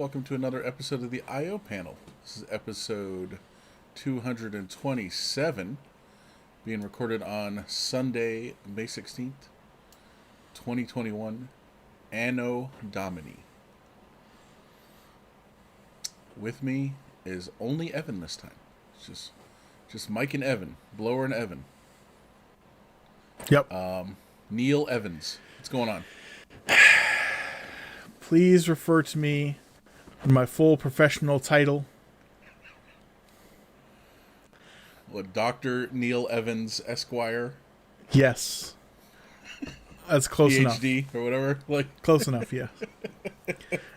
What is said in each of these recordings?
Welcome to another episode of the IO panel. This is episode 227, being recorded on Sunday, May 16th, 2021, Anno Domini. With me is only Evan this time. It's just Mike and Evan, Blower and Evan. Yep. Neil Evans. What's going on? Please refer to me in my full professional title. What, Dr. Neil Evans, Esquire? Yes. That's close enough. PhD or whatever? Close enough, yeah.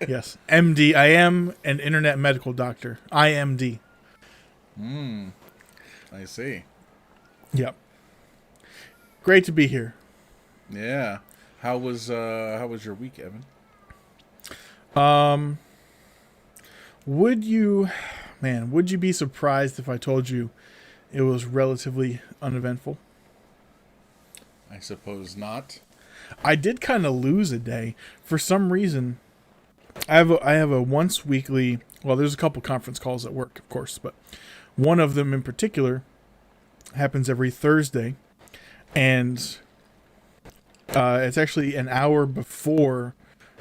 Yes. MD. I am an internet medical doctor. IMD. I see. Yep. Great to be here. Yeah. How was your week, Evan? Would you be surprised if I told you it was relatively uneventful? I suppose not. I did kind of lose a day. For some reason, I have a once weekly, well, there's a couple conference calls at work, of course, but one of them in particular happens every Thursday, and it's actually an hour before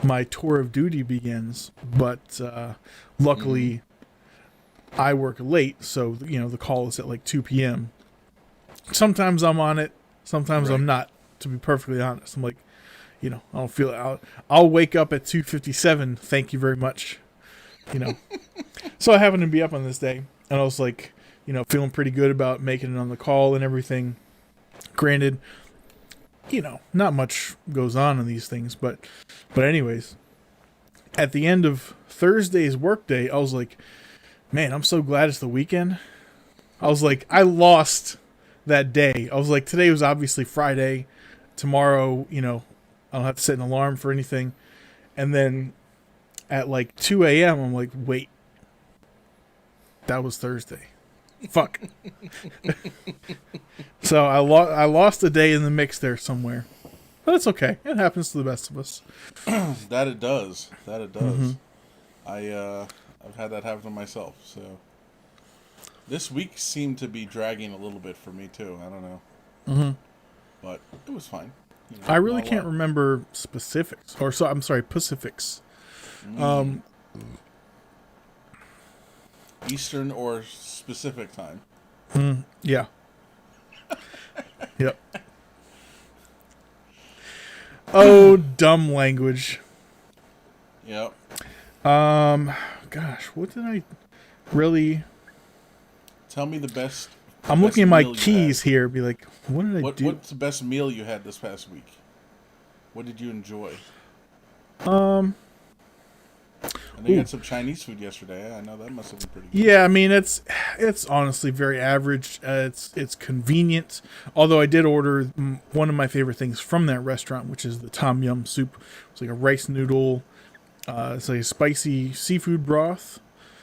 my tour of duty begins, but luckily I work late, so the call is at like 2 p.m. Sometimes I'm on it, sometimes I'm not, to be perfectly honest. I'm like, I don't feel it. I'll wake up at 2:57, thank you very much. So I happened to be up on this day, and I was like, feeling pretty good about making it on the call and everything. Granted, not much goes on in these things, but anyways, at the end of Thursday's workday, I was like, man, I'm so glad it's the weekend. I was like, I lost that day. I was like, today was obviously Friday. Tomorrow, I don't have to set an alarm for anything. And then at like 2 a.m., I'm like, wait, that was Thursday. Fuck. So I lost a day in the mix there somewhere. But it's okay. It happens to the best of us. That it does. Mm-hmm. I've had that happen to myself. So this week seemed to be dragging a little bit for me too. I don't know. Mm-hmm. But it was fine. I really can't remember specifics. I'm sorry, Pacifics. Eastern or specific time. Yeah. Yep. Oh, dumb language. Yep. Gosh, what did I really... Tell me the best. I'm looking at my keys here. Be like, what did I do? What's the best meal you had this past week? What did you enjoy? I know you had some Chinese food yesterday. I know that must have been pretty good. Yeah, I mean it's honestly very average. It's convenient. Although I did order one of my favorite things from that restaurant, which is the tom yum soup. It's like a rice noodle. It's like a spicy seafood broth,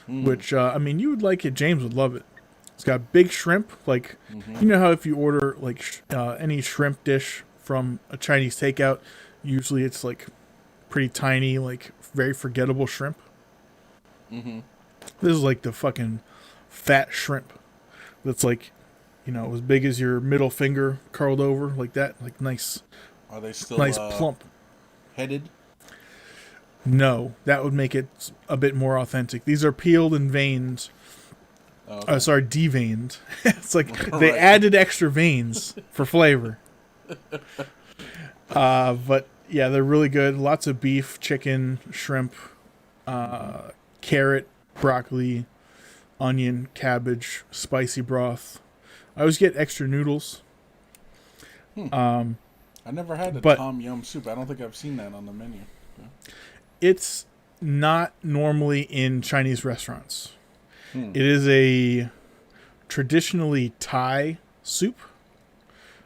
which you would like it. James would love it. It's got big shrimp. Like you know how if you order like any shrimp dish from a Chinese takeout, usually it's like pretty tiny, like very forgettable shrimp. Mm-hmm. This is like the fucking fat shrimp that's like, as big as your middle finger curled over like that. Like nice. Are they still nice plump? Headed? No, that would make it a bit more authentic. These are peeled and veined. Oh, okay. Deveined. It's like they added extra veins for flavor. But yeah, they're really good. Lots of beef, chicken, shrimp, carrot, broccoli, onion, cabbage, spicy broth. I always get extra noodles. I never had a tom yum soup. I don't think I've seen that on the menu. Okay. It's not normally in Chinese restaurants. It is a traditionally Thai soup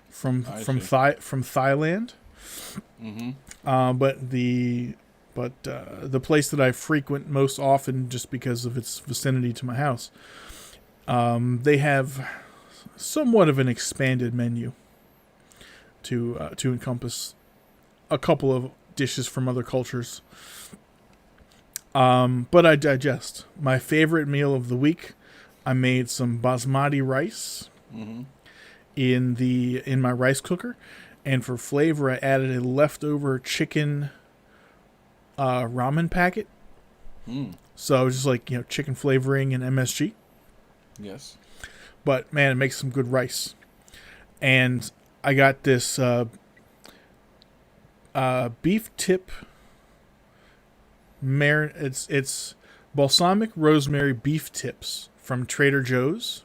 from Thailand. Mm-hmm. But the place that I frequent most often, just because of its vicinity to my house, they have somewhat of an expanded menu to encompass a couple of dishes from other cultures. But I digest. My favorite meal of the week, I made some basmati rice Mm-hmm. in my rice cooker, and for flavor, I added a leftover chicken ramen packet. Mm. So just like chicken flavoring and MSG. Yes. But man, it makes some good rice. And I got this beef tip. It's balsamic rosemary beef tips from Trader Joe's.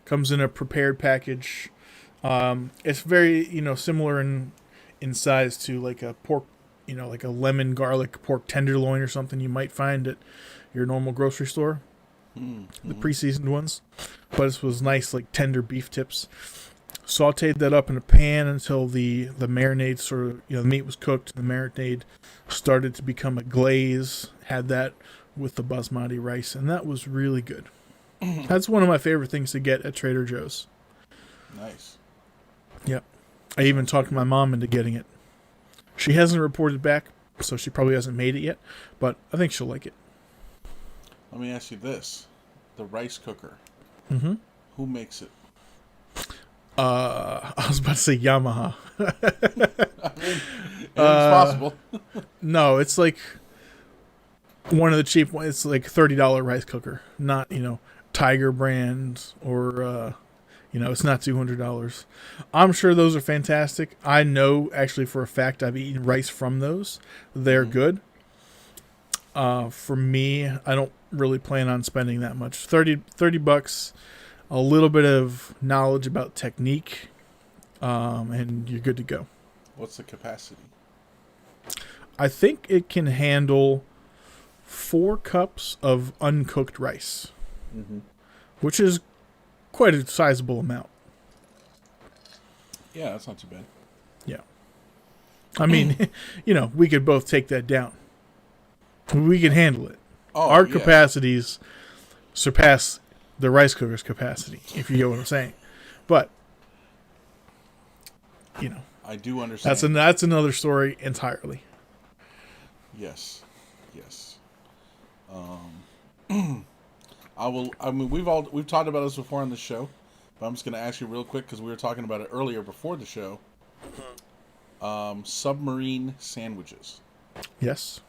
Comes in a prepared package. It's very similar in size to like a pork, like a lemon garlic pork tenderloin or something you might find at your normal grocery store. Mm-hmm. The pre-seasoned ones, but this was nice, like tender beef tips. Sauteed that up in a pan until the marinade sort of the meat was cooked. The marinade started to become a glaze. Had that with the basmati rice, and that was really good. That's one of my favorite things to get at Trader Joe's. Nice. Yep. I even talked my mom into getting it. She hasn't reported back, so she probably hasn't made it yet, but I think she'll like it. Let me ask you this: the rice cooker. Mm-hmm. Who makes it? I was about to say Yamaha. I mean, it's possible. No, it's like one of the cheap ones. It's like $30 rice cooker, not Tiger brand or it's not $200. I'm sure those are fantastic. I know actually for a fact I've eaten rice from those. They're good. For me, I don't really plan on spending that much. 30 bucks, a little bit of knowledge about technique, and you're good to go. What's the capacity? I think it can handle 4 cups of uncooked rice, which is quite a sizable amount. Yeah, that's not too bad. Yeah. I mean, we could both take that down. We can handle it. Oh, Our yeah. capacities surpass the rice cooker's capacity, if you get what I'm saying. But, I do understand. that's another story entirely. Yes. We've talked about this before on the show, but I'm just going to ask you real quick because we were talking about it earlier before the show. Submarine sandwiches. Yes.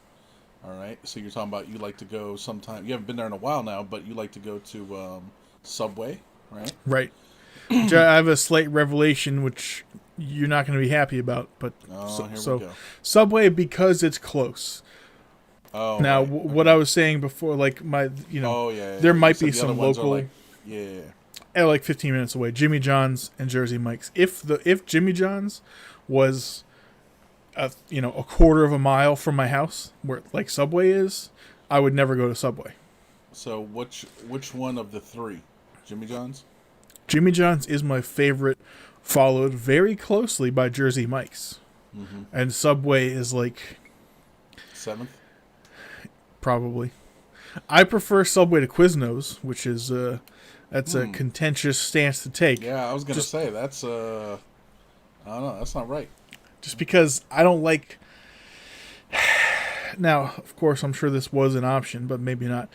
All right. So you're talking about you like to go sometime. You haven't been there in a while now, but you like to go to Subway, right? Right. Which I have a slight revelation, which you're not going to be happy about. But Here we go. Subway, because it's close. Oh, Now, right. what I was saying before, like Oh, yeah. there You might said be the other some ones are local, like, yeah. like 15 minutes away, Jimmy John's and Jersey Mike's. If Jimmy John's was a quarter of a mile from my house, where like Subway is, I would never go to Subway. So which one of the three? Jimmy John's? Jimmy John's is my favorite, followed very closely by Jersey Mike's. Mm-hmm. And Subway is like 7th? probably. I prefer Subway to Quiznos, which is that's a contentious stance to take. Yeah, I was gonna say that's I don't know, that's not right. Just because I don't like. Now, of course, I'm sure this was an option, but maybe not.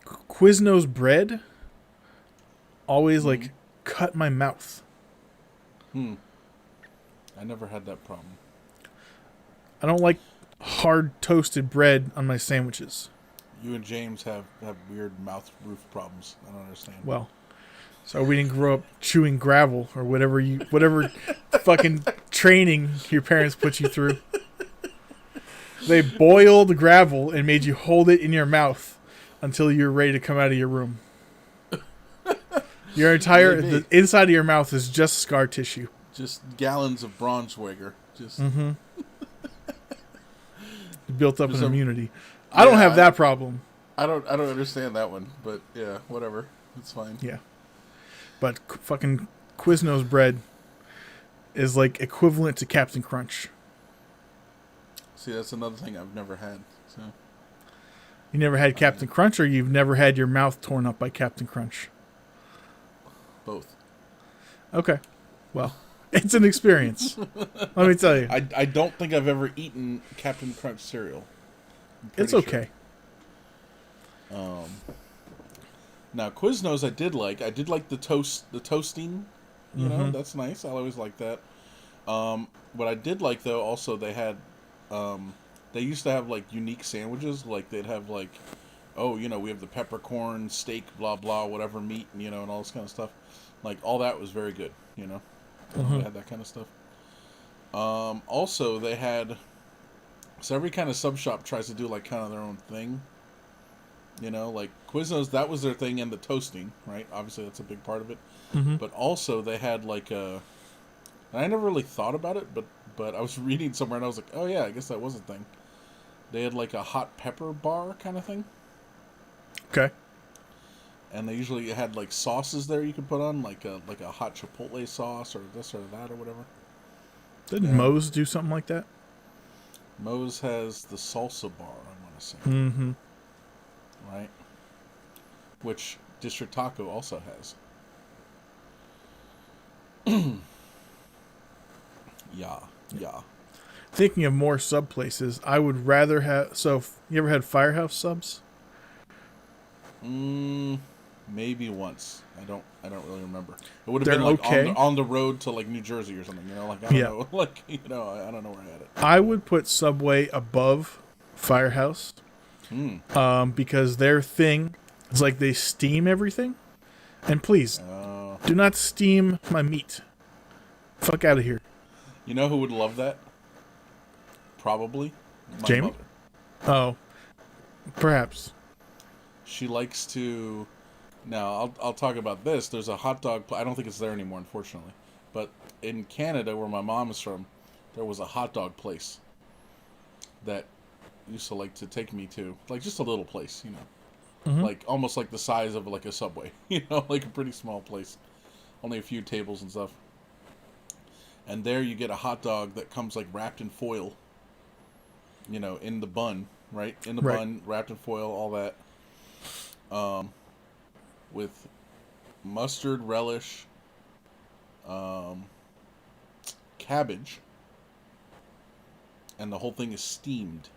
Quiznos bread always like cut my mouth. I never had that problem. I don't like hard toasted bread on my sandwiches. You and James have weird mouth roof problems. I don't understand. Well, so we didn't grow up chewing gravel or whatever fucking training your parents put you through. They boiled gravel and made you hold it in your mouth until you're ready to come out of your room. The inside of your mouth is just scar tissue. Just gallons of Braunschweiger. Just Built up an immunity. I don't have that problem. I don't understand that one, but yeah, whatever. It's fine. Yeah. But fucking Quiznos bread is like equivalent to Captain Crunch. See, that's another thing I've never had. So You never had Captain Crunch, or you've never had your mouth torn up by Captain Crunch? both. Okay. Well, it's an experience. Let me tell you. I don't think I've ever eaten Captain Crunch cereal. It's Pretty okay. Um, Now Quiznos I did like. I did like the toasting. You know, Mm-hmm. that's nice. I always like that. What I did like though, also they used to have like unique sandwiches. Like they'd have like, oh, we have the peppercorn steak, blah blah, whatever meat, and all this kind of stuff. Like all that was very good. Mm-hmm. They had that kind of stuff. Also they had so every kind of sub shop tries to do like kind of their own thing. Like Quiznos, that was their thing, and the toasting, right? Obviously, that's a big part of it. Mm-hmm. But also, they had like a. And I never really thought about it, but I was reading somewhere and I was like, oh yeah, I guess that was a thing. They had like a hot pepper bar kind of thing, Okay. and they usually had like sauces there you could put on, like a hot chipotle sauce or this or that or whatever. Didn't And Moe's do something like that? Moe's has the salsa bar, I want to say, Mm-hmm. right? Which District Taco also has. Yeah, yeah. Thinking of more sub places, I would rather have. So, you ever had Firehouse subs? Mm, maybe once. I don't really remember. It would have They're been like okay. on the road to like New Jersey or something. Like I don't Yeah. know. Like I don't know where I had it. I would put Subway above Firehouse, Hmm. because their thing is like they steam everything. And please, do not steam my meat. Fuck out of here. You know who would love that? Probably my Jamie? mother. Oh, perhaps. She likes to. Now I'll talk about this. There's a hot dog. I don't think it's there anymore, unfortunately. But in Canada, where my mom is from, there was a hot dog place that used to like to take me to, like just a little place, Mm-hmm. like almost like the size of like a Subway, like a pretty small place, only a few tables and stuff. And there you get a hot dog that comes like wrapped in foil, in the bun, right? In the Right. bun, wrapped in foil, all that, with mustard, relish, um, cabbage, and the whole thing is steamed.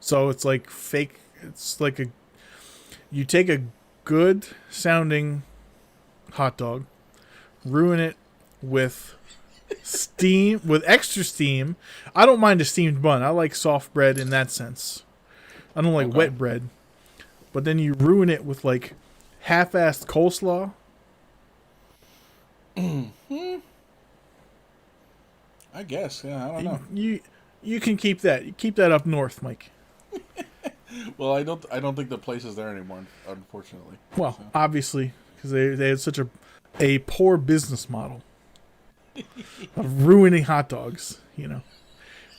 So it's like fake. It's like you take a good sounding hot dog, ruin it with steam, with extra steam. I don't mind a steamed bun. I like soft bread in that sense. I don't like Okay. wet bread. But then you ruin it with like half-assed coleslaw. I guess, yeah, I don't know. You can keep that. You keep that up north, Mike. Well, I don't think the place is there anymore, unfortunately. Well, So. obviously, because they had such a poor business model of ruining hot dogs.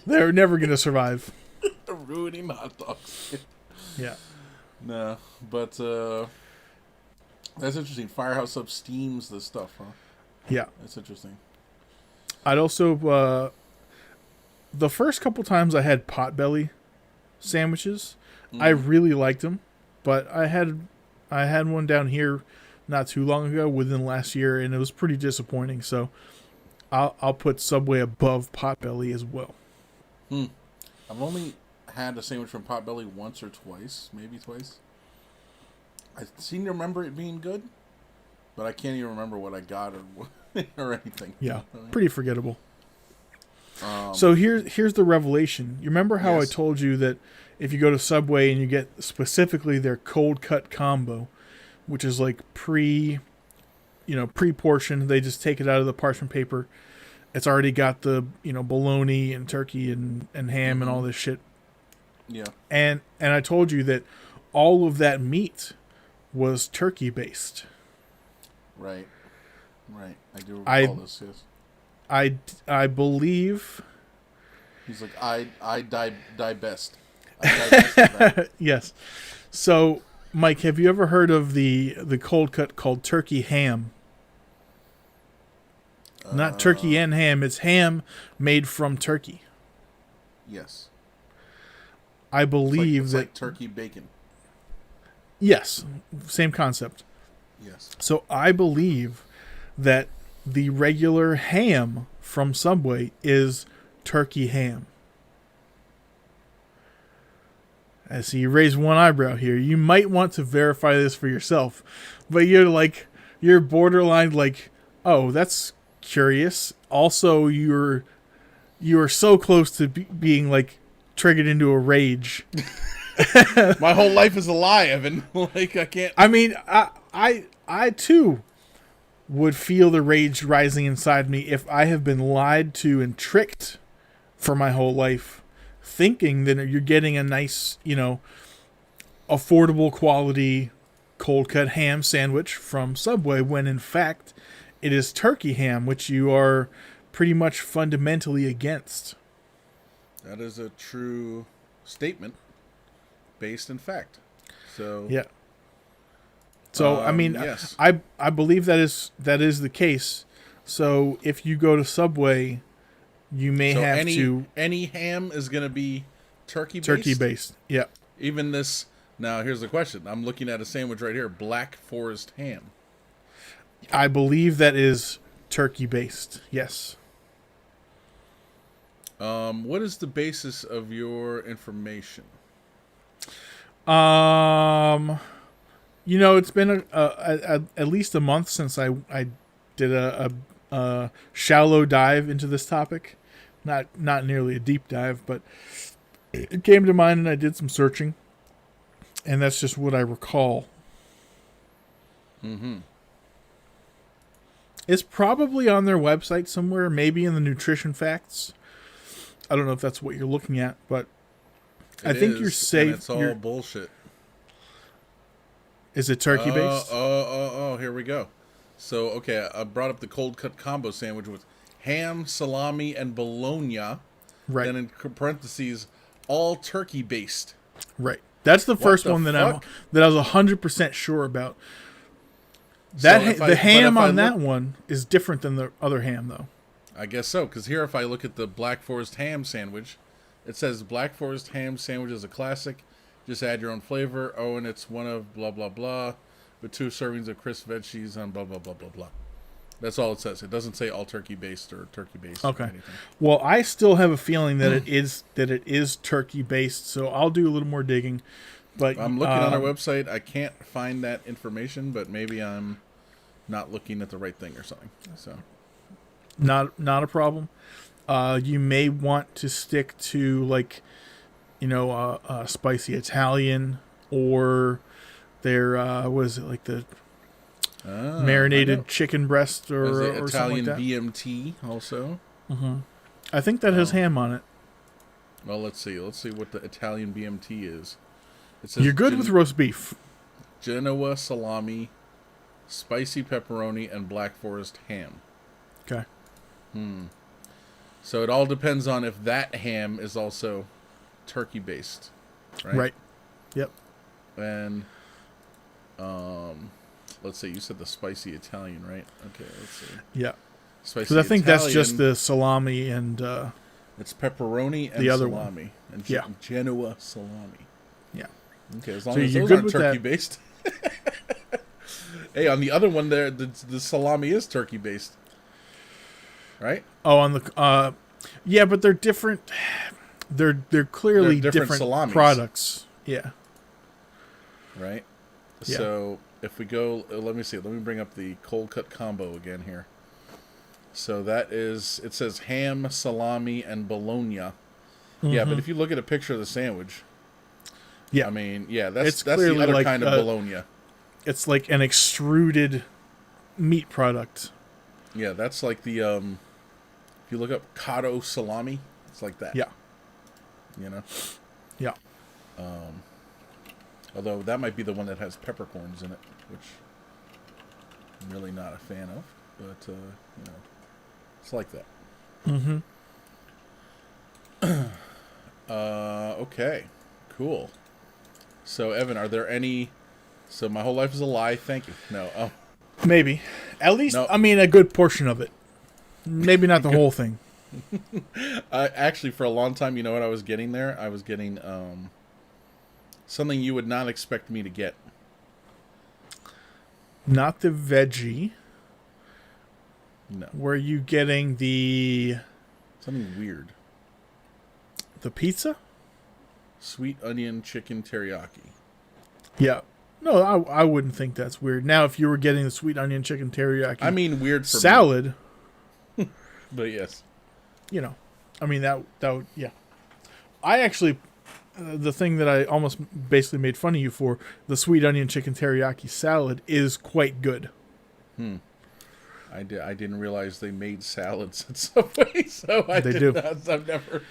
They're never going to survive. Ruining hot dogs. Yeah. No, but that's interesting. Firehouse Up steams the stuff, huh? Yeah. That's interesting. I'd also the first couple times I had Potbelly sandwiches, I really liked them, but I had one down here not too long ago, within last year, and it was pretty disappointing. So I'll put Subway above Potbelly as well. I've only had a sandwich from Potbelly once or twice, maybe twice. I seem to remember it being good, but I can't even remember what I got or anything. Yeah, Really. pretty forgettable. So here's the revelation. You remember how Yes. I told you that if you go to Subway and you get specifically their cold cut combo, which is like pre-portioned, they just take it out of the parchment paper. It's already got the bologna and turkey and ham and all this shit. Yeah. And I told you that all of that meat was turkey based. Right. Right. I do I- recall this. Yes. I believe He's like, I die best. I die best of that. yes. So, Mike, have you ever heard of the cold cut called turkey ham? Not turkey and ham. It's ham made from turkey. Yes. I It's believe it's that like turkey bacon. yes, same concept. Yes. So I believe that the regular ham from Subway is turkey ham. I see you raise one eyebrow here. You might want to verify this for yourself, but you're borderline like, oh, that's curious. Also, you are so close to being like triggered into a rage. My whole life is a lie, Evan. Like, I can't. I mean, I too would feel the rage rising inside me if I have been lied to and tricked for my whole life, thinking that you're getting a nice, affordable quality cold cut ham sandwich from Subway, when in fact it is turkey ham, which you are pretty much fundamentally against. That is a true statement based in fact. So yeah. So I mean, yes. I believe that is the case. So if you go to Subway, you may have any ham is going to be turkey based. Yeah. Even this. Now here's the question. I'm looking at a sandwich right here, Black Forest ham. I believe that is turkey based. Yes. What is the basis of your information? It's been at least a month since I did a shallow dive into this topic. Not nearly a deep dive, but it came to mind and I did some searching. And that's just what I recall. Mm-hmm. It's probably on their website somewhere, maybe in the nutrition facts. I don't know if that's what you're looking at, but I think you're safe. It's all bullshit. Is it turkey based? Here we go. So, okay, I brought up the cold cut combo sandwich with ham, salami, and bologna. Right. Then in parentheses, all turkey based. Right. That's the first one that I was 100% sure about. The ham on that one is different than the other ham, though. I guess so, because here, if I look at the Black Forest ham sandwich, it says Black Forest ham sandwich is a classic. Just add your own flavor. Oh, and it's one of blah, blah, blah, with 2 servings of crisp veggies on blah, blah, blah, blah, blah. That's all it says. It doesn't say all turkey based or turkey based. Okay. Or anything. Well, I still have a feeling that it is turkey based, so I'll do a little more digging. But I'm looking on our website. I can't find that information, but maybe I'm not looking at the right thing or something. So, not a problem. You may want to stick to spicy Italian, or their was it like the marinated chicken breast or something like that. Italian BMT also. Mm-hmm. I think that has ham on it. Well, let's see. Let's see what the Italian BMT is. It says you're good with roast beef. Genoa salami, spicy pepperoni, and Black Forest ham. Okay. So it all depends on if that ham is also turkey based, right? Right. Yep. And let's see. You said the spicy Italian, right? Okay. Let's see. Yeah. Spicy. Because I think Italian, that's just the salami and it's pepperoni and the other salami one. and Genoa salami. Yeah. Okay, as long as those aren't turkey based. Hey, on the other one there, the salami is turkey based, right? Oh, on the yeah, but they're different. They're clearly different salamis. Products. Yeah. Right. Yeah. So if we go, let me see. Let me bring up the cold cut combo again here. So that is, it says ham, salami, and bologna. Mm-hmm. Yeah, but if you look at a picture of the sandwich, yeah, I mean, yeah, that's the other like, kind of bologna. It's like an extruded meat product. Yeah, that's like the if you look up cotto salami, it's like that. Yeah. You know. Yeah. Although that might be the one that has peppercorns in it, which I'm really not a fan of. But it's like that. Mm-hmm. Okay. Cool. So, Evan, are there any... So, my whole life is a lie. Thank you. No. Oh. Maybe. At least, no. I mean, a good portion of it. Maybe not the whole thing. Actually, for a long time, you know what I was getting there? I was getting something you would not expect me to get. Not the veggie. No. Were you getting the... Something weird. The pizza? Sweet onion chicken teriyaki. Yeah. No, I wouldn't think that's weird. Now, if you were getting the sweet onion chicken I teriyaki mean, weird for me, salad, but yes. you know, I mean that would, yeah. I actually, the thing that I almost basically made fun of you for, the sweet onion chicken teriyaki salad is quite good. I didn't realize they made salads at Subway, so They do. I've never.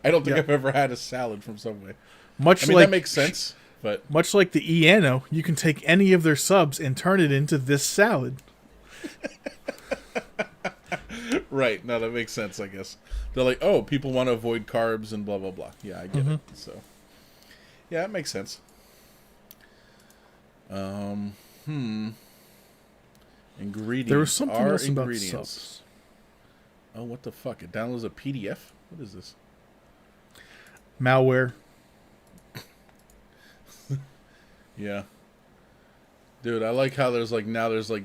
I don't think Yeah. I've ever had a salad from Subway. Much I mean, like that makes sense, but much like the Iano, you can take any of their subs and turn it into this salad. right. No, that makes sense. I guess they're like, oh, people want to avoid carbs and blah blah blah. Yeah, I get it. So, yeah, it makes sense. Ingredients. There was something are else about ingredients. subs. Oh, what the fuck! It downloads a PDF. What is this? Malware. Yeah, dude, I like how there's like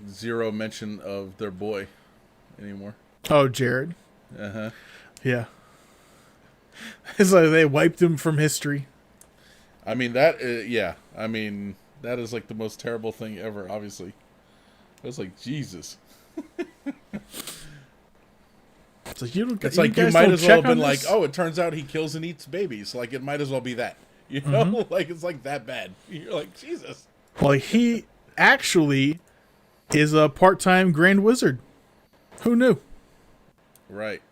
zero mention of their boy anymore. Oh, Jared. Uh huh. Yeah. It's like they wiped him from history. I mean that. Yeah. I mean that is like the most terrible thing ever. Obviously, I was like Jesus. It's like you don't. It's like you might as well have been like, oh, it turns out he kills and eats babies. Like it might as well be that. You know, like it's like that bad. You're like Jesus. Well, he actually is a part-time Grand Wizard. Who knew? Right.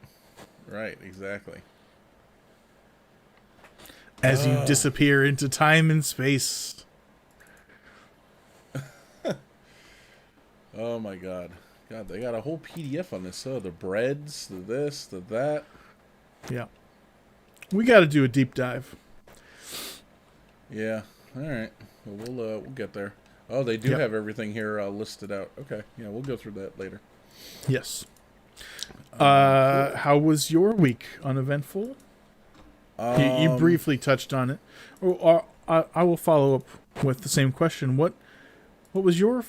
Right. Exactly. As you disappear into time and space. Oh my God. God, they got a whole PDF on this. Oh, the breads, the this, the that. Yeah. We got to do a deep dive. Yeah. All right. Well, we'll get there. Oh, they do have everything here listed out. Okay. Yeah, we'll go through that later. Yes. Cool. How was your week? Uneventful? You briefly touched on it. I will follow up with the same question. What was your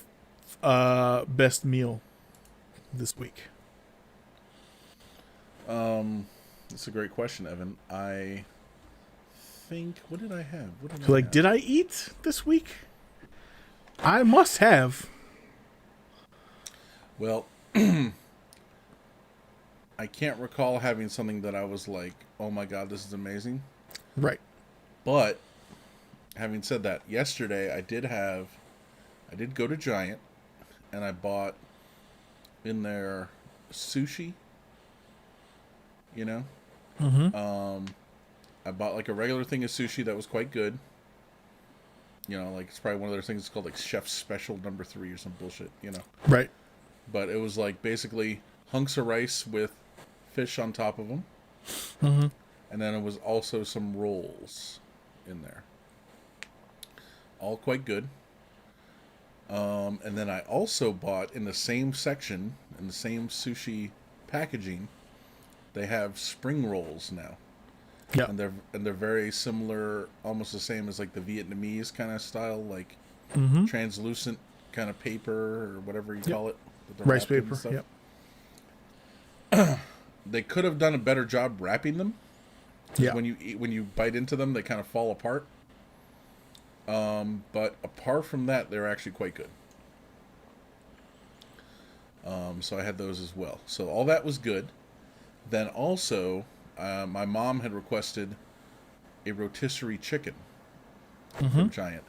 best meal this week? That's a great question, Evan. I think, what did I have? Did I eat this week? I must have. Well, I can't recall having something that I was like, oh my God, this is amazing. Right. But having said that, yesterday I did go to Giant and I bought in their sushi, you know? Mm-hmm. I bought like a regular thing of sushi that was quite good. You know, like it's probably one of those things that's called like Chef's Special #3 or some bullshit, you know? Right. But it was like basically hunks of rice with fish on top of them. Mm-hmm. And then it was also some rolls in there. All quite good. And then I also bought in the same section, in the same sushi packaging, they have spring rolls now. Yeah. And they're very similar, almost the same as like the Vietnamese kind of style, like translucent kind of paper or whatever you call it. With the Rice wrapping and paper. stuff. Yep. They could have done a better job wrapping them. Yeah. When you bite into them, they kind of fall apart. But apart from that, they're actually quite good. So I had those as well. So all that was good. Then also, my mom had requested a rotisserie chicken from Giant.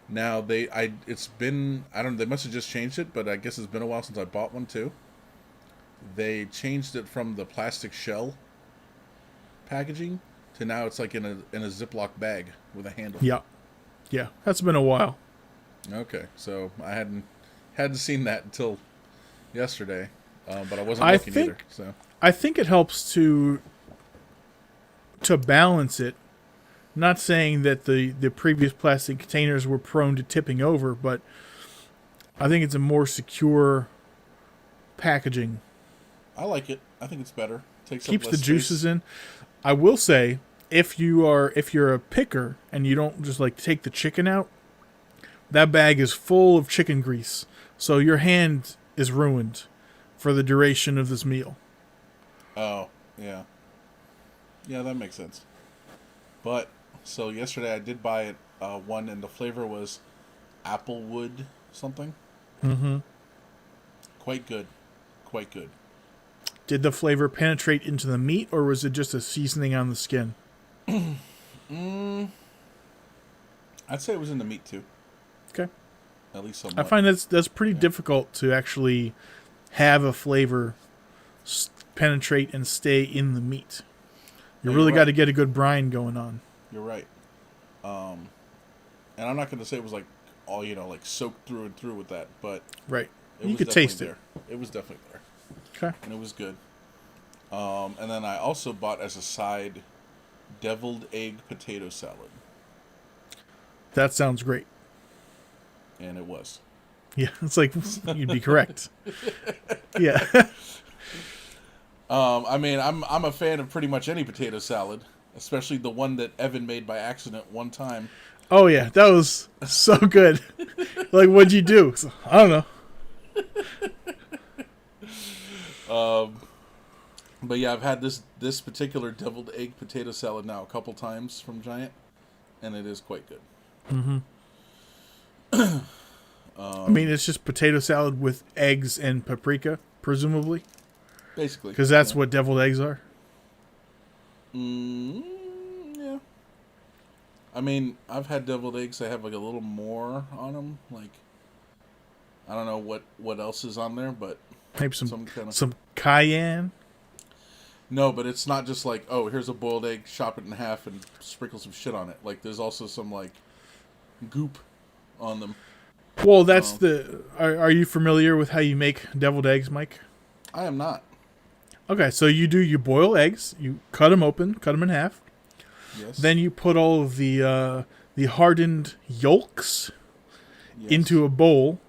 Now they must have just changed it, but I guess it's been a while since I bought one too. They changed it from the plastic shell packaging to now it's like in a Ziploc bag with a handle. Yeah. Yeah. That's been a while. Okay, so I hadn't seen that until yesterday, but I wasn't looking either. So I think it helps to balance it. Not saying that the previous plastic containers were prone to tipping over, but I think it's a more secure packaging. I like it. I think it's better. Takes Keeps up the less juices space. in. I will say, if you're a picker and you don't just like take the chicken out, that bag is full of chicken grease. So your hand is ruined for the duration of this meal. Oh, yeah. Yeah, that makes sense. But So yesterday I did buy it one, and the flavor was applewood something. Mm-hmm. Quite good, quite good. Did the flavor penetrate into the meat, or was it just a seasoning on the skin? Mm, I'd say it was in the meat too, Okay. at least I somewhat. find that's pretty Yeah, difficult to actually have a flavor penetrate and stay in the meat. You no, you're really got right. to get a good brine going on. You're right. Um, and I'm not going to say it was like all like soaked through and through with that, but Right. it You was could definitely taste it. there. It was definitely there, Okay. and it was good. And then I also bought as a side deviled egg potato salad, That sounds great. and it was. Yeah, it's like you'd be correct. Yeah. I mean, I'm a fan of pretty much any potato salad, especially the one that Evan made by accident one time. Oh yeah, that was so good. Like, what'd you do? So, I don't know. Um, but yeah, I've had this particular deviled egg potato salad now a couple times from Giant, and it is quite good. Mm-hmm. I mean, it's just potato salad with eggs and paprika, presumably, Basically, because that's yeah. what deviled eggs are. Mm, yeah. I mean, I've had deviled eggs that have like a little more on them. Like, I don't know what else is on there, but Maybe some some kind of some cayenne. no. But it's not just like, oh, here's a boiled egg, chop it in half, and sprinkle some shit on it. Like, there's also some like goop on them. Well, that's Um, the. Are you familiar with how you make deviled eggs, Mike? I am not. Okay, so you boil eggs, you cut them open, cut them in half. Yes. Then you put all of the hardened yolks Yes. into a bowl,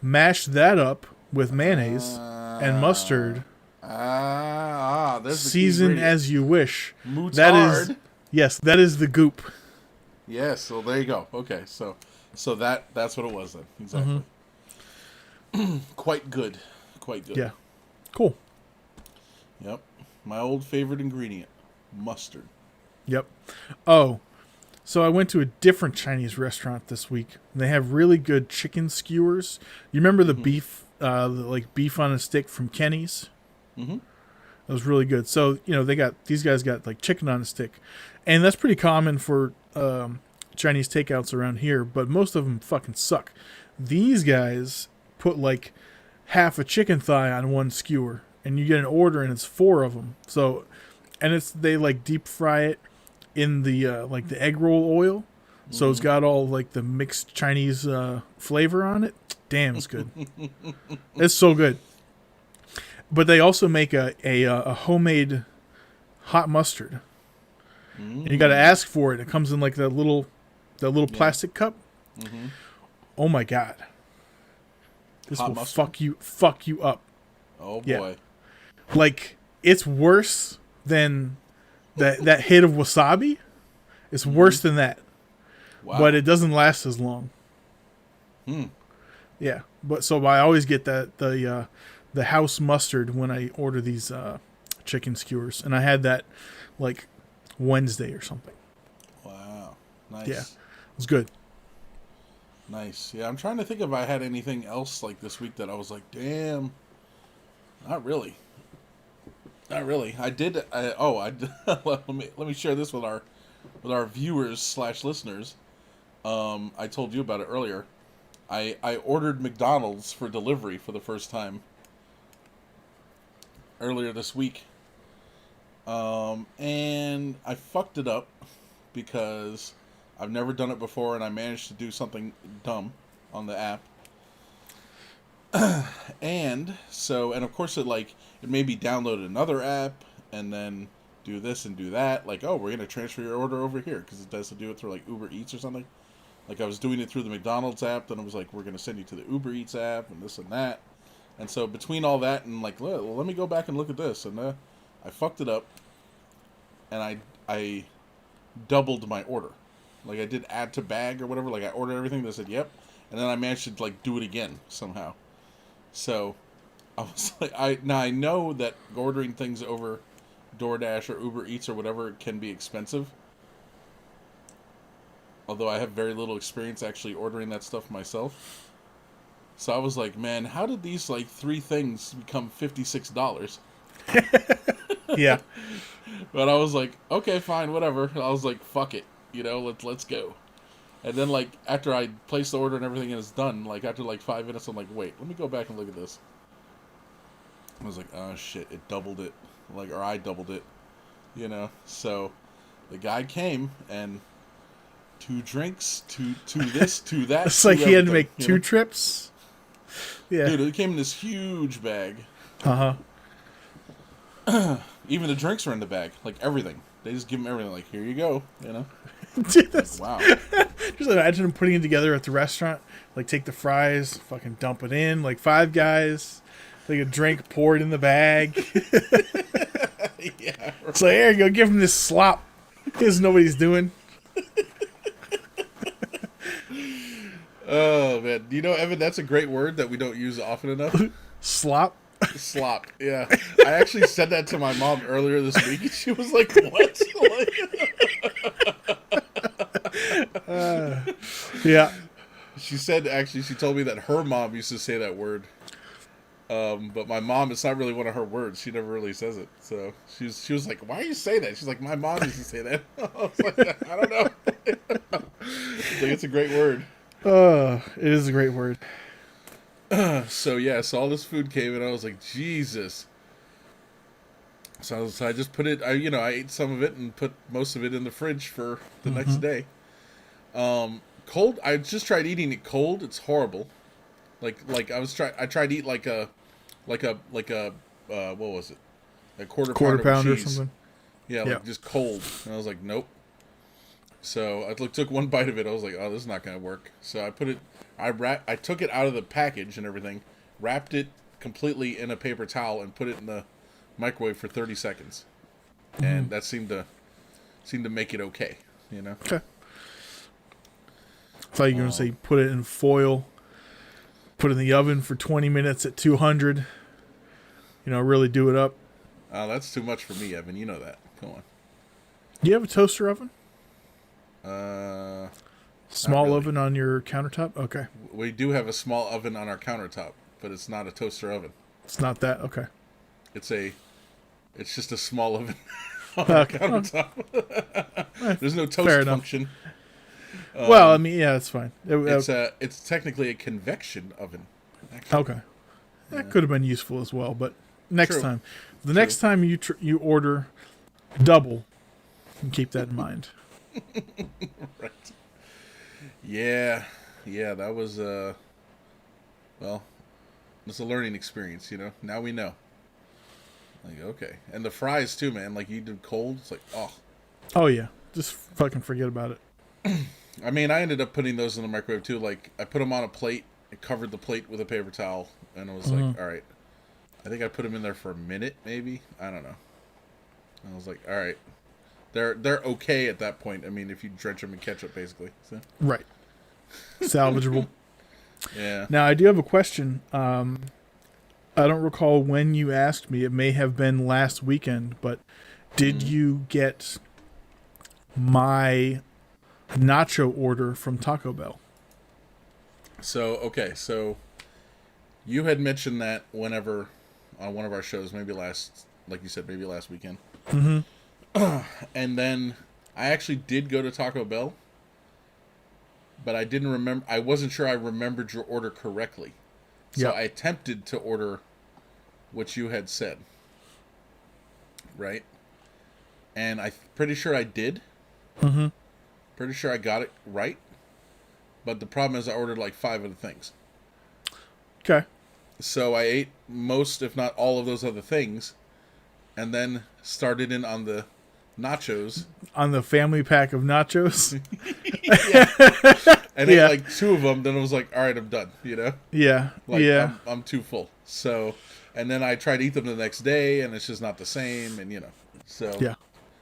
mash that up with mayonnaise and Ah. mustard, There's the key season ingredient. as you wish. That is, Moutard. yes, that is the goop. Yes. So there you go. Okay. So that's what it was then. Mm-hmm. Exactly. Quite good. Quite good. Yeah, cool. Yep. My old favorite ingredient, mustard. Yep. Oh, so I went to a different Chinese restaurant this week. They have really good chicken skewers. You remember the Mm-hmm. beef, like beef on a stick from Kenny's? Mm-hmm. It was really good. So these guys got like chicken on a stick, and that's pretty common for Chinese takeouts around here. But most of them fucking suck. These guys put like half a chicken thigh on one skewer, and you get an order, and it's four of them. So, and they like deep fry it in the like the egg roll oil. So it's Mm-hmm. got all like the mixed Chinese flavor on it. Damn, it's good. It's so good. But they also make a homemade hot mustard, and you got to Mm. ask for it. It comes in like that little Yeah. plastic cup. Mm-hmm. Oh my god, this Hot will mustard. fuck you up. Oh Yeah, boy. like it's worse than that hit of wasabi. It's Mm-hmm. worse than that, but Wow. it doesn't last as long. Hmm. Yeah, but so I always get the house mustard when I order these chicken skewers, and I had that like Wednesday or something. Wow. Yeah, Nice. it was good. Nice. Yeah, I'm trying to think if I had anything else like this week that I was like, damn. Not really. Not really. I did. let me share this with our viewers slash listeners. I told you about it earlier. I ordered McDonald's for delivery for the first time earlier this week. And I fucked it up because I've never done it before, and I managed to do something dumb on the app. And of course it made me download another app and then do this and do that. Like, oh, we're gonna transfer your order over here because it does to do it through like Uber Eats or something. Like I was doing it through the McDonald's app, then it was like we're gonna send you to the Uber Eats app and this and that. And so between all that and like, let me go back and look at this, and I fucked it up, and I doubled my order. Like I did add to bag or whatever. Like I ordered everything. They said yep, and then I managed to like do it again somehow. So I was like, I know that ordering things over DoorDash or Uber Eats or whatever can be expensive. although I have very little experience actually ordering that stuff myself. So I was like, man, how did these like three things become $56? Yeah. But I was like, okay, fine, whatever. I was like, fuck it, let's go. And then like after I place the order and everything is done, like after like 5 minutes, I'm like, wait, let me go back and look at this. I was like, oh shit, it doubled it, like, or I doubled it, So the guy came and two drinks, two this, two that, It's two like he had to everything, make two trips. Yeah. Dude, it came in this huge bag. Uh huh. Even the drinks are in the bag, like everything. They just give him everything, like, here you go, Dude, Like, wow. just imagine him putting it together at the restaurant. Like, take the fries, fucking dump it in, like Five Guys. Like a drink poured in the bag. Yeah. Right. It's like, here you go, give him this slop. Because nobody's doing. Oh man, Evan, that's a great word that we don't use often enough. Slop? Slop. Yeah, I actually said that to my mom earlier this week, and she was like, "What?" Yeah. She said, actually, she told me that her mom used to say that word. But my mom, it's not really one of her words. She never really says it. So she was like, "Why are you saying that?" She's like, "My mom used to say that." I was like, "I don't know." It's like, it's a great word. It is a great word. So yeah, so all this food came, and I was like, Jesus. So I just put it. I ate some of it and put most of it in the fridge for the next day. Cold. I just tried eating it cold. It's horrible. Like I tried to eat like a what was it? A quarter Pounder or cheese. something. Yeah, like just cold. And I was like, nope. So I took one bite of it. I was like, oh, this is not gonna work. So I put it. I took it out of the package and everything, wrapped it completely in a paper towel, and put it in the microwave for 30 seconds. And that seemed to make it okay. Okay. I thought you were going to say put it in foil, put it in the oven for 20 minutes at 200. Really do it up. That's too much for me, Evan. You know that. Come on. Do you have a toaster oven? Small really. oven on your countertop? Okay. We do have a small oven on our countertop, but it's not a toaster oven. It's not that? Okay. It's just a small oven on our countertop. There's no toast function. Well, I mean, yeah, it's fine. It's technically a convection oven. Actually. Okay. That could have been useful as well, but next True. time. The next time you order double, keep that in mind. Right. Yeah, that was it's a learning experience, Now we know. Like, okay. And the fries too, man. Like, you did cold. It's like, oh. Oh yeah. Just fucking forget about it. I mean, I ended up putting those in the microwave too. Like, I put them on a plate. I covered the plate with a paper towel, and I was like, all right. I think I put them in there for a minute, maybe. I don't know. I was like, all right. They're okay at that point. I mean, if you drench them in ketchup, basically. So. Right. Salvageable. Yeah. Now, I do have a question. I don't recall when you asked me. It may have been last weekend, but did you get my nacho order from Taco Bell? So you had mentioned that whenever on one of our shows, maybe last weekend. Mm-hmm. And then I actually did go to Taco Bell, but I didn't remember. I wasn't sure I remembered your order correctly. So I attempted to order what you had said. Right? And I'm pretty sure I did. Mm-hmm. Pretty sure I got it right. But the problem is I ordered like 5 of the things. Okay. So I ate most, if not all, of those other things, and then started in on the nachos. On the family pack of nachos? And ate like 2 of them, then I was like, all right, I'm done, Yeah. Like, yeah. I'm too full. So, and then I tried to eat them the next day, and it's just not the same, and so Yeah.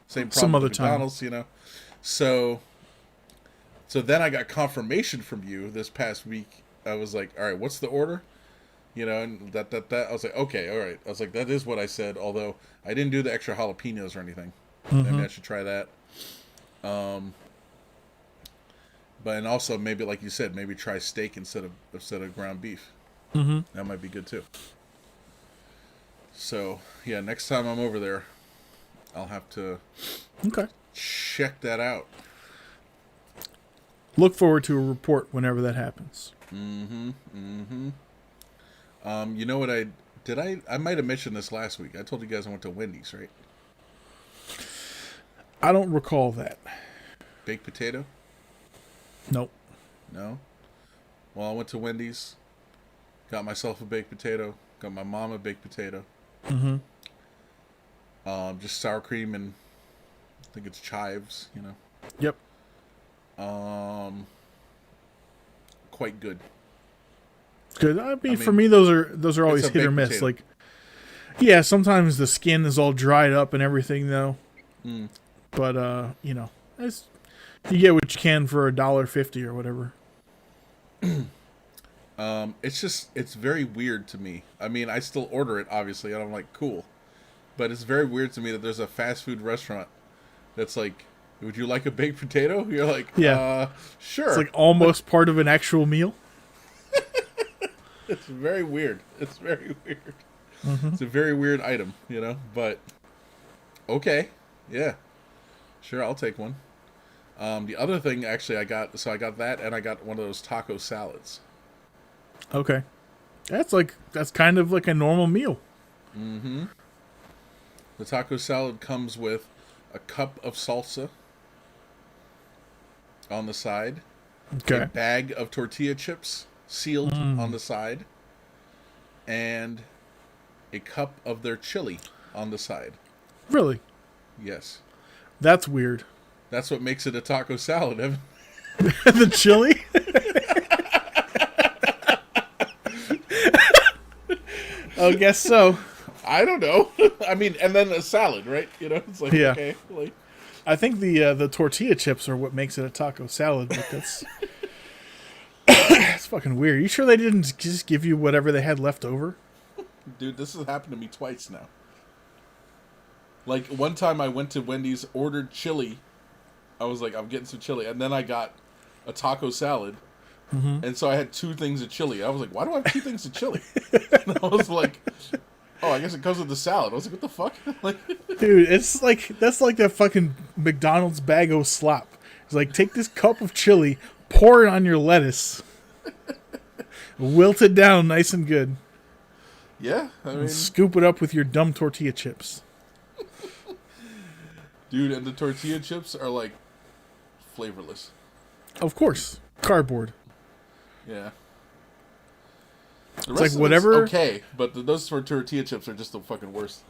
same problem Some other with McDonald's, So then I got confirmation from you this past week. I was like, all right, what's the order? And that. I was like, okay, all right. I was like, that is what I said, although I didn't do the extra jalapenos or anything. Maybe I should try that. But and also maybe like you said, maybe try steak instead of ground beef. Mm-hmm. That might be good too. So yeah, next time I'm over there, I'll have to Okay. check that out. Look forward to a report whenever that happens. Mm-hmm. Mm-hmm. You know what I did? I might have mentioned this last week. I told you guys I went to Wendy's, right? I don't recall that. Baked potato? Nope. No. Well, I went to Wendy's, got myself a baked potato, got my mom a baked potato. Mm-hmm. Just sour cream and I think it's chives. Yep. Quite good. Good. I mean, for mean, me, those are always a hit or baked miss. potato. Like, yeah, sometimes the skin is all dried up and everything, though. Mm. But you get what you can for $1.50 or whatever. It's very weird to me. I mean, I still order it, obviously, and I'm like, cool. But it's very weird to me that there's a fast food restaurant that's like, would you like a baked potato? You're like, Yeah. sure. It's like almost part of an actual meal. It's very weird. It's very weird. Mm-hmm. It's a very weird item, but okay. Yeah. Sure, I'll take one. The other thing, actually, I got that, and I got one of those taco salads. Okay. That's kind of like a normal meal. Mm-hmm. The taco salad comes with a cup of salsa on the side, Okay. a bag of tortilla chips sealed on the side, and a cup of their chili on the side. Really? Yes. That's weird. That's what makes it a taco salad, Evan. The chili? I guess so. I don't know. I mean, and then a salad, right? It's like, Yeah. okay. Like, I think the tortilla chips are what makes it a taco salad, but that's that's fucking weird. You sure they didn't just give you whatever they had left over? dude, this has happened to me twice now. Like, one time I went to Wendy's, ordered chili. I was like, I'm getting some chili. And then I got a taco salad. Mm-hmm. And so I had 2 things of chili. I was like, why do I have 2 things of chili? And I was like, oh, I guess it comes with the salad. I was like, what the fuck? Like, Dude, that's like that fucking McDonald's bag o' slop. It's like, take this cup of chili, pour it on your lettuce, wilt it down nice and good, yeah, I mean, and scoop it up with your dumb tortilla chips. dude, and the tortilla chips are like flavorless. Of course, cardboard. Yeah. The It's rest like of whatever. it's okay, but those tortilla chips are just the fucking worst.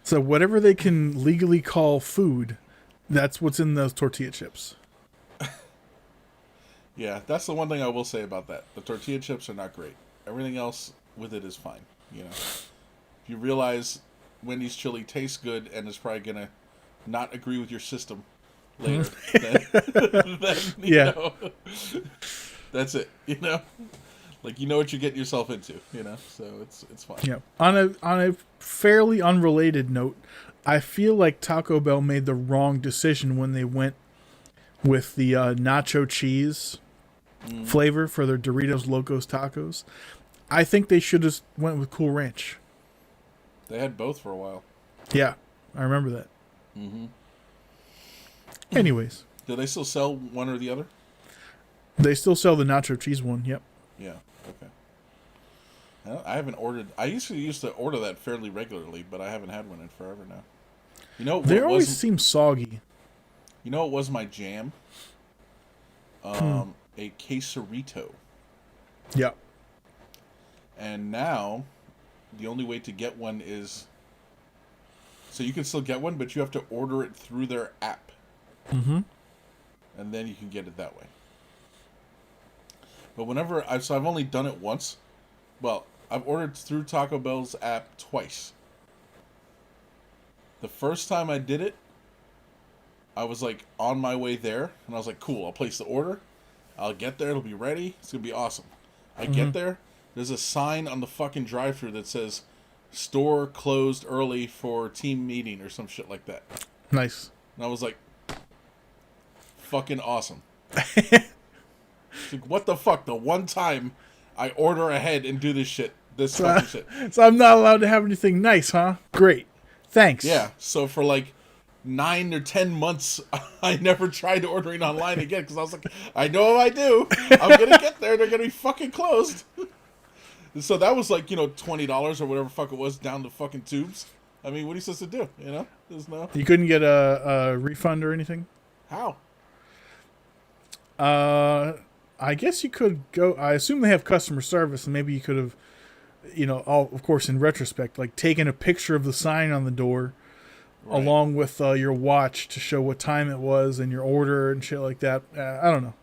So whatever they can legally call food, that's what's in those tortilla chips. Yeah, that's the one thing I will say about that. The tortilla chips are not great. Everything else with it is fine. If you realize Wendy's chili tastes good and is probably gonna not agree with your system later, then Yeah. that's it. Like, you know what you're getting yourself into. So it's fine. Yeah. On a fairly unrelated note, I feel like Taco Bell made the wrong decision when they went with the nacho cheese flavor for their Doritos Locos Tacos. I think they should have went with Cool Ranch. They had both for a while. Yeah, I remember that. Mm-hmm. Anyways, Do they still sell one or the other? they still sell the nacho cheese one. Yep. Yeah. Okay. I haven't ordered. I used to order that fairly regularly, but I haven't had one in forever now. They what always was, seem soggy. what was my jam? A quesarito. Yep. And now, the only way to get one is, so you can still get one, but you have to order it through their app, Mm-hmm. and then you can get it that way. But I've only done it once. Well, I've ordered through Taco Bell's app twice. The first time I did it, I was like on my way there, and I was like, cool, I'll place the order. I'll get there, it'll be ready. It's going to be awesome. I get there, there's a sign on the fucking drive-thru that says, store closed early for team meeting or some shit like that. Nice. And I was like, fucking awesome. It's like, what the fuck? The one time I order ahead and do this shit, this So, fucking shit. so I'm not allowed to have anything nice, huh? Great. Thanks. Yeah. So for like 9 or 10 months, I never tried ordering online again because I was like, I know if I do, I'm gonna get there. They're gonna be fucking closed. So that was like, $20 or whatever fuck it was down the fucking tubes. I mean, what are you supposed to do? There's no You couldn't get a refund or anything? how. I guess you could go. I assume they have customer service, and maybe you could have, all of course in retrospect, like taken a picture of the sign on the door, Right. along with your watch to show what time it was and your order and shit like that. I don't know.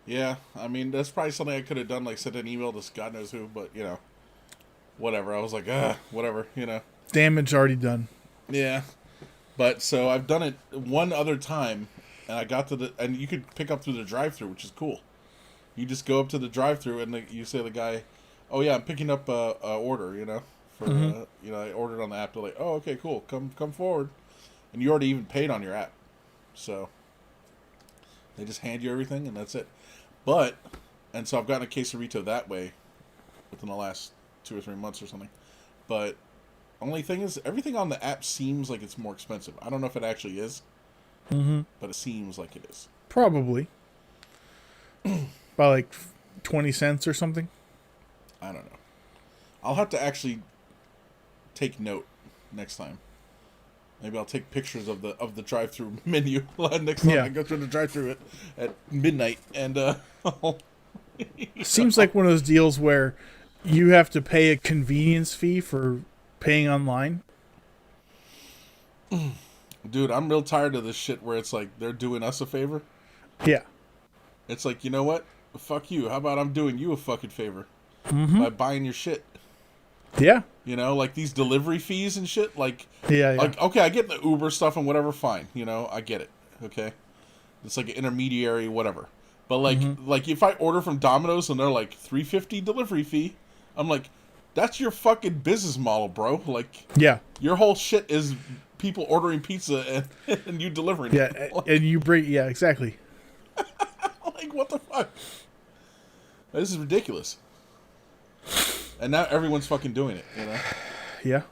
Yeah, I mean, that's probably something I could have done, like send an email to God knows who, but whatever. I was like, whatever. Damage already done. Yeah, but so I've done it one other time, and I got to and you could pick up through the drive-through, which is cool. You just go up to the drive-through and you say to the guy, "Oh yeah, I'm picking up a order," for I ordered on the app. They're like, "Oh, okay, cool, come forward," and you already even paid on your app, so they just hand you everything and that's it. But so I've gotten a quesarito that way within the last 2 or 3 months or something, but. Only thing is, everything on the app seems like it's more expensive. I don't know if it actually is, but it seems like it is. Probably. By like 20 cents or something. I don't know. I'll have to actually take note next time. Maybe I'll take pictures of the drive-through menu next time I go through the drive-through at midnight. And seems like one of those deals where you have to pay a convenience fee for paying online. Dude, I'm real tired of this shit where it's like they're doing us a favor. Yeah. It's like, you know what? Fuck you. How about I'm doing you a fucking favor by buying your shit? Yeah. Like these delivery fees and shit. Like, Yeah. like okay, I get the Uber stuff and whatever. Fine, I get it. Okay, it's like an intermediary, whatever. But like if I order from Domino's and they're like $3.50 delivery fee, I'm like, that's your fucking business model, bro. Like, yeah, your whole shit is people ordering pizza and you delivering it. Yeah, and you bring. Yeah, exactly. like, what the fuck? This is ridiculous. And now everyone's fucking doing it, Yeah.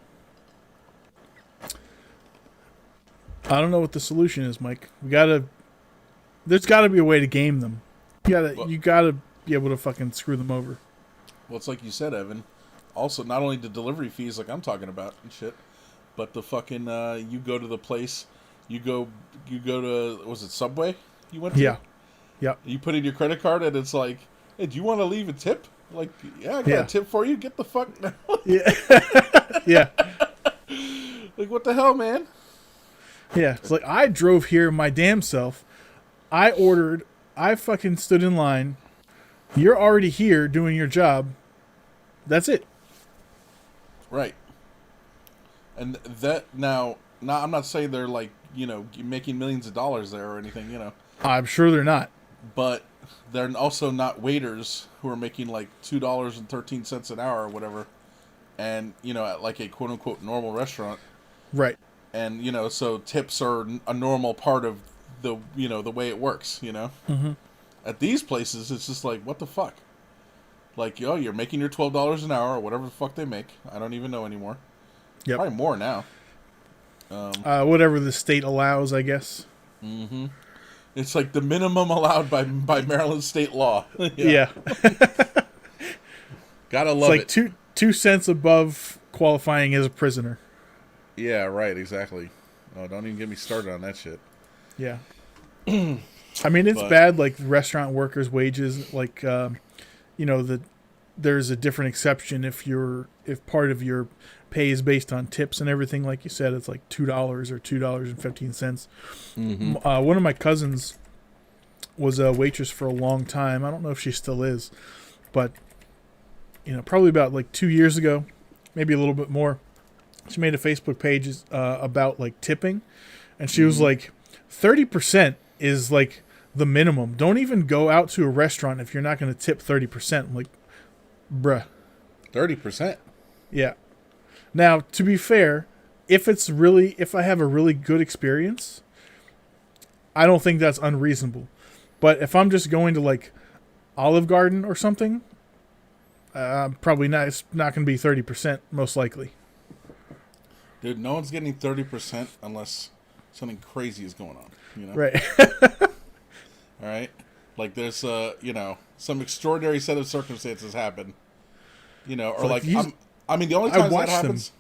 I don't know what the solution is, Mike. There's gotta be a way to game them. You gotta be able to fucking screw them over. Well, it's like you said, Evan. Also, not only the delivery fees like I'm talking about and shit, but the fucking you go to the place, you go to, was it Subway you went to? Yeah. You put in your credit card and it's like, hey, do you want to leave a tip? Like, yeah, I got a tip for you. Get the fuck now. Yeah. Yeah. Like, what the hell, man? Yeah. It's like, I drove here my damn self. I ordered. I fucking stood in line. You're already here doing your job. That's it. Right. And that now, I'm not saying they're like, making millions of dollars there or anything, I'm sure they're not. But they're also not waiters who are making like $2.13 an hour or whatever. And, at like a quote unquote normal restaurant. Right. And, so tips are a normal part of the way it works, Mm-hmm. At these places, it's just like, what the fuck? Like, you're making your $12 an hour or whatever the fuck they make. I don't even know anymore. Yep. Probably more now. Whatever the state allows, I guess. Mm-hmm. It's like the minimum allowed by Maryland state law. Yeah. Gotta love it. It's like 2 cents above qualifying as a prisoner. Yeah, right, exactly. Oh, don't even get me started on that shit. Yeah. I mean, it's bad, like restaurant workers' wages, like, there's a different exception if part of your pay is based on tips and everything. Like you said, it's like $2 or $2.15. Mm-hmm. One of my cousins was a waitress for a long time. I don't know if she still is, but probably about like 2 years ago, maybe a little bit more. She made a Facebook page about like tipping, and she was like, 30% is like the minimum. Don't even go out to a restaurant if you're not going to tip 30%. I'm like, bruh. 30%? Yeah. Now, to be fair, if I have a really good experience, I don't think that's unreasonable. But if I'm just going to like Olive Garden or something, probably not. It's not going to be 30%, most likely. Dude, no one's getting 30% unless something crazy is going on. You know, Right. all right. Like there's some extraordinary set of circumstances happen. You know, or like I mean, the only times that happens,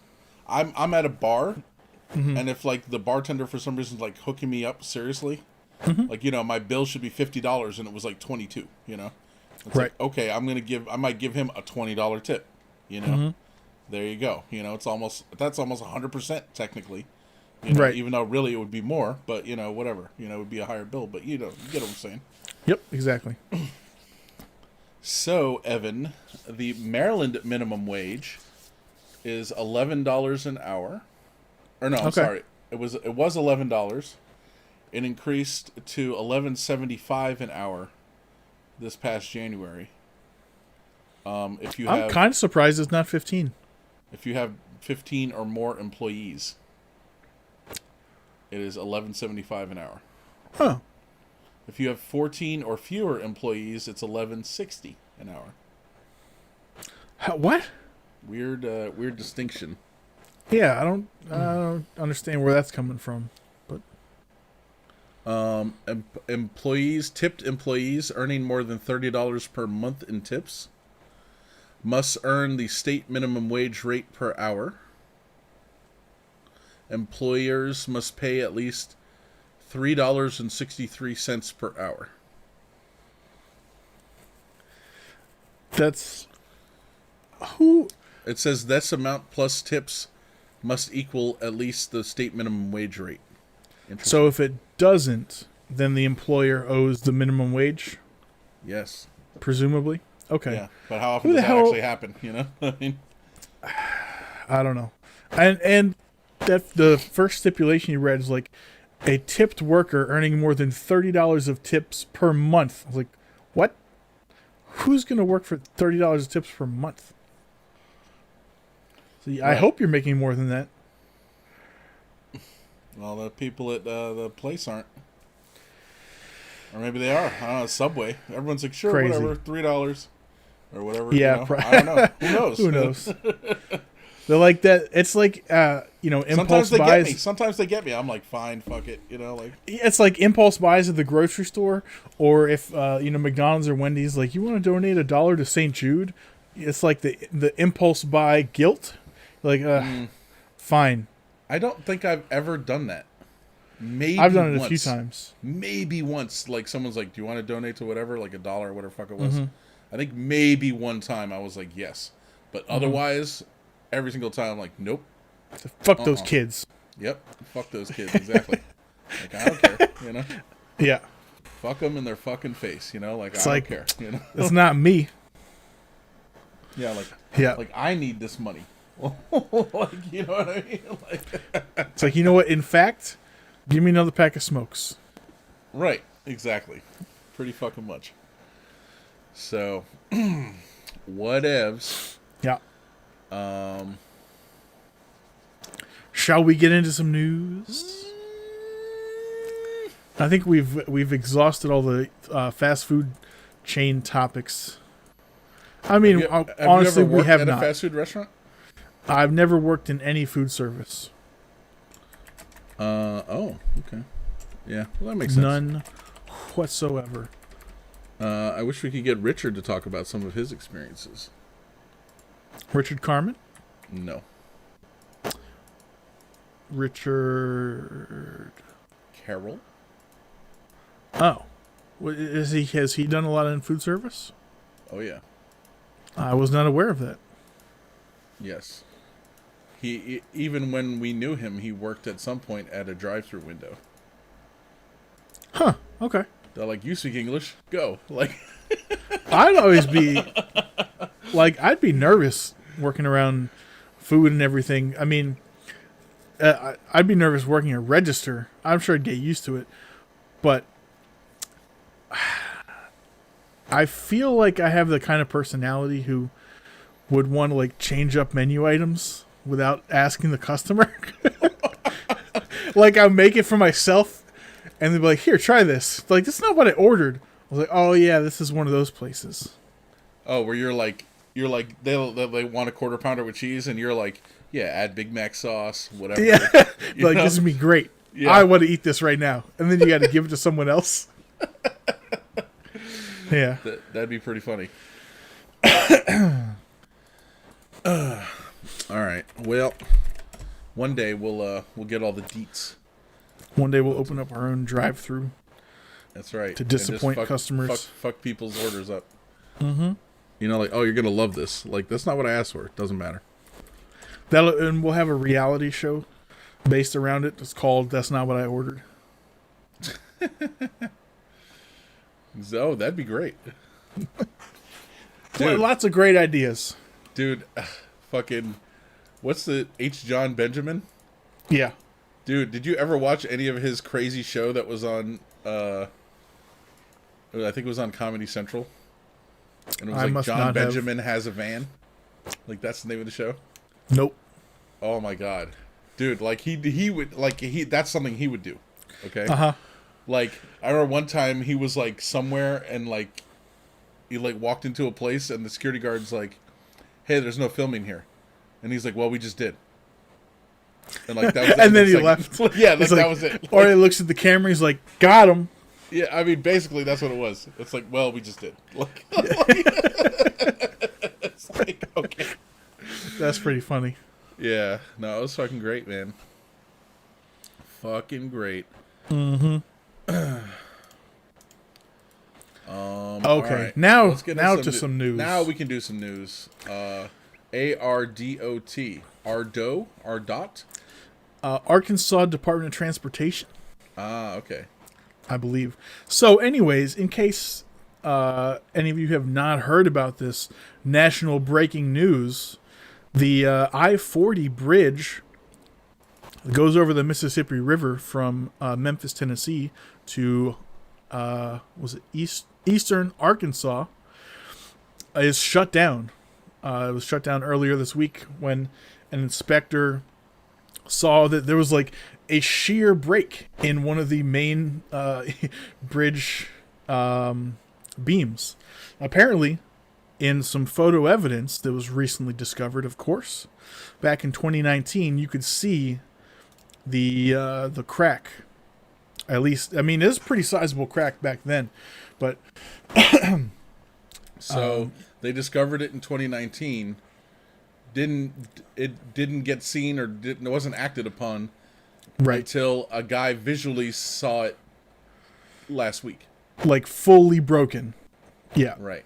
I'm at a bar, and if like the bartender for some reason is like hooking me up seriously, like my bill should be $50 and it was like 22. You know, it's Right. like, okay, I might give him a $20 tip. You know, there you go. You know, that's almost 100% technically. You know, Right. even though really it would be more, but whatever. It would be a higher bill, but you get what I'm saying. Yep, exactly. So, Evan, the Maryland minimum wage is $11 an hour. Or no, I'm Okay. sorry. It was $11. It increased to $11.75 an hour this past January. If you I'm have kind of surprised it's not 15. if you have 15 or more employees, it is $11.75 an hour. Huh. If you have 14 or fewer employees, it's $11.60 an hour. What? Weird distinction. Yeah, I don't understand where that's coming from. But Tipped employees earning more than $30 per month in tips must earn the state minimum wage rate per hour. Employers must pay at least $3.63 per hour. that's who. It says this amount plus tips must equal at least the state minimum wage rate. So if it doesn't, then the employer owes the minimum wage, Yes. presumably. Okay. Yeah. But how often Who does the that hell- actually happen? I mean, I don't know. And that the first stipulation you read is like a tipped worker earning more than $30 of tips per month. I was like, what? Who's going to work for $30 of tips per month? See, I Right. hope you're making more than that. well, the people at the place aren't. Or maybe they are. I don't know, Subway. Everyone's like, sure, Crazy. whatever, $3 or whatever. Yeah, I don't know. Who knows? Who knows? They're like that. It's like, impulse Sometimes they buys. get me. Sometimes they get me. I'm like, fine, fuck it. Like. It's like impulse buys at the grocery store, or if McDonald's or Wendy's, like, you want to donate $1 to St. Jude. It's like the impulse buy guilt. Like, fine. I don't think I've ever done that. Maybe I've done it once. a few times. Maybe once, like someone's like, "Do you want to donate to whatever, like $1 or whatever fuck it was?" I think maybe one time I was like, "Yes," but otherwise, every single time I'm like, "Nope." Fuck those kids. Yep. Fuck those kids. Exactly. Like I don't care. Yeah, Fuck them in their fucking face. Like It's I like- don't care. it's not me. Yeah. Like. Yeah, Like I need this money. Like you know what I mean? Like. it's like, you know what? In fact, give me another pack of smokes. Right, exactly. Pretty fucking much. So, whatevs. Yeah. Shall we get into some news? I think we've exhausted all the fast food chain topics. I mean, honestly, we have at not. a fast food restaurant? I've never worked in any food service. Oh, okay. Yeah, well, that makes sense. None whatsoever. I wish we could get Richard to talk about some of his experiences. Richard Carmen? No. Richard. Carol? Oh. Has he done a lot in food service? Oh, yeah. I was not aware of that. Yes. He even when we knew him, he worked at some point at a drive-through window. Huh. Okay. They're like, you speak English? Go. Like, I'd always be I'd be nervous working around food and everything. I mean, I'd be nervous working a register. I'm sure I'd get used to it, but I feel like I have the kind of personality who would want to change up menu items without asking the customer. Like, I'll make it for myself and they'd be like, here, try this. Like, that's not what I ordered. was like, oh yeah, this is one of those places. Oh, where you're like they want a quarter pounder with cheese, and you're like, yeah, add Big Mac sauce, whatever. Yeah, You like know? this would be great. Yeah. I want to eat this right now, and then you got to give it to someone else. Yeah. That'd be pretty funny. All right. Well, one day we'll get all the deets. One day we'll open up our own drive-through That's right. to And just disappoint customers. Fuck people's orders up. Mm-hmm. You know, like, oh, you're gonna love this. Like, that's not what I asked for. It doesn't matter. And we'll have a reality show based around it. It's called "That's Not What I Ordered." So that'd be great. Well, lots of great ideas. Dude, fucking, what's the H. John Benjamin? Yeah. Dude, did you ever watch any of his crazy show that was on, I think it was on Comedy Central? And it was I like must John not have. Benjamin Has a Van. Like, that's the name of the show? Nope. Oh my god. Dude, like, he would, like, that's something he would do. Okay? Uh-huh. Like, I remember one time he was, like, somewhere and, like, he, like, walked into a place and the security guard's like, hey, there's no filming here. And he's like, well, we just did. And, like, that was And then he like, left. Yeah, like, It's that was it. Or Like, he looks at the camera, he's like, got him. yeah, I mean, basically, that's what it was. It's like, well, we just did. Like, it's like, okay. That's pretty funny. Yeah, no, it was fucking great, man. Fucking great. Mm-hmm. Okay. Okay, now Let's get to some news. Now we can do some news. ARDOT. Ardot? Arkansas Department of Transportation, Ah, okay. I believe. So, anyways, in case any of you have not heard about this national breaking news, the I-40 bridge goes over the Mississippi River from Memphis, Tennessee to was it eastern Arkansas is shut down. It was shut down earlier this week when an inspector saw that there was like a shear break in one of the main bridge beams. Apparently, in some photo evidence that was recently discovered, of course, back in 2019, you could see the crack. At least, I mean, it was a pretty sizable crack back then, but So they discovered it in 2019. It didn't get seen or it wasn't acted upon right, until a guy visually saw it last week. like fully broken. Yeah, Right.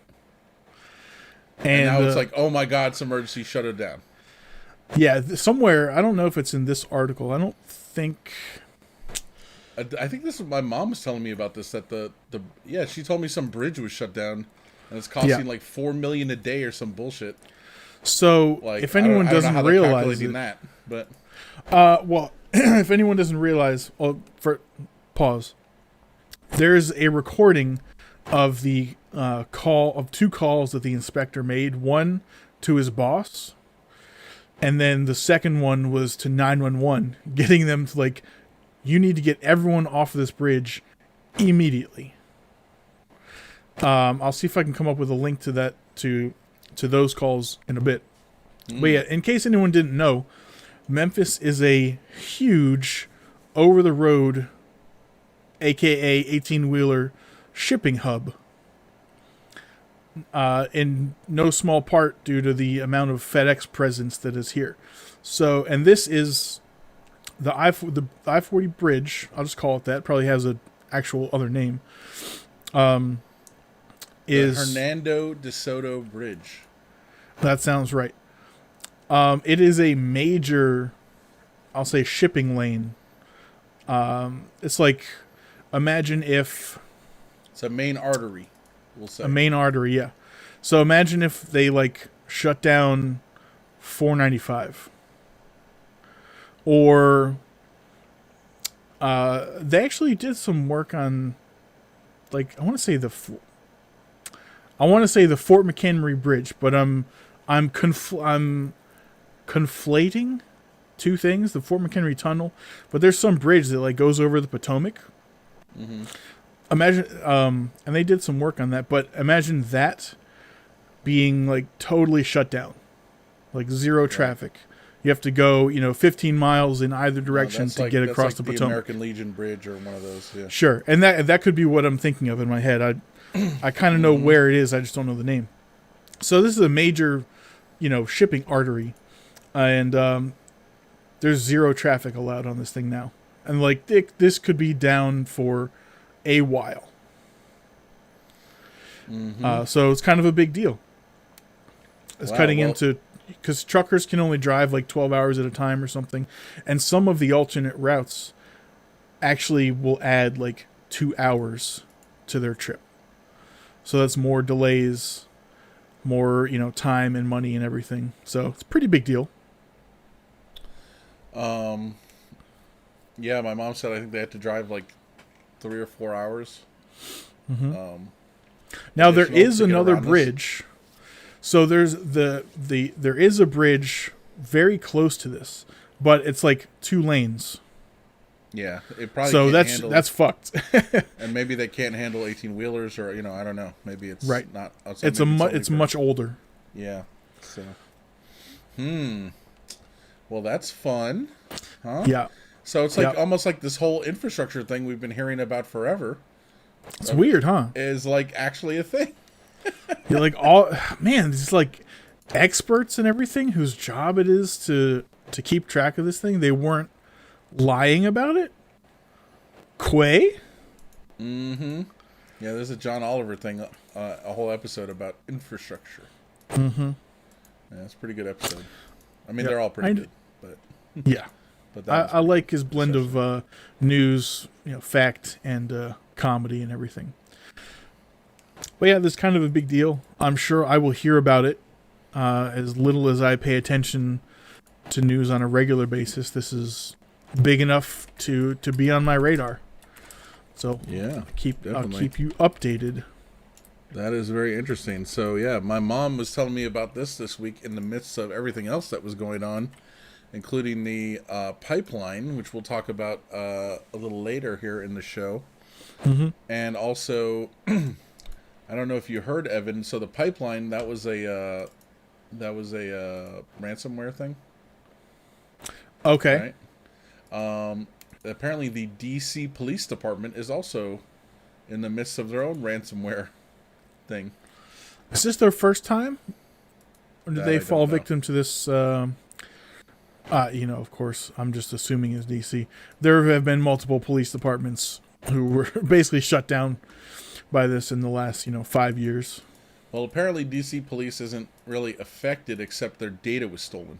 and now it's like, oh my god, it's emergency, shut it down. yeah, somewhere, I don't know if it's in this article. I don't think. I think this is my mom was telling me about this, that yeah, she told me some bridge was shut down and it's costing like $4 million a day or some bullshit. So Like, if anyone I don't know doesn't how they're realize calculating it, that, but well, if anyone doesn't realize, well, for pause, there's a recording of the two calls that the inspector made. One to his boss, and then the second one was to 911, getting them to like, you need to get everyone off of this bridge immediately. I'll see if I can come up with a link to that to those calls in a bit. But yeah, in case anyone didn't know, Memphis is a huge over-the-road, aka 18-wheeler shipping hub. In no small part due to the amount of FedEx presence that is here. So, and this is the I-40 bridge. I'll just call it that. Probably has an actual other name. Is the Hernando de Soto Bridge. That sounds right. It is a major, I'll say, shipping lane. It's like, imagine if It's a main artery, we'll say. a main artery, yeah. So imagine if they like shut down 495, or they actually did some work on, like, I want to say the Fort McHenry Bridge, but I'm conflating two things: the Fort McHenry Tunnel, but there's some bridge that like goes over the Potomac. Mm-hmm. imagine, and they did some work on that, but imagine that being like totally shut down, like zero traffic. You have to go, 15 miles in either direction to get across that's the like the Potomac. American Legion Bridge or one of those. Yeah. Sure, and that could be what I'm thinking of in my head. I kind of know where it is. I just don't know the name. So this is a major, shipping artery, and there's zero traffic allowed on this thing now, and like this could be down for a while. So it's kind of a big deal. It's cutting into, because truckers can only drive like 12 hours at a time or something, and some of the alternate routes actually will add like 2 hours to their trip. So that's more delays, more time and money and everything. So it's a pretty big deal. Yeah, my mom said I think they had to drive like 3 or 4 hours. Now there additional is to get another around this. bridge. So there's there is a bridge very close to this, but it's like 2 lanes. Yeah, it probably So can't handle, that's fucked. and maybe they can't handle 18-wheelers, or I don't know. Maybe it's Right. not. It's it's much older. Yeah. So. Well, that's fun, huh? Yeah. So it's like Yeah. almost like this whole infrastructure thing we've been hearing about forever It's weird, huh? is like actually a thing. You're like man, these like experts and everything whose job it is to keep track of this thing. They weren't lying about it. Quay? Yeah, there's a John Oliver thing, a whole episode about infrastructure. Yeah, it's a pretty good episode. I mean, Yeah, they're all pretty good, but Yeah. but that I like his blend of news, fact, and comedy and everything. But yeah, this is kind of a big deal. I'm sure I will hear about it as little as I pay attention to news on a regular basis. This is big enough to be on my radar. So yeah, I'll definitely. keep you updated. That is very interesting. So yeah, my mom was telling me about this week in the midst of everything else that was going on, including the pipeline, which we'll talk about a little later here in the show. And also, I don't know if you heard, Evan. So the pipeline, that was a ransomware thing. Okay. Right. Apparently, the DC Police Department is also in the midst of their own ransomware thing. Is this their first time? Or did That they I fall don't know. victim to this? Of course, I'm just assuming it's DC. There have been multiple police departments who were basically shut down by this in the last, 5 years. Well, apparently DC police isn't really affected, except their data was stolen.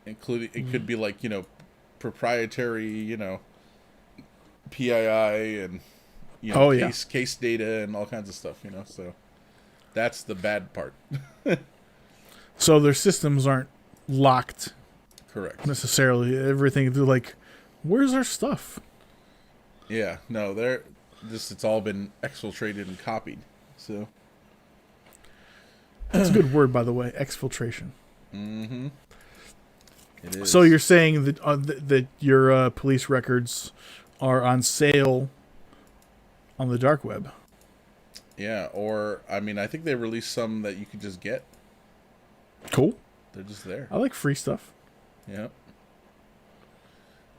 Including, it could be like, proprietary, PII and, case data and all kinds of stuff, so that's the bad part. So their systems aren't locked Correct. necessarily. Everything, they're like, where's our stuff? Yeah, no, it's all been exfiltrated and copied, so. That's a good word, by the way, exfiltration. Mm-hmm. It is. So you're saying that that your police records are on sale on the dark web? Yeah, or, I mean, I think they released some that you could just get. Cool. They're just there. I like free stuff. Yeah.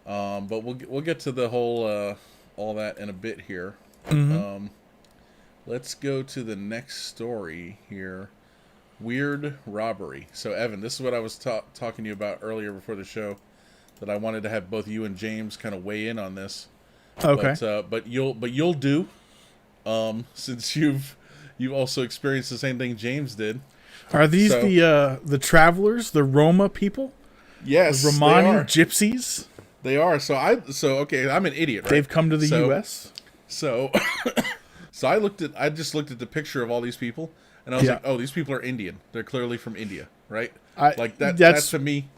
But we'll get to the whole all that in a bit here. Let's go to the next story here. Weird robbery. So Evan, this is what I was talking to you about earlier before the show, that I wanted to have both you and James kind of weigh in on this. Okay. But you'll do, since you've also experienced the same thing James did. Are these the travelers, the Roma people? Yes, The Romani they are. gypsies? They are. So okay, I'm an idiot, right? They've come to the U.S.? So, so I just looked at the picture of all these people, and I was like, oh, these people are Indian. They're clearly from India, right? Like that. That to me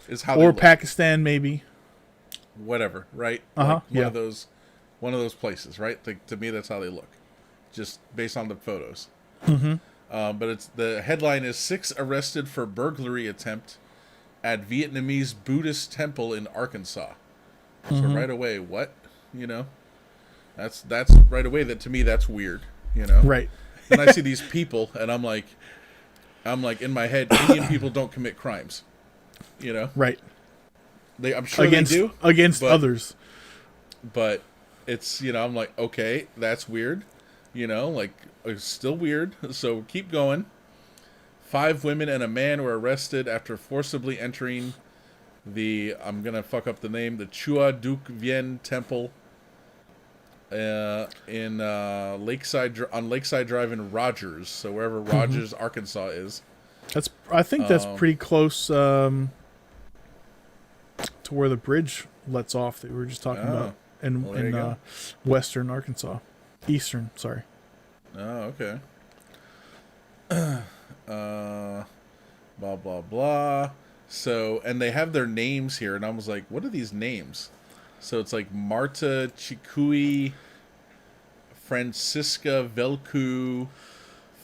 is how. They Or look. Pakistan, maybe. Whatever, right? Uh-huh, Like yeah. one of those places, right? Like, to me, that's how they look, just based on the photos. But the headline is 6 arrested for burglary attempt at Vietnamese Buddhist temple in Arkansas. So right away, what? That's right away. That to me, that's weird. You know. Right. Then I see these people, and I'm like in my head, Indian people don't commit crimes. You know. Right. I'm sure Against they do. But others. but it's I'm like, okay, that's weird. Like it's still weird. So keep going. 5 women and a man were arrested after forcibly entering the I'm gonna fuck up the name the Chua Duc Vien Temple in Lakeside Drive in Rogers, so wherever Rogers, Arkansas is. I think that's pretty close to where the bridge lets off that we were just talking about in western Arkansas, eastern. Sorry. Oh, okay. Blah blah blah. So, and they have their names here, and I was like, what are these names? So it's like Marta Chikui, Francisca Velcu,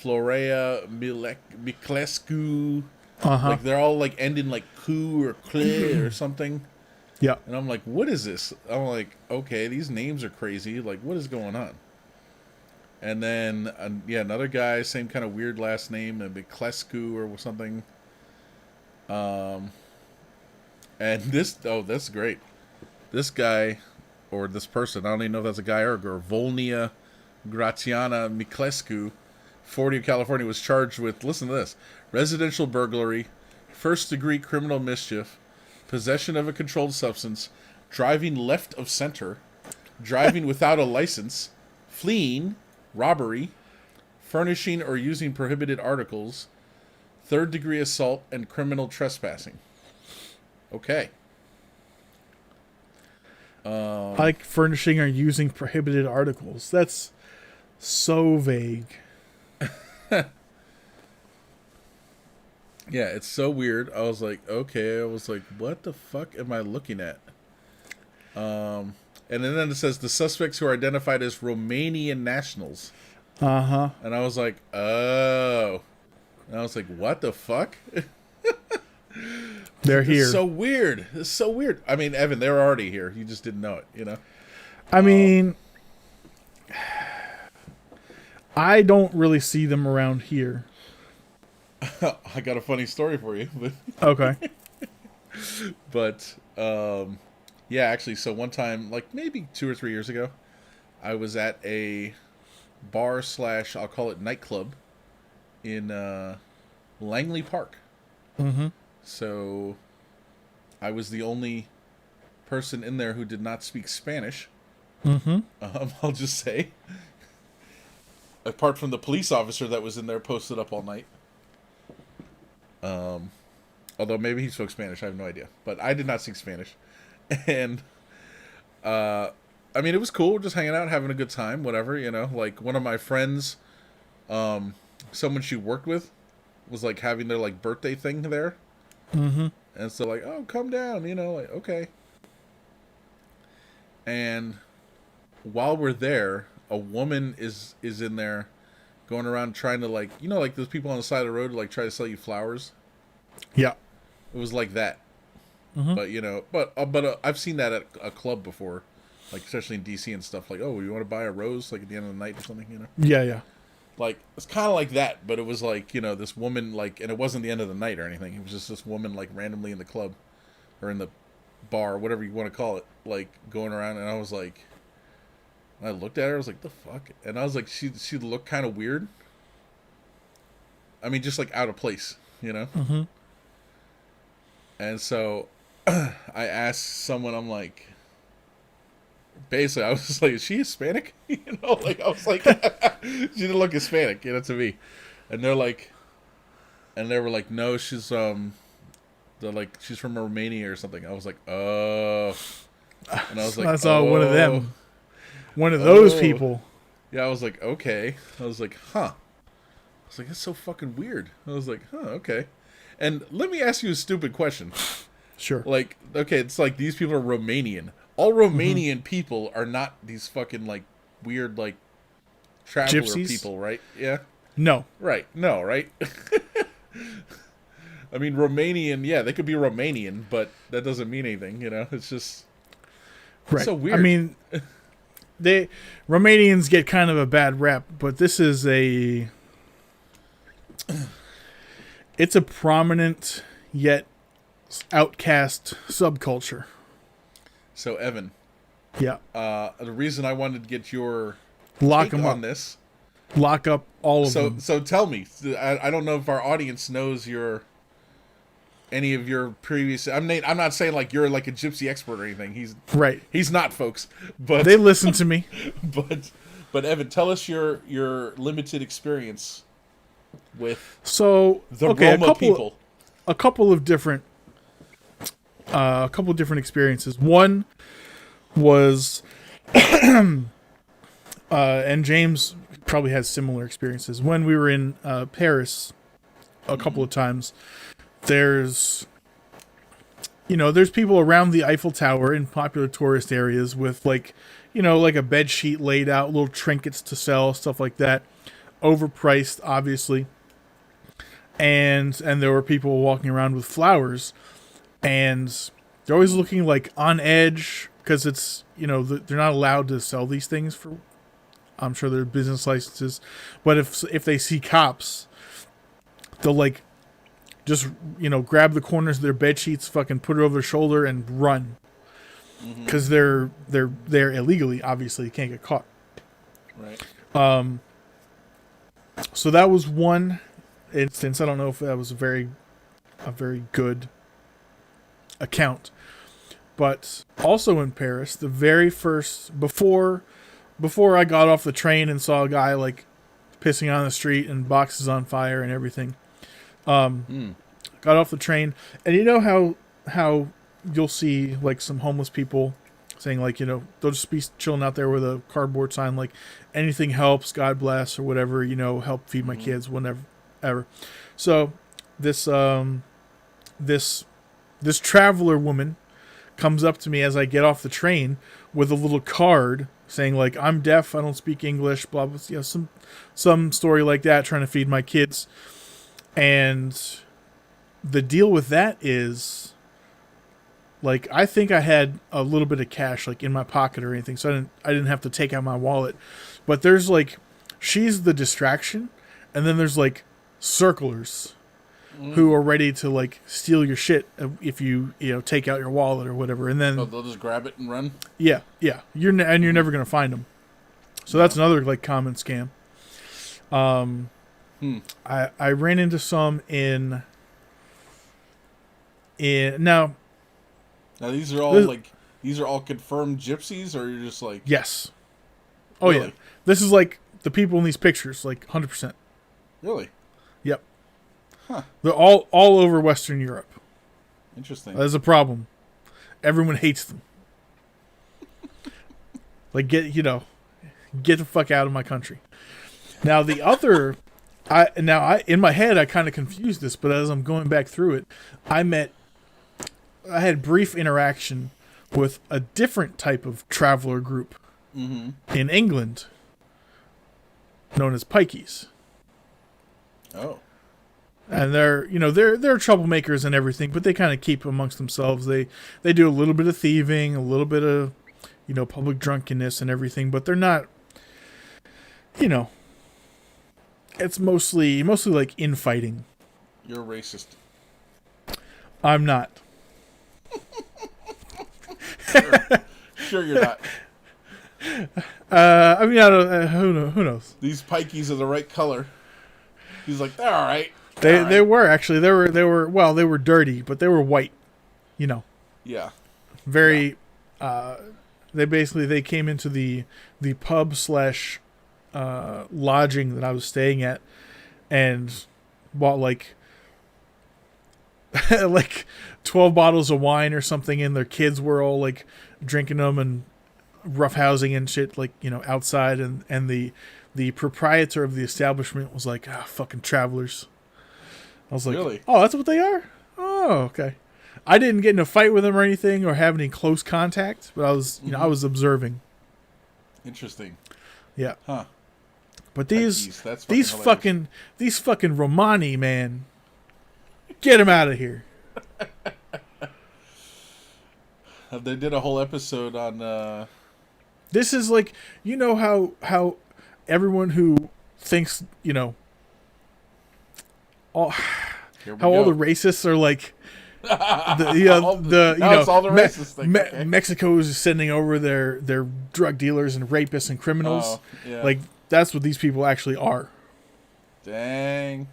Florea Miklescu. Like they're all like ending like ku or kle or something. Yeah. And I'm like, what is this? I'm like, okay, these names are crazy. Like, what is going on? And then, another guy, same kind of weird last name, Miklescu or something. And that's great. This guy, or this person, I don't even know if that's a guy or a girl, Volnia Gratiana Miklescu, 40 of California, was charged with, listen to this, residential burglary, first-degree criminal mischief, possession of a controlled substance, driving left of center, driving without a license, fleeing, robbery, furnishing or using prohibited articles, third-degree assault, and criminal trespassing. Okay. I like furnishing or using prohibited articles. That's so vague. Yeah, it's so weird. I was like, okay. I was like, what the fuck am I looking at? And then it says the suspects who are identified as Romanian nationals. And I was like, oh. And I was like, what the fuck? They're here. It's so weird. It's so weird. I mean, Evan, they were already here. You just didn't know it, you know? I mean, I don't really see them around here. I got a funny story for you. Okay. But, yeah, actually, so one time, like maybe 2 or 3 years ago, I was at a bar / I'll call it nightclub in Langley Park. So I was the only person in there who did not speak Spanish. I'll just say. Apart from the police officer that was in there posted up all night. Although maybe he spoke Spanish, I have no idea. But I did not speak Spanish. And, I mean, it was cool, just hanging out, having a good time, whatever, you know. Like, one of my friends, someone she worked with, was, like, having their, like, birthday thing there. And so, like, oh, come down, you know, like, okay. And while we're there, a woman is in there going around trying to, like, you know, like those people on the side of the road, like, try to sell you flowers. Yeah. It was like that. But, you know, but I've seen that at a club before, like, especially in DC and stuff. Like, oh, you want to buy a rose, like, at the end of the night or something, you know? Yeah, yeah. Like, it's kind of like that, but it was like, you know, this woman, like, and it wasn't the end of the night or anything. It was just this woman, like, randomly in the club or in the bar, whatever you want to call it, like, going around. And I was like, I looked at her, I was like, the fuck? And I was like, she looked kind of weird. I mean, just, like, out of place, you know? And so I asked someone, I'm like, basically, I was just like, is she Hispanic? You know, like, I was like, she didn't look Hispanic, you know, to me. And they were like, no, she's, they're like, she's from Romania or something. I was like, oh. And I was like, I saw one of them. One of those people. Yeah, I was like, okay. I was like, huh. I was like, that's so fucking weird. I was like, huh, okay. And let me ask you a stupid question. Sure. Like, okay, it's like these people are Romanian. All Romanian people are not these fucking, like, weird, like, traveler Gypsies? people, right? Yeah? No. Right. No, right? I mean, Romanian, yeah, they could be Romanian, but that doesn't mean anything, you know? It's just Right. so weird. I mean, they Romanians get kind of a bad rep, but this is it's a prominent yet outcast subculture. So Evan, Yeah, the reason I wanted to get your lock take them on up. this. Lock up all of them. So tell me. I don't know if our audience knows any of your previous. I'm not saying like you're like a gypsy expert or anything. Right. He's not, folks. But They listen to me. but Evan, tell us your limited experience with So the okay, Roma people. a couple of different experiences. One was and James probably has similar experiences. When we were in Paris a couple of times, there's people around the Eiffel Tower in popular tourist areas with like a bed sheet laid out, little trinkets to sell, stuff like that. Overpriced, obviously. And there were people walking around with flowers, and they're always looking like on edge because it's they're not allowed to sell these things for, I'm sure, their business licenses. But if they see cops, they'll like just grab the corners of their bed sheets, fucking put it over their shoulder and run because they're there illegally. Obviously, you can't get caught. Right. So that was one instance. I don't know if that was a very good account, but also in Paris, the very first before I got off the train and saw a guy like pissing on the street and boxes on fire and everything. Got off the train, and you know how you'll see like some homeless people saying like they'll just be chilling out there with a cardboard sign like anything helps, God bless, or whatever, help feed my kids, whenever ever. So this traveler woman comes up to me as I get off the train with a little card saying like, I'm deaf, I don't speak English, blah blah, some story like that, trying to feed my kids. And the deal with that is, like, I think I had a little bit of cash like in my pocket or anything, so I didn't have to take out my wallet. But there's like, she's the distraction, and then there's like circlers who are ready to like steal your shit if you take out your wallet or whatever, and then they'll just grab it and run. Yeah, you're never gonna find them. So that's another like common scam. I ran into some in now these are all confirmed gypsies, or you're just like, yes. Oh really? yeah, this is like the people in these pictures, like 100%. Really? Yep. Huh. They're all over Western Europe. Interesting. That's a problem. Everyone hates them. Like, get the fuck out of my country. Now the other, I in my head I kind of confused this, but as I'm going back through it, I had brief interaction with a different type of traveler group in England, known as pikeys. Oh. And they're troublemakers and everything, but they kind of keep amongst themselves. They do a little bit of thieving, a little bit of public drunkenness and everything, but they're not. It's mostly like infighting. You're a racist. I'm not. Sure you're not. I mean, I don't. Who knows? These pikeys are the right color. He's like, they're all right. They were actually they were dirty, but they were white. Yeah. Very. They came into the pub slash lodging that I was staying at, and bought like 12 bottles of wine or something, and their kids were all like drinking them and roughhousing and shit, like outside, and the proprietor of the establishment was like, fucking travelers. I was like, really? Oh, that's what they are? Oh, okay. I didn't get in a fight with them or anything or have any close contact, but I was I was observing. Interesting. Yeah. Huh. But these fucking Romani, man, get them out of here. They did a whole episode on This is like, how everyone who thinks, all Here we how all the go. racists are like Now it's all the racist thing. Okay. Mexico is sending over their drug dealers and rapists and criminals. Oh, yeah. Like that's what these people actually are. Dang.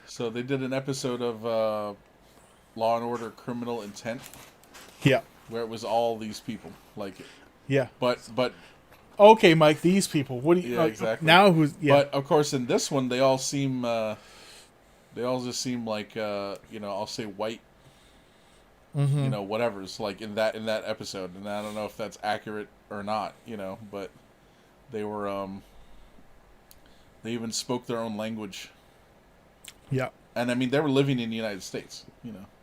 So they did an episode of Law and Order: Criminal Intent, Yeah. where it was all these people. Like, Yeah. but Okay, Mike. These people. What do you? yeah, exactly. Now who's? Yeah. But of course, in this one, they all seem. They all just seem like I'll say white. Mm-hmm. Whatever's like in that episode, and I don't know if that's accurate or not. But they were. They even spoke their own language. Yeah. And I mean, they were living in the United States,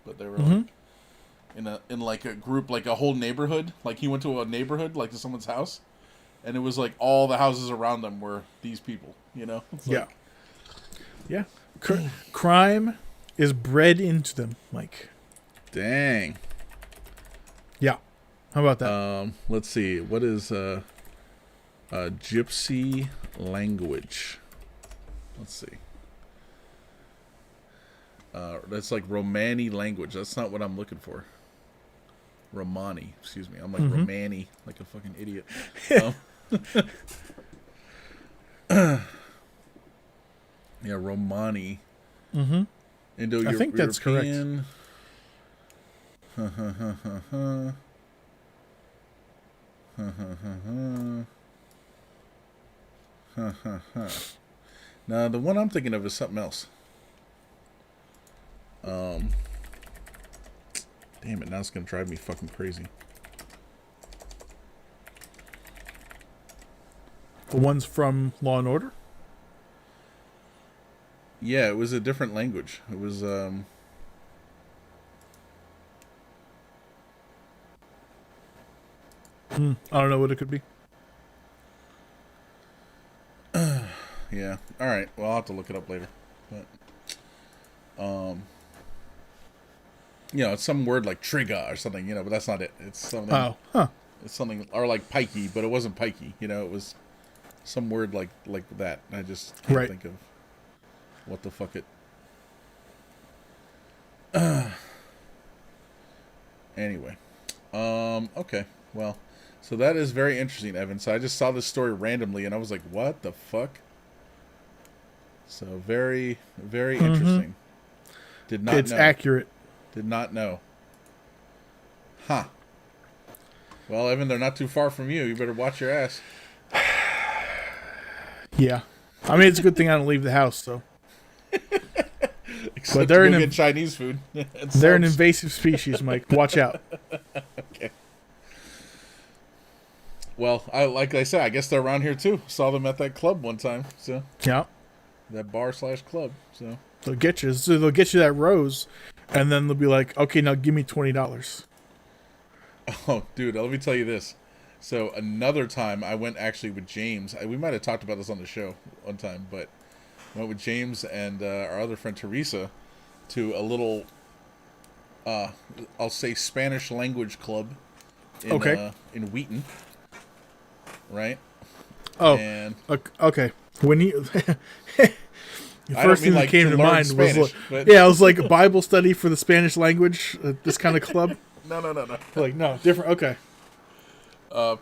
but they were Mm-hmm. like in like a group, like a whole neighborhood. Like he went to a neighborhood, like to someone's house, and it was like all the houses around them were these people. It's Yeah. like, Yeah. Crime is bred into them, Mike. dang. Yeah. How about that? Let's see. What is gypsy language? Let's see. That's like Romani language. That's not what I'm looking for. Romani, excuse me. I'm like Romani, like a fucking idiot. Yeah, Romani. Mm-hmm. Indo-European. I think that's correct. Now, the one I'm thinking of is something else. Damn it, now it's going to drive me fucking crazy. The ones from Law and Order. Yeah, it was a different language. It was, I don't know what it could be. yeah. All right, well, I'll have to look it up later. But, it's some word like trigger or something, but that's not it. It's something. Oh, huh. It's something, or like pikey, but it wasn't pikey. It was some word like that. I just can't Right. think of what the fuck it. Anyway, okay, well, so that is very interesting, Evan. So I just saw this story randomly, and I was like, "What the fuck?" So very, very interesting. Did not It's know. accurate. Did not know. Huh. Well, Evan, they're not too far from you. You better watch your ass. Yeah. I mean, it's a good thing I don't leave the house, so. Except But they're to go an get Chinese food. they're an invasive species, Mike. Watch out. Okay. Well, like I said, I guess they're around here too. Saw them at that club one time. So Yeah. that bar/club. So They'll get you. So they'll get you that rose, and then they'll be like, okay, now give me $20. oh, dude, let me tell you this. So another time, I went actually with James. We might have talked about this on the show one time, but I went with James and our other friend Teresa to a little, I'll say Spanish language club in Wheaton, right? Oh, And okay. When you, the I first don't mean thing that like came to to learn mind Spanish, was, but- yeah, it was like a Bible study for the Spanish language. This kind of club. No. Like no, different. Okay,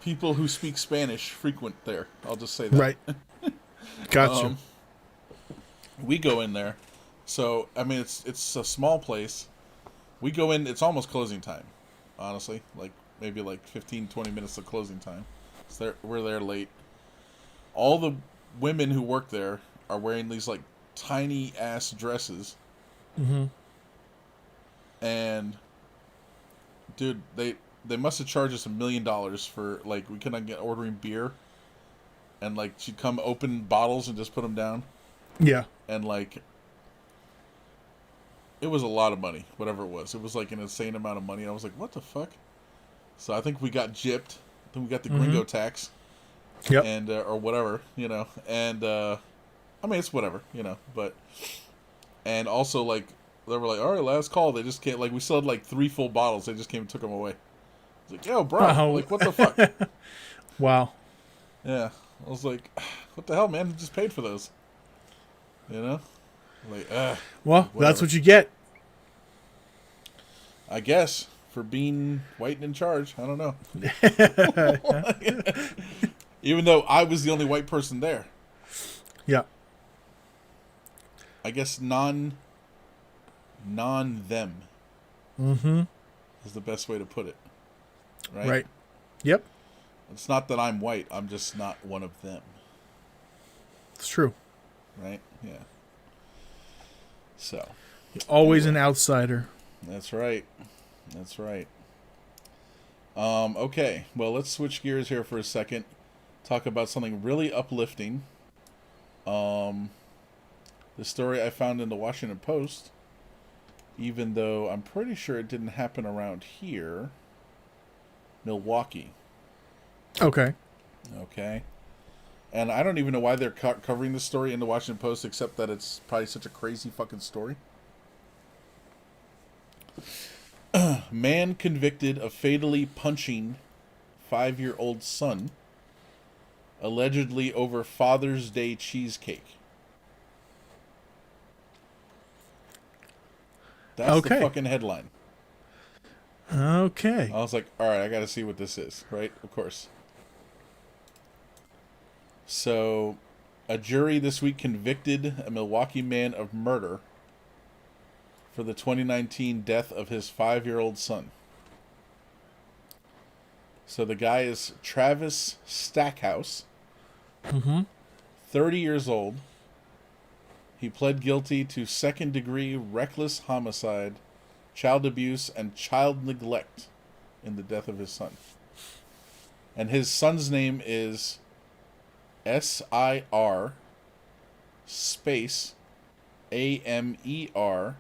People who speak Spanish frequent there. I'll just say that. right. Gotcha. We go in there. So, I mean, it's a small place. We go in, it's almost closing time, honestly. Like, maybe like 15, 20 minutes of closing time. So we're there late. All the women who work there are wearing these, like, tiny-ass dresses. Mm-hmm. And, dude, they must have charged us $1 million for, like, we couldn't get ordering beer. And, like, she'd come open bottles and just put them down. Yeah. And, like, it was a lot of money, whatever it was. It was, like, an insane amount of money. And I was like, what the fuck? So I think we got gypped. Then we got the gringo tax. Yep. And, or whatever, And, I mean, it's whatever, But, and also, like, they were like, all right, last call. They just can't, like, we still had, like, 3 full bottles. They just came and took them away. was like, yo, bro, Wow. like, what the fuck? Wow. Yeah. I was like, what the hell, man? You just paid for those. You know? Like, Well, like that's whatever. what you get. I guess for being white and in charge. I don't know. Even though I was the only white person there. Yeah. I guess them Mm-hmm. is the best way to put it. Right? Right. Yep. It's not that I'm white. I'm just not one of them. It's true. Right? Yeah. So, Always an anyway. outsider. That's right. That's right. Okay. Well, let's switch gears here for a second. Talk about something really uplifting. Um, the story I found in the Washington Post, even though I'm pretty sure it didn't happen around here, Milwaukee. Okay. Okay. And I don't even know why they're covering this story in the Washington Post, except that it's probably such a crazy fucking story. Man convicted of fatally punching 5-year-old son, allegedly over Father's Day cheesecake. That's the Okay. fucking headline. Okay. I was like, all right, I got to see what this is, right? Of course. So, a jury this week convicted a Milwaukee man of murder for the 2019 death of his 5-year-old son. So the guy is Travis Stackhouse, Mm-hmm. 30 years old. He pled guilty to second-degree reckless homicide, child abuse, and child neglect in the death of his son. And his son's name is SIR space AMER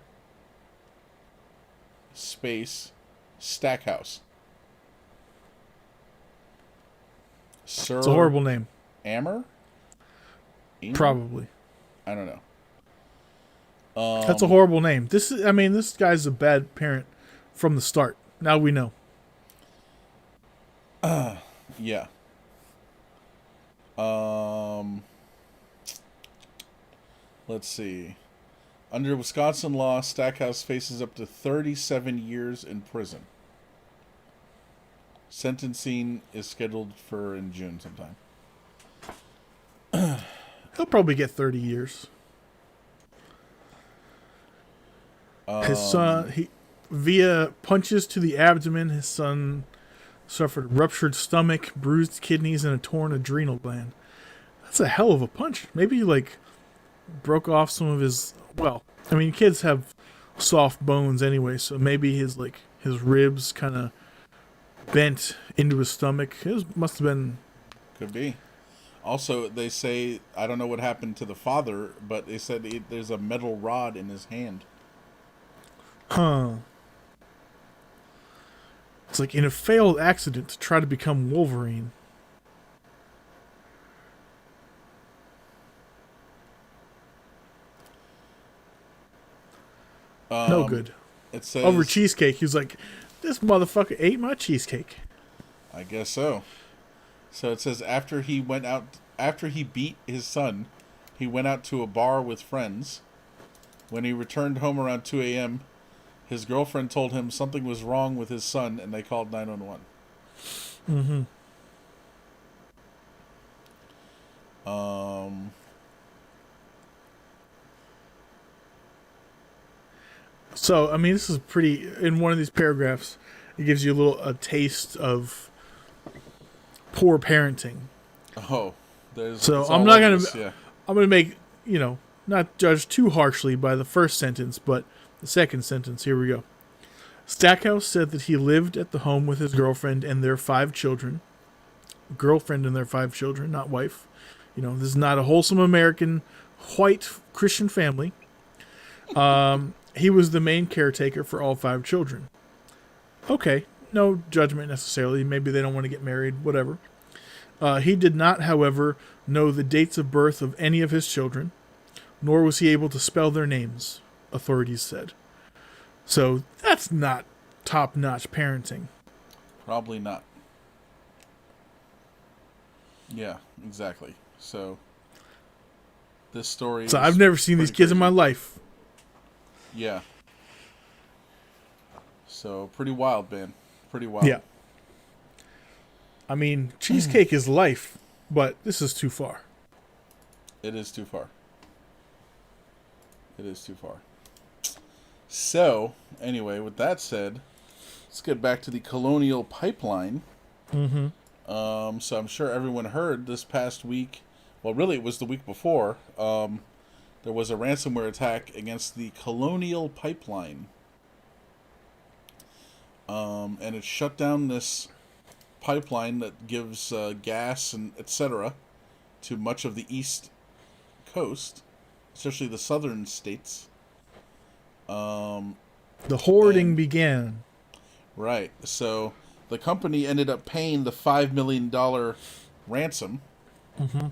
space Stackhouse. It's a Sir horrible name. Ammer? Amer? Probably. I don't know. That's a horrible name. This guy's a bad parent from the start. Now we know. Yeah. Let's see. Under Wisconsin law, Stackhouse faces up to 37 years in prison. Sentencing is scheduled for in June sometime. He'll probably get 30 years. His son, via punches to the abdomen, his son suffered a ruptured stomach, bruised kidneys, and a torn adrenal gland. That's a hell of a punch. Maybe he, broke off some of his. Well, kids have soft bones anyway, so maybe his ribs kind of bent into his stomach. It must have been. Could be. Also, they say, I don't know what happened to the father, but they said there's a metal rod in his hand. Huh. It's like in a failed accident to try to become Wolverine. No good. It Over says, cheesecake, he was like, this motherfucker ate my cheesecake. I guess so. So it says after he beat his son, he went out to a bar with friends. When he returned home around 2 a.m., his girlfriend told him something was wrong with his son, and they called 911. Mm-hmm. So, this is pretty. In one of these paragraphs, it gives you a taste of poor parenting. Oh, So it's I'm all not over gonna. this, yeah. I'm gonna make not judge too harshly by the first sentence, but the second sentence. Here we go. Stackhouse said that he lived at the home with his girlfriend and their 5 children. Girlfriend and their 5 children, not wife. This is not a wholesome American white Christian family. He was the main caretaker for all 5 children. Okay, no judgment necessarily. Maybe they don't want to get married, whatever. He did not, however, know the dates of birth of any of his children, nor was he able to spell their names, authorities said. So that's not top-notch parenting. Probably not. Yeah, exactly. So this story So I've is never seen these pretty kids in my crazy. life. Yeah. So pretty wild, man. Pretty wild. Yeah. I mean, cheesecake is life, but this is too far. It is too far. It is too far. So, anyway, with that said, let's get back to the Colonial Pipeline. Mm-hmm. So I'm sure everyone heard this past week. Well, really, it was the week before. There was a ransomware attack against the Colonial Pipeline, and it shut down this pipeline that gives gas and etc. to much of the East Coast, especially the southern states. The hoarding And began. right, so the company ended up paying the $5 million ransom, Mm-hmm.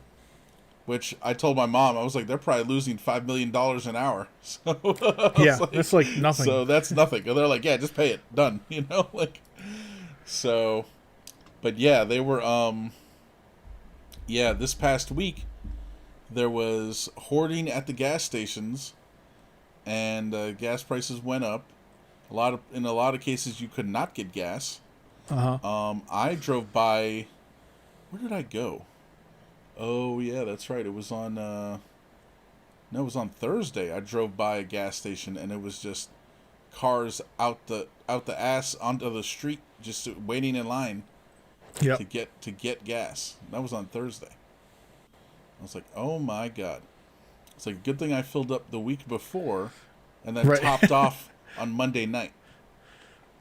which I told my mom. I was like, they're probably losing $5 million an hour. So I was Yeah, like, that's like nothing. so that's nothing. And they're like, yeah, just pay it, done. Like so. But yeah, they were. Yeah, this past week there was hoarding at the gas stations, and gas prices went up. In a lot of cases, you could not get gas. Uh-huh. I drove by. Where did I go? Oh yeah, that's right. It was on. No, it was on Thursday. I drove by a gas station, and it was just cars out the ass onto the street, just waiting in line Yep. to get gas. That was on Thursday. I was like, oh my god. It's like a good thing I filled up the week before, and then Right. topped off on Monday night.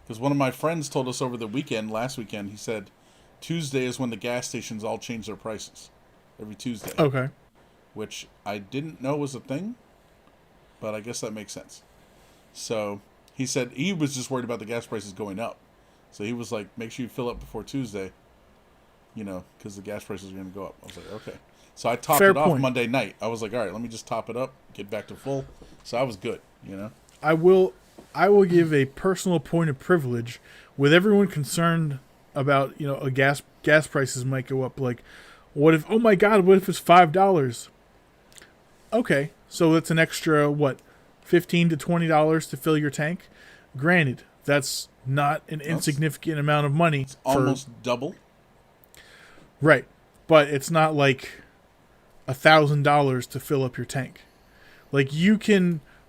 Because one of my friends told us over the weekend, last weekend, he said Tuesday is when the gas stations all change their prices. Every Tuesday. Okay. Which I didn't know was a thing, but I guess that makes sense. So he said he was just worried about the gas prices going up. So he was like, make sure you fill up before Tuesday, because the gas prices are going to go up. I was like, okay. So I topped Fair it off point. Monday night. I was like, all right, let me just top it up, get back to full. So I was good. I will give a personal point of privilege with everyone concerned about, a gas prices might go up. Like, what if, oh my God, what if it's $5? Okay. So that's an extra, what, $15 to $20 to fill your tank? Granted, that's not an insignificant amount of money. Almost double. Right. But it's not like $1,000 to fill up your tank. Like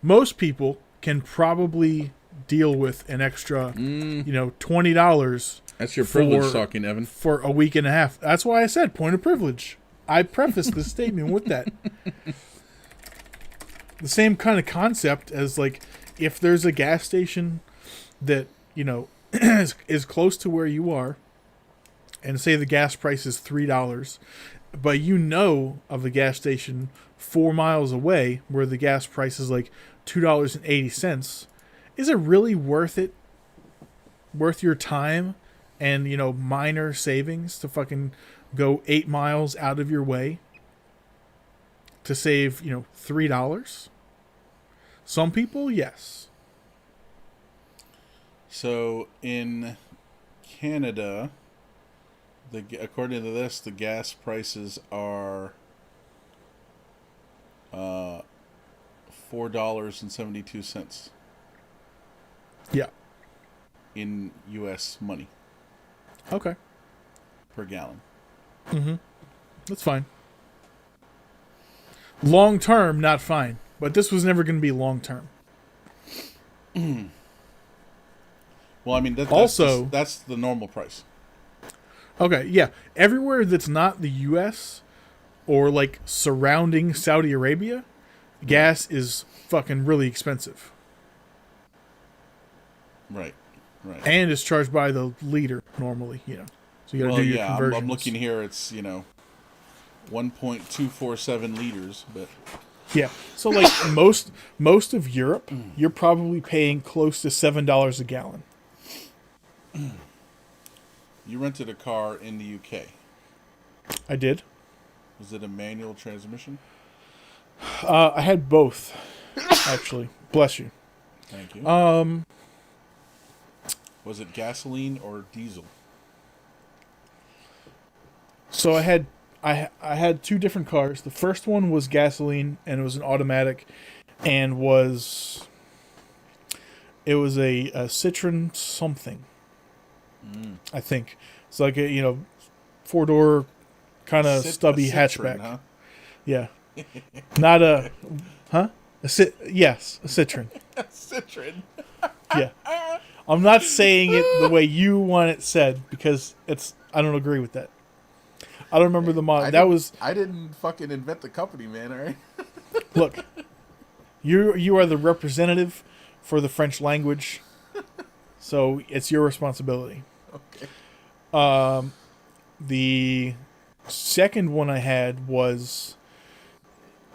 most people can probably deal with an extra, $20 That's your privilege talking, Evan. for a week and a half. That's why I said point of privilege. I prefaced this statement with that. The same kind of concept as like if there's a gas station that, is close to where you are, and say the gas price is $3, but of the gas station 4 miles away where the gas price is like $2.80, is it really worth it? Worth your time and, minor savings to fucking go 8 miles out of your way to save, $3? Some people, yes. So in Canada, according to this, the gas prices are $4.72 Yeah. in U.S. money Okay. per gallon. Mm-hmm. That's fine. Long term, not fine. But this was never going to be long term. Well, I mean, Also, that's the normal price. okay, yeah. Everywhere that's not the U.S. or like surrounding Saudi Arabia, gas is fucking really expensive. Right. And it's charged by the liter normally, So you got to do your conversions. I'm looking here. It's 1.247 liters, but yeah. So like most of Europe, you're probably paying close to $7 a gallon. you rented a car in the UK. I did. Was it a manual transmission? I had both, actually. Bless you. Thank you. Was it gasoline or diesel? So I had two different cars. The first one was gasoline and it was an automatic, and it was a Citroen something, I think. It's like a 4-door kind of A stubby Citroen, hatchback. huh? Yeah, not a huh? Yes, a Citroen. A Citroen. Yeah, I'm not saying it the way you want it said because I don't agree with that. I don't remember the model. That was I didn't fucking invent the company, man. All right. look. You are the representative for the French language, so it's your responsibility. Okay. The second one I had was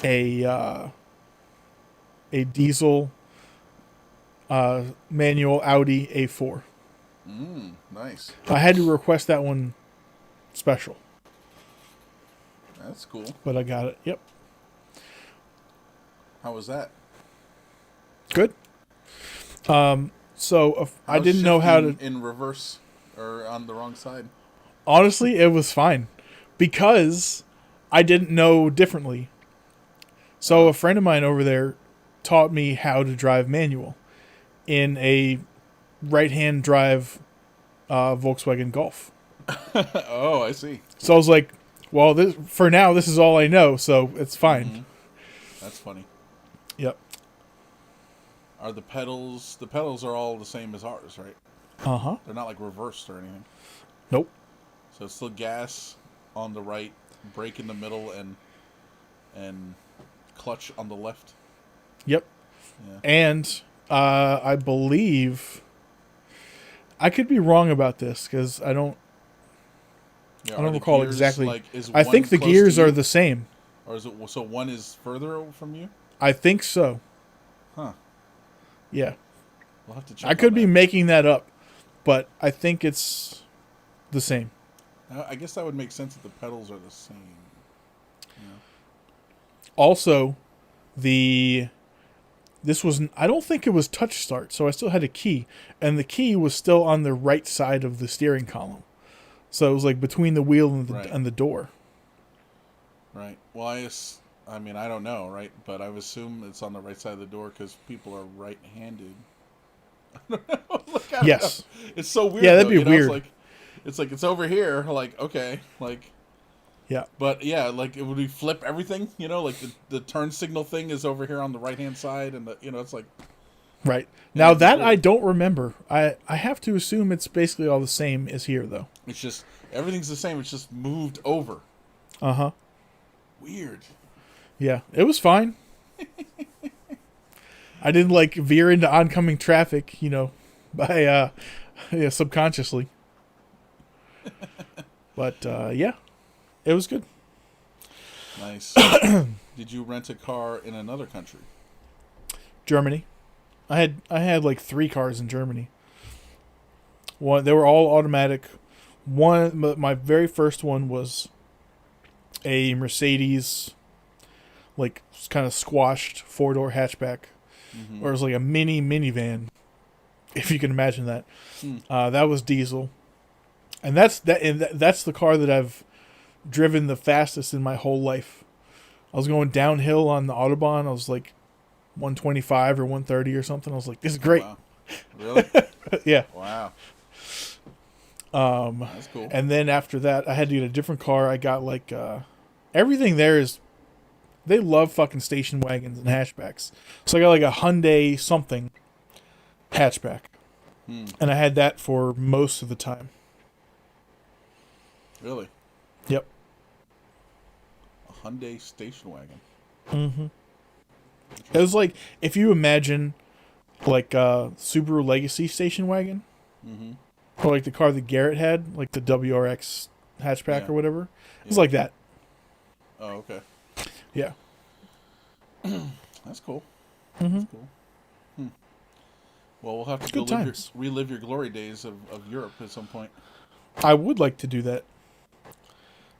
a a diesel manual Audi A4. Nice. I had to request that one special, That's cool. but I got it. Yep, How was that? good. So I How's didn't know how to. shifting in reverse or on the wrong side. Honestly, it was fine because I didn't know differently. So a friend of mine over there taught me how to drive manual in a right-hand drive Volkswagen Golf. Oh, I see. So I was like, well, for now, this is all I know, so it's fine. That's funny. Yep. Are the pedals? The pedals are all the same as ours, right? Uh-huh. They're not like reversed or anything. Nope. So it's still gas on the right, brake in the middle, and clutch on the left. Yep. Yeah. And I believe I could be wrong about this because I don't Yeah, I are don't the recall gears, exactly. Like, is I one think the close to gears are you? the same. Or is it so one is further from you? I think so. Huh. Yeah. We'll have to check. I could on be that. making that up, but I think it's the same. I guess that would make sense if the pedals are the same. Also, this was I don't think it was touch start, so I still had a key, and the key was still on the right side of the steering column. So it was like between the wheel and Right. the door. Right. Well, I mean, I don't know, right? But I would assume it's on the right side of the door because people are right-handed. Look, I don't Yes. know. It's so weird. Yeah, that'd though, be you know? weird. It's like it's over here. Like, okay, like, Yeah. but yeah, like it would we flip everything. You know, like the turn signal thing is over here on the right-hand side, and it's like Right. yeah, Now it'd be that weird. I don't remember. I have to assume it's basically all the same as here, though. It's just everything's the same. It's just moved over. Uh-huh. Weird. Yeah. It was fine. I didn't like veer into oncoming traffic, by subconsciously. But yeah, it was good. Nice. Did you rent a car in another country? Germany. I had like 3 cars in Germany. One, they were all automatic. My very first one was a Mercedes, like kind of squashed 4-door hatchback, or it was like a minivan, if you can imagine that. That was diesel, and that's the car that I've driven the fastest in my whole life. I was going downhill on the Autobahn. I was like 125 or 130 or something. I was like, this is great. Wow. Really? Yeah. Wow. That's cool. And then after that, I had to get a different car. I got like everything there is. They love fucking station wagons and hatchbacks. So I got like a Hyundai something hatchback, and I had that for most of the time. Really? Yep. A Hyundai station wagon. Mm-hmm. It was like if you imagine like a Subaru Legacy station wagon, or like the car that Garrett had, like the WRX hatchback Yeah. or whatever. It's Yeah. like that. Oh, okay. Yeah. That's cool. Mm-hmm. That's cool. Well, we'll have to Good times. relive your glory days of Europe at some point. I would like to do that.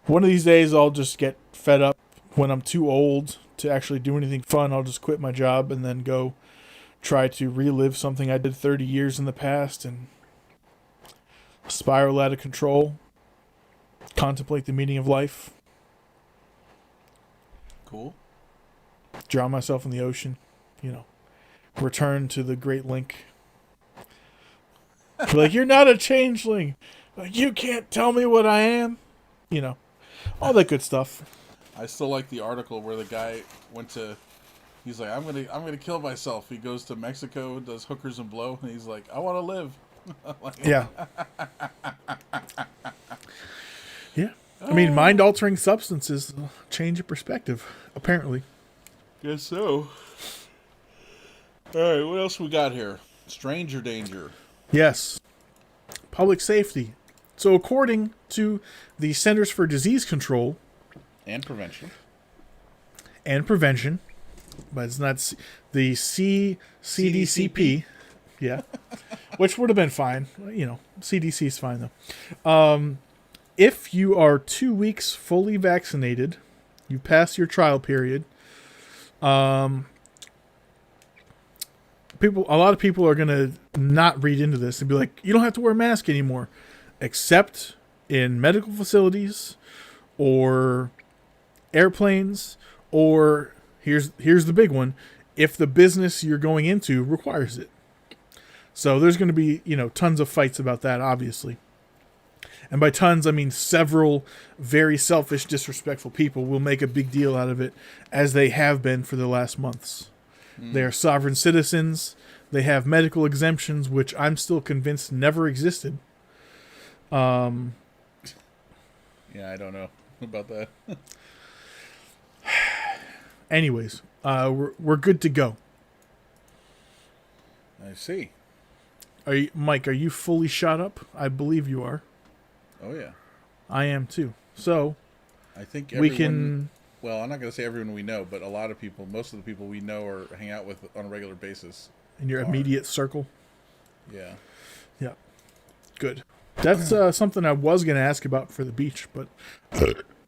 One of these days, I'll just get fed up when I'm too old to actually do anything fun. I'll just quit my job and then go try to relive something I did 30 years in the past and spiral out of control. contemplate the meaning of life, Cool. drown myself in the ocean, return to the Great Link. Be like, you're not a changeling. Like, you can't tell me what I am. All that good stuff. I still like the article where the guy went to. He's like, I'm gonna kill myself. He goes to Mexico, does hookers and blow, and he's like, I want to live. Yeah. Yeah. I mean, mind-altering substances change your perspective, apparently. Guess so. All right, what else we got here? Stranger danger. Yes. Public safety. So according to the Centers for Disease Control And prevention. and Prevention, but it's not the CDCP. Yeah. Which would have been fine. CDC's fine, though. If you are 2 weeks fully vaccinated, you pass your trial period. A lot of people are going to not read into this and be like, you don't have to wear a mask anymore, except in medical facilities or airplanes, or here's the big one, if the business you're going into requires it. So there's going to be, tons of fights about that, obviously. And by tons, I mean several very selfish, disrespectful people will make a big deal out of it, as they have been for the last months. They are sovereign citizens. They have medical exemptions, which I'm still convinced never existed. Yeah, I don't know about that. Anyways, we're good to go. I see. Mike, are you fully shot up? I believe you are. Oh, yeah. I am too. So I think we can. Well, I'm not going to say everyone we know, but a lot of people, most of the people we know or hang out with on a regular basis. In your immediate circle. Yeah. Yeah. Good. That's something I was going to ask about for the beach, but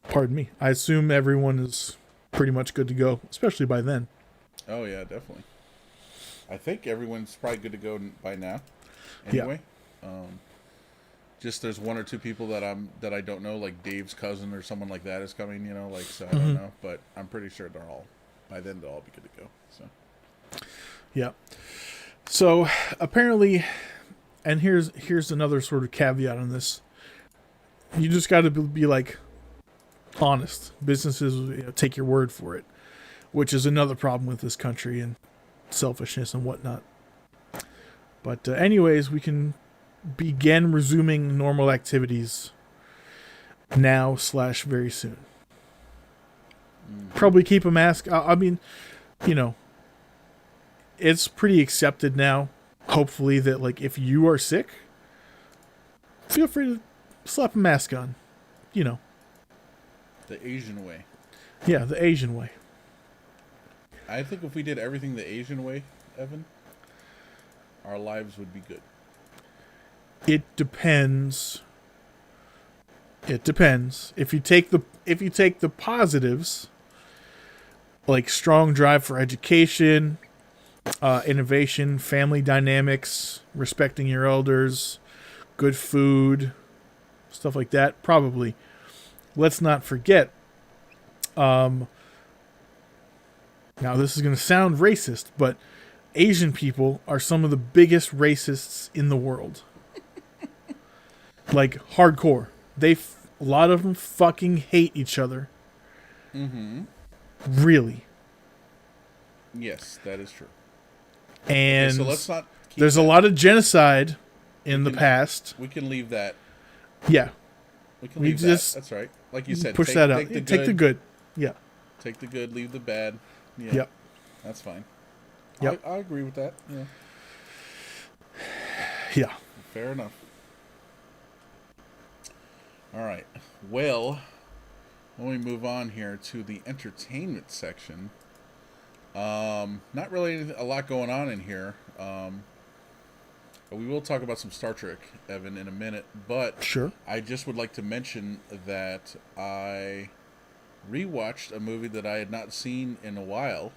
pardon me. I assume everyone is pretty much good to go, especially by then. Oh, yeah, definitely. I think everyone's probably good to go by now. Anyway. Yeah. Just there's one or two people that I don't know, like Dave's cousin or someone like that is coming, so I don't know, but I'm pretty sure by then they'll all be good to go. So yeah. So apparently, and here's another sort of caveat on this. You just got to be like honest. Businesses take your word for it, which is another problem with this country and selfishness and whatnot. But anyways, we can begin resuming normal activities now / very soon. Probably keep a mask. I mean, it's pretty accepted now. Hopefully that, like, if you are sick, feel free to slap a mask on. The Asian way. Yeah, the Asian way. I think if we did everything the Asian way, Evan, our lives would be good. It depends. It depends. If you take the positives, like strong drive for education, innovation, family dynamics, respecting your elders, good food, stuff like that, probably. Let's not forget. Now this is going to sound racist, but Asian people are some of the biggest racists in the world. Like, hardcore. A lot of them fucking hate each other. Mm-hmm. Really. Yes, that is true. And okay, so let's not there's a lot of genocide in the past. We can leave that. Yeah. We can leave that. That's right. Like you said, push that out. Take the good. Yeah. Take the good, leave the bad. Yeah. Yep. That's fine. Yep. I agree with that. Yeah. Yeah. Fair enough. All right. Well, when we move on here to the entertainment section, not really a lot going on in here. We will talk about some Star Trek, Evan, in a minute. But sure. I just would like to mention that I rewatched a movie that I had not seen in a while,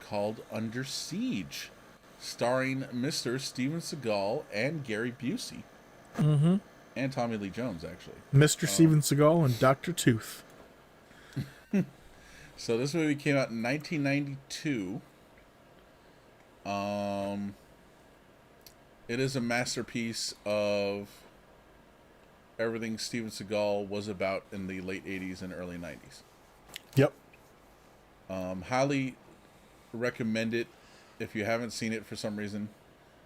called Under Siege, starring Mr. Steven Seagal and Gary Busey. Mm-hmm. and Tommy Lee Jones actually. Mr. Steven Seagal and Dr. Tooth. So this movie came out in 1992. It is a masterpiece of everything Steven Seagal was about in the late 80s and early 90s. Yep. Highly recommend it if you haven't seen it for some reason,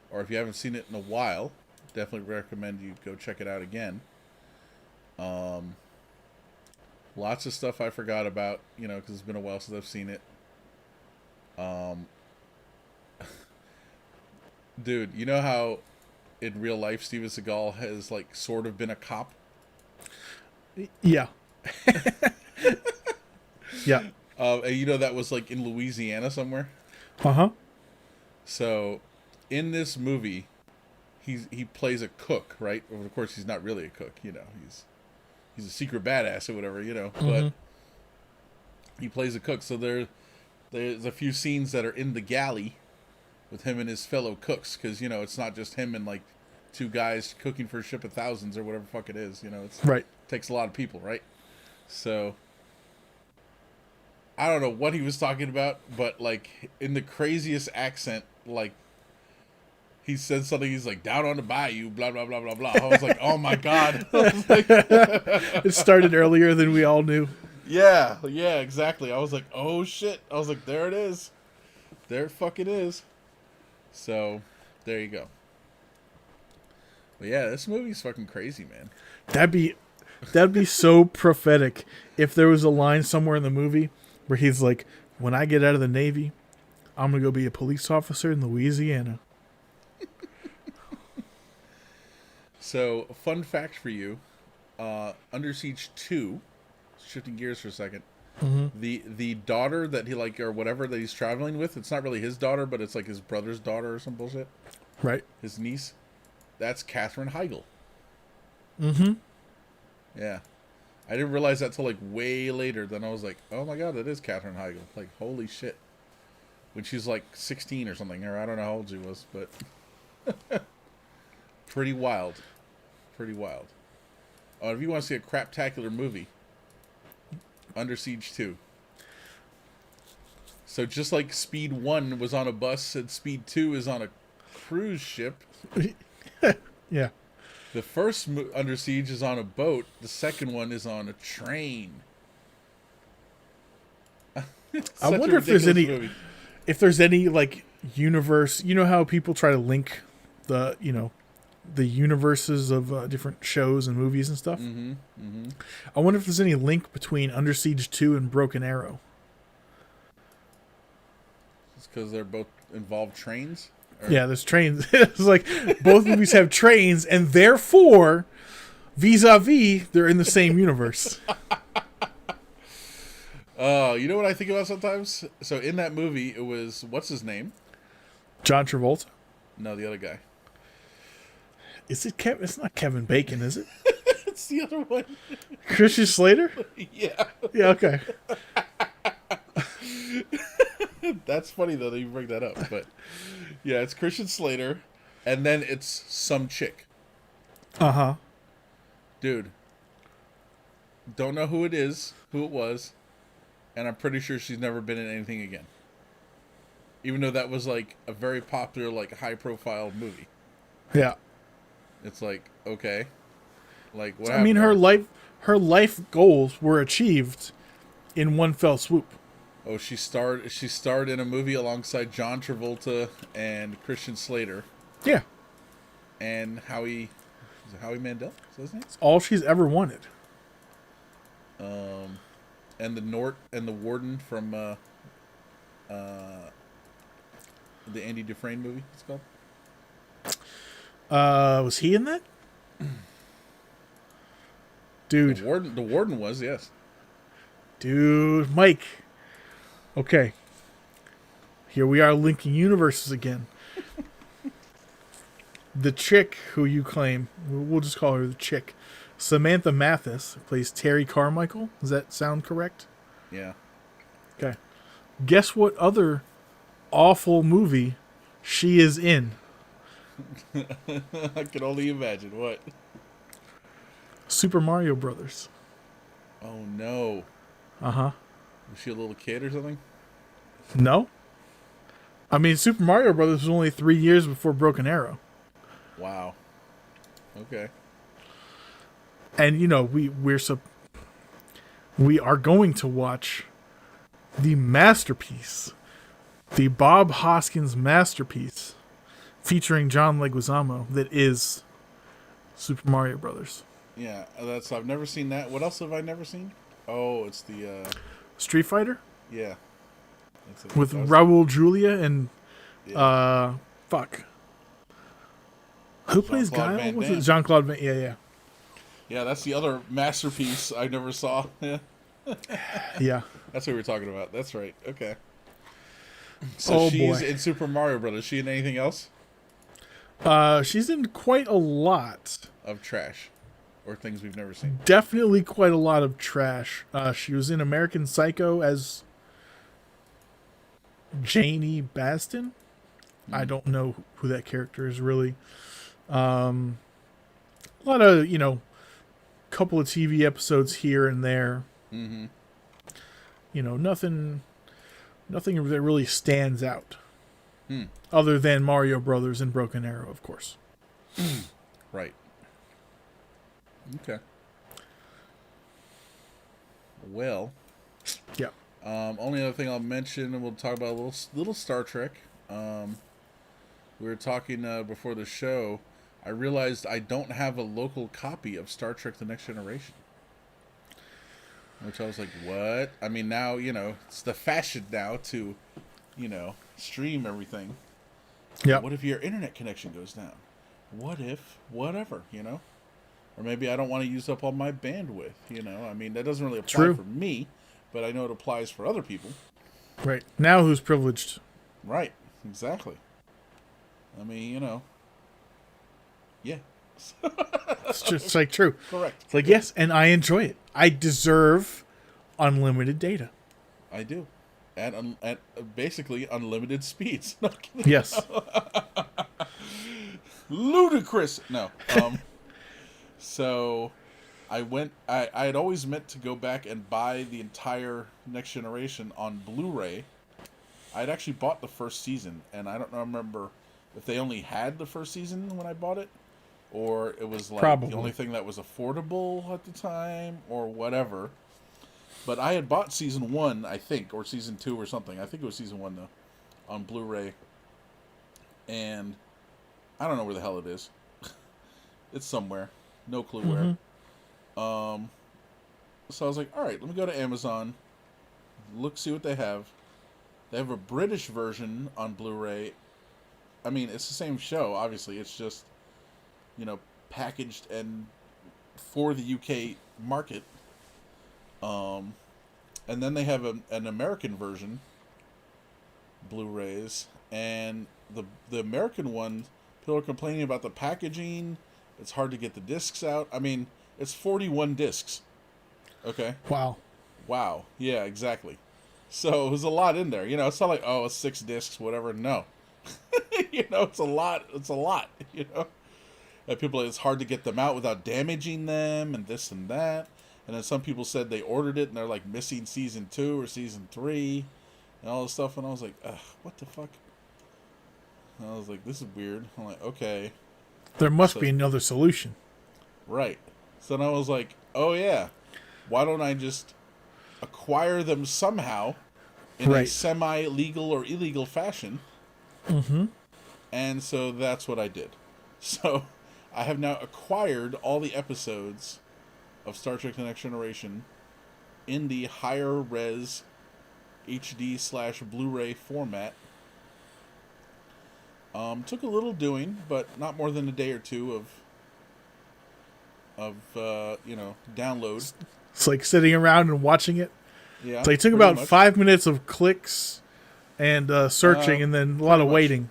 or if you haven't seen it in a while. Definitely recommend you go check it out again. Lots of stuff I forgot about, because it's been a while since I've seen it. Dude, you know how in real life Steven Seagal has like sort of been a cop? Yeah. Yeah. And that was like in Louisiana somewhere. Uh-huh. So in this movie, he plays a cook, right? Of course, he's not really a cook, he's a secret badass or whatever, but he plays a cook. So there's a few scenes that are in the galley with him and his fellow cooks, because it's not just him and like two guys cooking for a ship of thousands or whatever the fuck it is. Right. It takes a lot of people, right? So I don't know what he was talking about, but like in the craziest accent, like he said something. He's like, down on the bayou, blah blah blah blah blah. I was like, oh my god. I was like, It started earlier than we all knew. yeah, exactly. I was like, oh shit. I was like, there it is. There it fucking is. So, there you go. But yeah, this movie's fucking crazy, man. That'd be so prophetic if there was a line somewhere in the movie where he's like, when I get out of the Navy, I'm going to go be a police officer in Louisiana. So, fun fact for you. Under Siege 2, shifting gears for a second, the daughter that he like, or whatever that he's traveling with, it's not really his daughter, but it's like his brother's daughter or some bullshit. Right. His niece. That's Katherine Heigl. Mm-hmm. Yeah. I didn't realize that till like way later. Then I was like, oh my god, that is Katherine Heigl. Like, holy shit. When she's like 16 or something, or I don't know how old she was, but pretty wild. Pretty wild. Oh, if you want to see a craptacular movie, Under Siege 2. So just like Speed 1 was on a bus and Speed 2 is on a cruise ship. Yeah. The first Under Siege is on a boat. The second one is on a train. I wonder if there's any like universe. You know how people try to link the universes of different shows and movies and stuff. Mm-hmm. Mm-hmm. I wonder if there's any link between Under Siege 2 and Broken Arrow. It's because they're both involved trains. Yeah, there's trains. It's like both movies have trains, and therefore, vis-a-vis, they're in the same universe. You know what I think about sometimes? So in that movie, it was, what's his name? John Travolta? No, the other guy. Is it Kevin? It's not Kevin Bacon, is it? It's the other one. Christian Slater? Yeah. Yeah, okay. That's funny, though, that you bring that up. But, yeah, it's Christian Slater, and then it's some chick. Uh-huh. Dude. Don't know who it was, and I'm pretty sure she's never been in anything again. Even though that was, like, a very popular, like, high-profile movie. Yeah. It's like, okay. Like, what I mean, her life goals were achieved in one fell swoop. Oh, she starred in a movie alongside John Travolta and Christian Slater. Yeah. And Howie Mandel? Is that his name? It's all she's ever wanted. And the warden from the Andy Dufresne movie, it's called. Was he in that? Dude. The warden was, yes. Dude, Mike. Okay. Here we are linking universes again. The chick who you claim, we'll just call her the chick, Samantha Mathis, plays Terry Carmichael. Does that sound correct? Yeah. Okay. Guess what other awful movie she is in? I can only imagine. What? Super Mario Brothers. Oh no. Uh huh. Was she a little kid or something? No, I mean Super Mario Brothers was only 3 years before Broken Arrow, Wow. Okay. and we are going to watch the masterpiece, the Bob Hoskins masterpiece, featuring John Leguizamo. That is Super Mario Brothers. Yeah, that's I've never seen that. What else have I never seen? Oh, it's the Street Fighter yeah. That's it. with That was Raul Julia and yeah. fuck. Who plays Jean-Claude Guile? Van Was it Damme. Jean Claude Van? Yeah, yeah, Yeah, that's the other masterpiece I never saw. Yeah. yeah. That's what we were talking about. That's right. Okay. So Oh she's boy. in Super Mario Brothers. She in anything else She's in quite a lot. of trash or things we've never seen? Definitely quite a lot of trash. She was in American Psycho as Janie Baston. I don't know who that character is really. A lot of, couple of TV episodes here and there. Mm-hmm. Nothing that really stands out. Hmm. Other than Mario Brothers and Broken Arrow, of course. Right. Okay. Well, Yeah. only other thing I'll mention, and we'll talk about a little Star Trek. We were talking before the show. I realized I don't have a local copy of Star Trek: The Next Generation, which I was like, "What?" I mean, now it's the fashion now to, stream everything. Yeah. What if your internet connection goes down? What if whatever? Or maybe I don't want to use up all my bandwidth. I mean, that doesn't really apply True. for me, but I know it applies for other people. Right. Now who's privileged? Right. Exactly. I mean, yeah. It's just like true. Correct. It's like, yes, and I enjoy it. I deserve unlimited data. I do. At basically unlimited speeds. No kidding. Yes. Ludicrous. No. So I had always meant to go back and buy the entire Next Generation on Blu-ray. I'd actually bought the first season, and I don't remember if they only had the first season when I bought it, or it was like Probably. the only thing that was affordable at the time, or whatever. But I had bought season 1, I think, or season 2 or something. I think it was season 1 though, on Blu-ray. And I don't know where the hell it is. It's somewhere. No clue where. So I was like, all right, let me go to Amazon, see what they have. They have a British version on Blu-ray. I mean, it's the same show, obviously. It's just, packaged and for the UK market. And then they have an American version, Blu-rays, and the American one, people are complaining about the packaging. It's hard to get the discs out. I mean, it's 41 discs. Okay. Wow. Wow. Yeah, exactly. So there's a lot in there. It's not like, oh, it's 6 discs, whatever. No. It's a lot. It's a lot. And people, it's hard to get them out without damaging them and this and that. And then some people said they ordered it and they're like missing season 2 or season 3 and all this stuff. And I was like, ugh, what the fuck? And I was like, this is weird. I'm like, okay. There must be another solution. Right. So then I was like, oh yeah, why don't I just acquire them somehow in a semi-legal or illegal fashion? Mm-hmm. And so that's what I did. So I have now acquired all the episodes of Star Trek: The Next Generation in the higher res HD/Blu-ray format. Took a little doing, but not more than a day or two of download. It's like sitting around and watching it. Yeah, It's like it took pretty about much. 5 minutes of clicks and searching, and then a lot of much. waiting.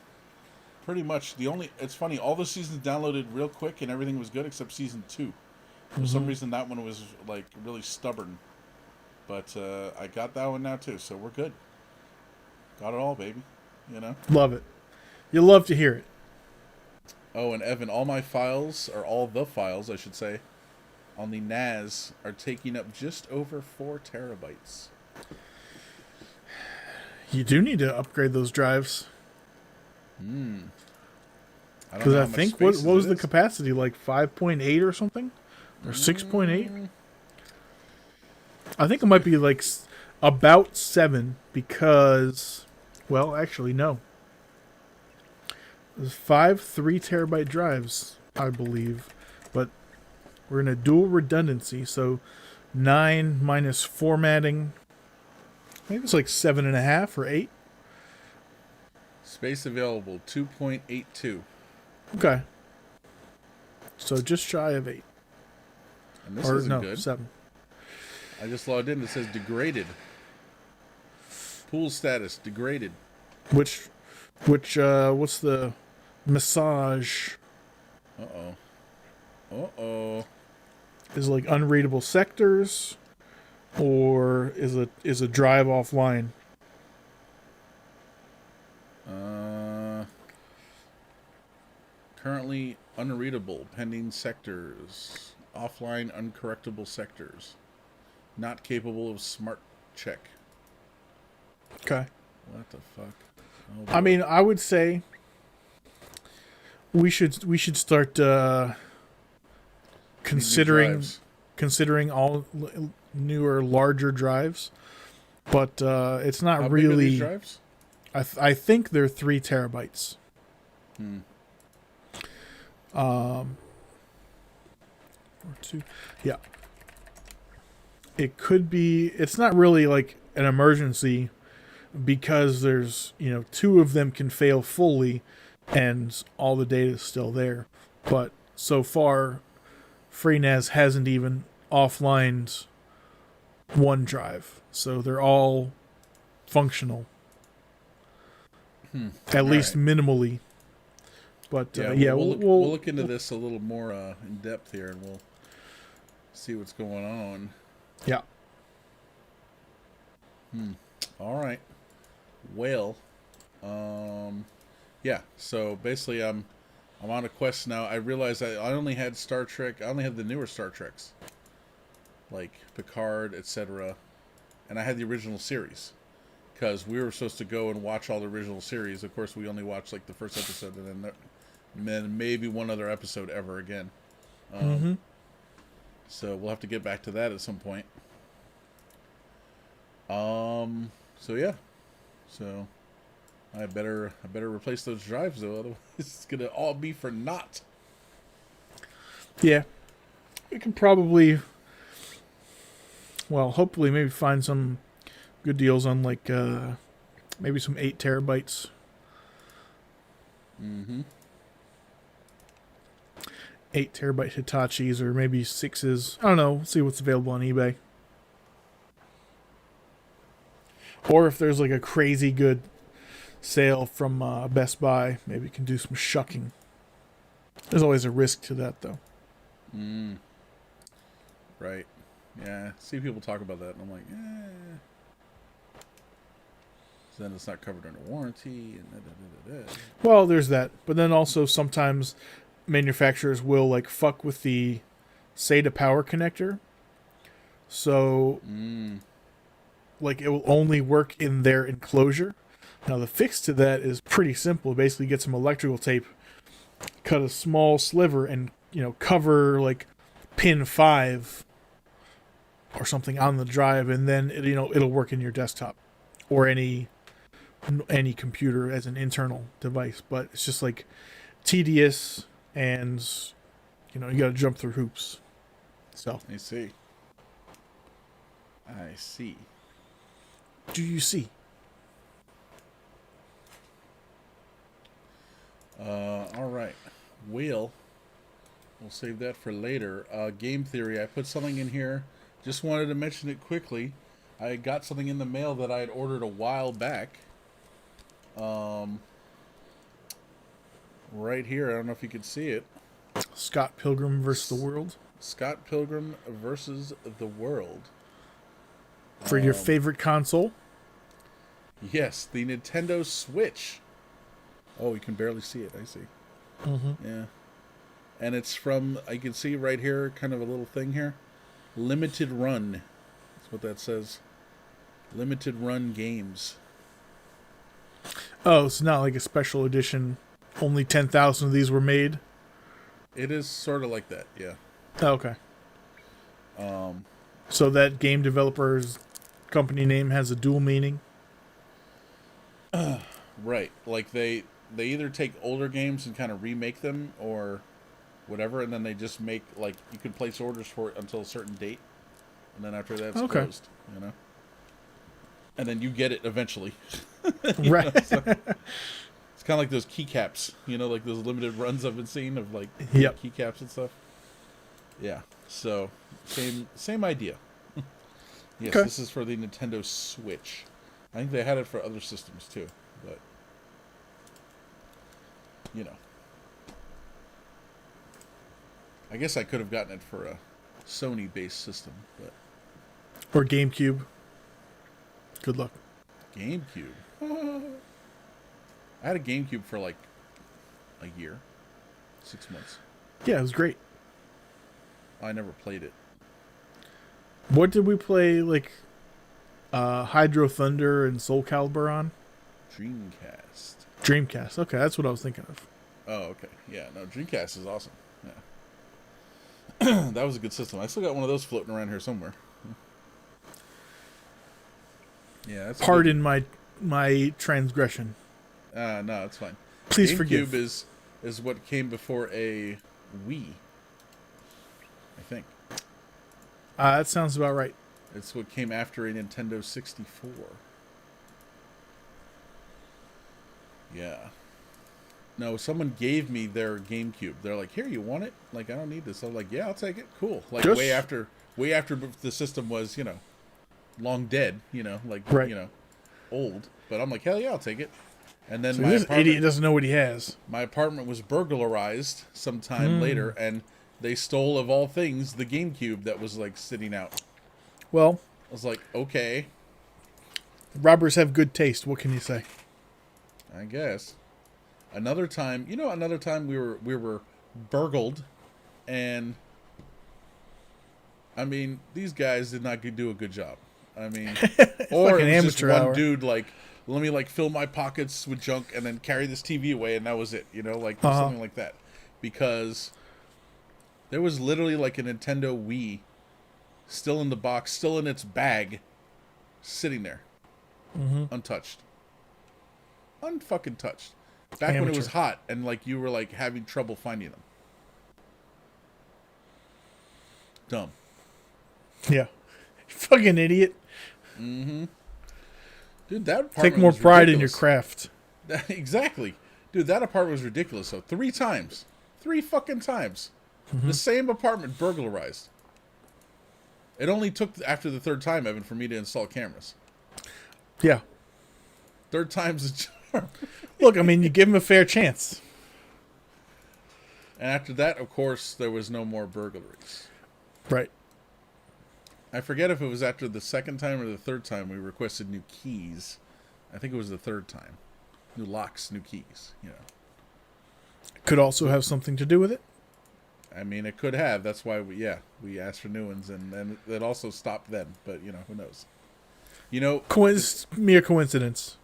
Pretty much. It's funny, all the seasons downloaded real quick and everything was good except season 2. For some reason that one was like really stubborn. But I got that one now too, so we're good. Got it all, baby. Love it. You'll love to hear it. Oh, and Evan, all the files, I should say, on the NAS are taking up just over 4 terabytes. You do need to upgrade those drives. I don't Because know I how much think, what space was it the is. capacity? Like 5.8 or something? Or 6.8? I think it might be like about 7 because, well, actually, no. There's 5 3 terabyte drives, I believe. But we're in a dual redundancy, so 9 minus formatting. Maybe it's like 7.5 or 8. Space available 2.82. Okay. So just shy of 8. And this Or isn't no, good. 7. I just logged in. It says degraded. Pool status degraded. Which, what's the massage? Uh-oh. Is it like unreadable sectors, or is a drive offline? Currently unreadable. Pending sectors. Offline uncorrectable sectors. Not capable of smart check. Okay. What the fuck? Oh, I boy. mean, I would say we should start Need new considering drives. all newer, larger drives, but it's not How big are these really. drives? I think they're 3 terabytes. Hmm. Or 2. Yeah. It could be. It's not really like an emergency because there's 2 of them can fail fully, and all the data is still there. But so far, FreeNAS hasn't even offlined one drive, so they're all functional, at All least right. minimally. But Yeah, yeah, we'll look into this a little more in depth here, and we'll see what's going on. yeah. All right. Well, yeah. So basically, I'm on a quest now. I realized I only had Star Trek. I only had the newer Star Treks, like Picard, etc. And I had the original series because we were supposed to go and watch all the original series. Of course, we only watched like the first episode, and then maybe one other episode ever again. Mm-hmm. So we'll have to get back to that at some point. So yeah. So I better replace those drives though, otherwise it's gonna all be for naught. Yeah, we can probably, well, hopefully, maybe find some good deals on like maybe some 8 terabytes. Mm-hmm. 8 terabyte Hitachis or maybe 6s. I don't know. See what's available on eBay. Or if there's like a crazy good sale from Best Buy, maybe you can do some shucking. There's always a risk to that, though. Right. Yeah. See people talk about that, and I'm like, eh. So then it's not covered under warranty, and Well, there's that. But then also sometimes manufacturers will like fuck with the SATA power connector. So like it will only work in their enclosure. Now the fix to that is pretty simple. Basically get some electrical tape, cut a small sliver and cover like pin 5 or something on the drive, and then it'll work in your desktop or any computer as an internal device. But it's just like tedious, and you got to jump through hoops. So I see. I see. do you see? All right. We'll save that for later. Game theory. I put something in here. Just wanted to mention it quickly. I got something in the mail that I had ordered a while back. Right here. I don't know if you could see it. Scott Pilgrim versus the World. Scott Pilgrim versus the World. For your favorite console? Yes, the Nintendo Switch. Oh, you can barely see it. I see. Mm-hmm. Yeah. and it's from, I can see right here, kind of a little thing here, limited run. That's what that says. Limited run games. Oh, it's not like a special edition. Only 10,000 of these were made. It is sort of like that, yeah. Oh, okay. Um, So that game developer's company name has a dual meaning. right. Like they either take older games and kind of remake them or whatever, and then they just make, like, you can place orders for it until a certain date, and then after that it's Okay. closed, you know? And then you get it eventually. Right. So it's kind of like those keycaps, like those limited runs I've been seeing of, like, Yep. keycaps and stuff. Yeah. So same idea. Yes, Okay. this is for the Nintendo Switch. I think they had it for other systems too, but I guess I could have gotten it for a Sony-based system, but Or GameCube. Good luck. GameCube. I had a GameCube for like a year, 6 months. Yeah, it was great. I never played it. What did we play, like, Hydro Thunder and Soul Calibur on? Dreamcast. Dreamcast. Okay, that's what I was thinking of. Oh, okay. Yeah, no, Dreamcast is awesome. Yeah. That was a good system. I still got one of those floating around here somewhere. Yeah, that's Pardon my transgression. no, it's fine. Please GameCube forgive. is what came before a Wii, I think. That sounds about right. It's what came after a Nintendo 64. Yeah. No, someone gave me their GameCube. They're like, "Here, you want it?" Like, I don't need this. I'm like, "Yeah, I'll take it. Cool." Like, Just- way after the system was, long dead. Like, Right. old. But I'm like, "Hell yeah, I'll take it." And then So this idiot doesn't know what he has. my apartment was burglarized Hmm. sometime later, and they stole, of all things, the GameCube that was, like, sitting out. Well, I was like, okay, robbers have good taste. What can you say? I guess. Another time we were burgled, and I mean, these guys did not do a good job. I mean, or like an it was just amateur one hour. dude like, let me, like, fill my pockets with junk and then carry this TV away, and that was it. Something like that, because there was literally, like, a Nintendo Wii still in the box, still in its bag, sitting there, untouched, unfucking touched. Back when it was Amateur. hot and, like, you were, like, having trouble finding them. Dumb. Yeah. Fucking idiot. Dude, that apartment Take more was pride in your ridiculous. craft. Exactly. Dude, that apartment was ridiculous, though. 3 times. 3 fucking times. The same apartment burglarized. It only took after the 3rd time, Evan, for me to install cameras. Yeah. 3rd time's a charm. Look, I mean, you give him a fair chance. And after that, of course, there was no more burglaries. Right. I forget if it was after the 2nd time or the 3rd time we requested new keys. I think it was the 3rd time. New locks, new keys, Could also have something to do with it. I mean, it could have. That's why we asked for new ones, and then it also stopped then. But, who knows? Mere coincidence.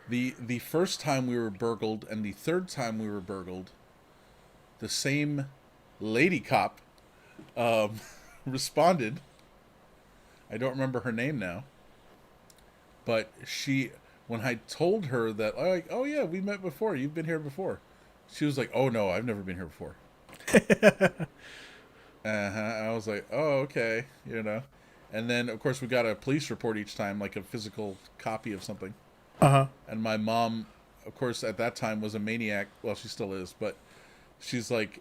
The first time we were burgled and the 3rd time we were burgled, the same lady cop responded. I don't remember her name now. But when I told her that, like, oh yeah, we met before, you've been here before, she was like, oh no, I've never been here before. I was like, oh, okay, And then, of course, we got a police report each time, like a physical copy of something. And my mom, of course, at that time was a maniac. Well, she still is, but she's like,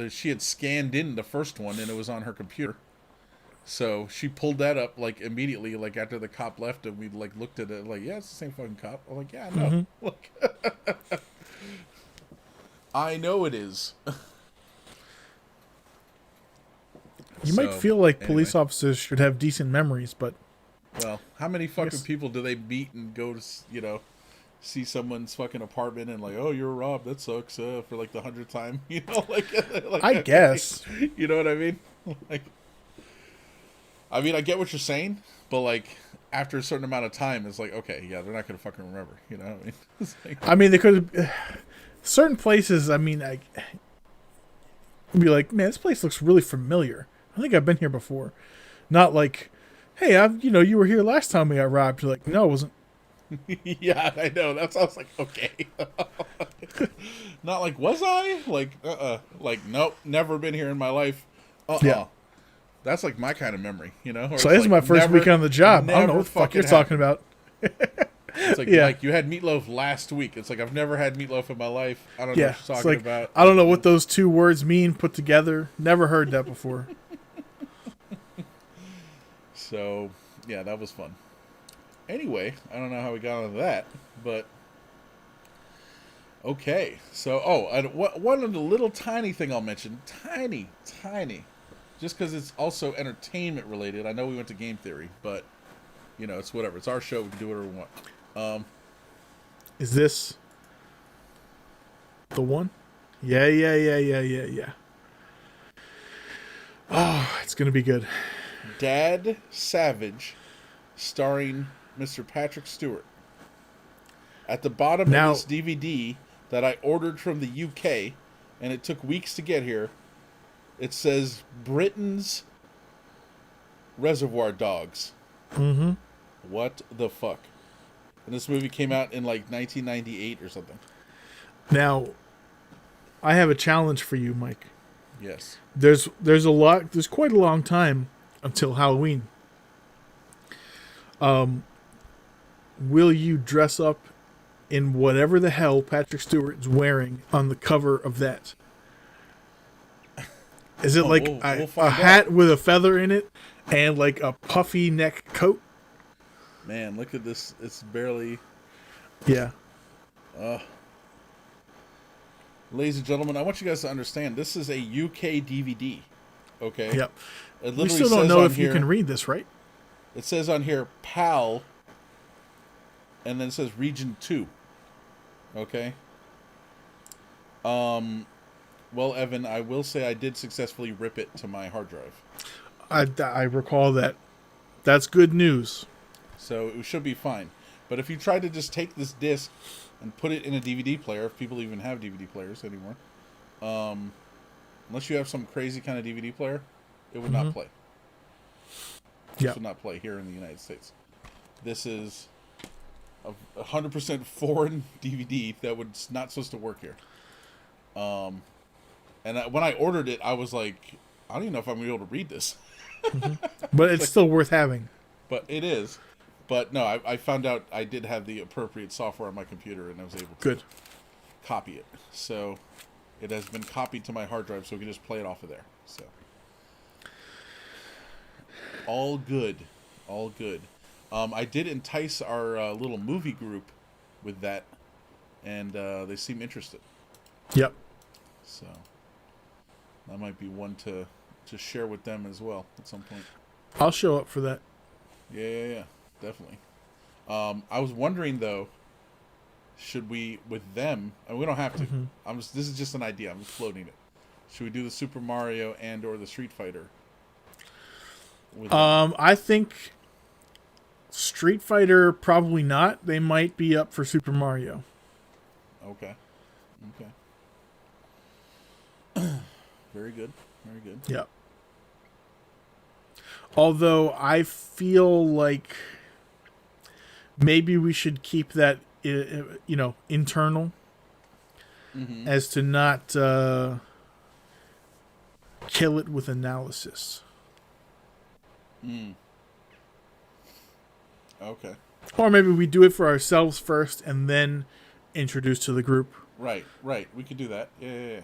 she had scanned in the first one, and it was on her computer. So she pulled that up, like, immediately, like, after the cop left, and we, like, looked at it, like, yeah, it's the same fucking cop. I'm like, yeah, I know. Look. I know it is. You might So, feel like anyway. police officers should have decent memories, but Well, how many fucking Yes. people do they meet and go to, see someone's fucking apartment and like, oh, you're robbed. That sucks. For like the 100th time, like, like I okay. guess. You know what I mean? Like, I mean, I get what you're saying, but like after a certain amount of time, it's like, okay, yeah, they're not gonna fucking remember. You know what I mean? It's like, I mean, they could have certain places. I mean, I be like, man, this place looks really familiar. I think I've been here before. Not like, hey, you were here last time we got robbed. You're like, no, it wasn't. yeah, I know. That's I was like, okay. Not like, was I? Like, like, nope, never been here in my life. Yeah. That's like my kind of memory, Or So it's this is like, my first never, week on the job. I don't know never what the fuck you're fucking talking about. It's like, Yeah. like you had meatloaf last week. It's like I've never had meatloaf in my life. I don't know Yeah. what you're It's talking like, about. I don't know what those two words mean put together. Never heard that before. So, yeah, that was fun. Anyway, I don't know how we got onto that, but okay. So, one of the little tiny thing I'll mention, tiny, just because it's also entertainment related. I know we went to game theory, but it's whatever. It's our show. We can do whatever we want. Is this the one? Yeah. Oh, it's gonna be good. Dad Savage, starring Mr. Patrick Stewart. At the bottom Now- of this DVD that I ordered from the UK, and it took weeks to get here, it says Britain's Reservoir Dogs. Mm-hmm. What the fuck? And this movie came out in like 1998 or something. Now, I have a challenge for you, Mike. Yes. There's quite a long time until Halloween. Will you dress up in whatever the hell Patrick Stewart's wearing on the cover of that? Is it like we'll a find hat with a feather in it and like a puffy neck coat? Man, look at this. It's barely... Yeah. Ladies and gentlemen, I want you guys to understand, this is a UK DVD. Okay? Yep. It We literally still don't says know on if you here- can read this, right? It says on here, PAL, and then it says Region 2. Okay? Well, Evan, I will say I did successfully rip it to my hard drive. I recall that. That's good news. So it should be fine. But if you try to just take this disc and put it in a DVD player, if people even have DVD players anymore, unless you have some crazy kind of DVD player, it would not play. Yeah. This would not play here in the United States. This is a 100% foreign DVD that would not supposed to work here. When I ordered it, I was like, I don't even know if I'm going to be able to read this. But it's still worth having. But it is. But no, I found out I did have the appropriate software on my computer, and I was able to copy it. So it has been copied to my hard drive, so we can just play it off of there. So all good. All good. I did entice our little movie group with that, and they seem interested. Yep. So that might be one to share with them as well at some point. I'll show up for that. Yeah, definitely. I was wondering though, should we with them? And we don't have to. This is just an idea. I'm just floating it. Should we do the Super Mario and or the Street Fighter? With I think Street Fighter probably not. They might be up for Super Mario. Okay. Very good. Very good. Yep. Although I feel like maybe we should keep that, internal, as to not kill it with analysis. Okay. Or maybe we do it for ourselves first and then introduce to the group. Right. We could do that. Yeah.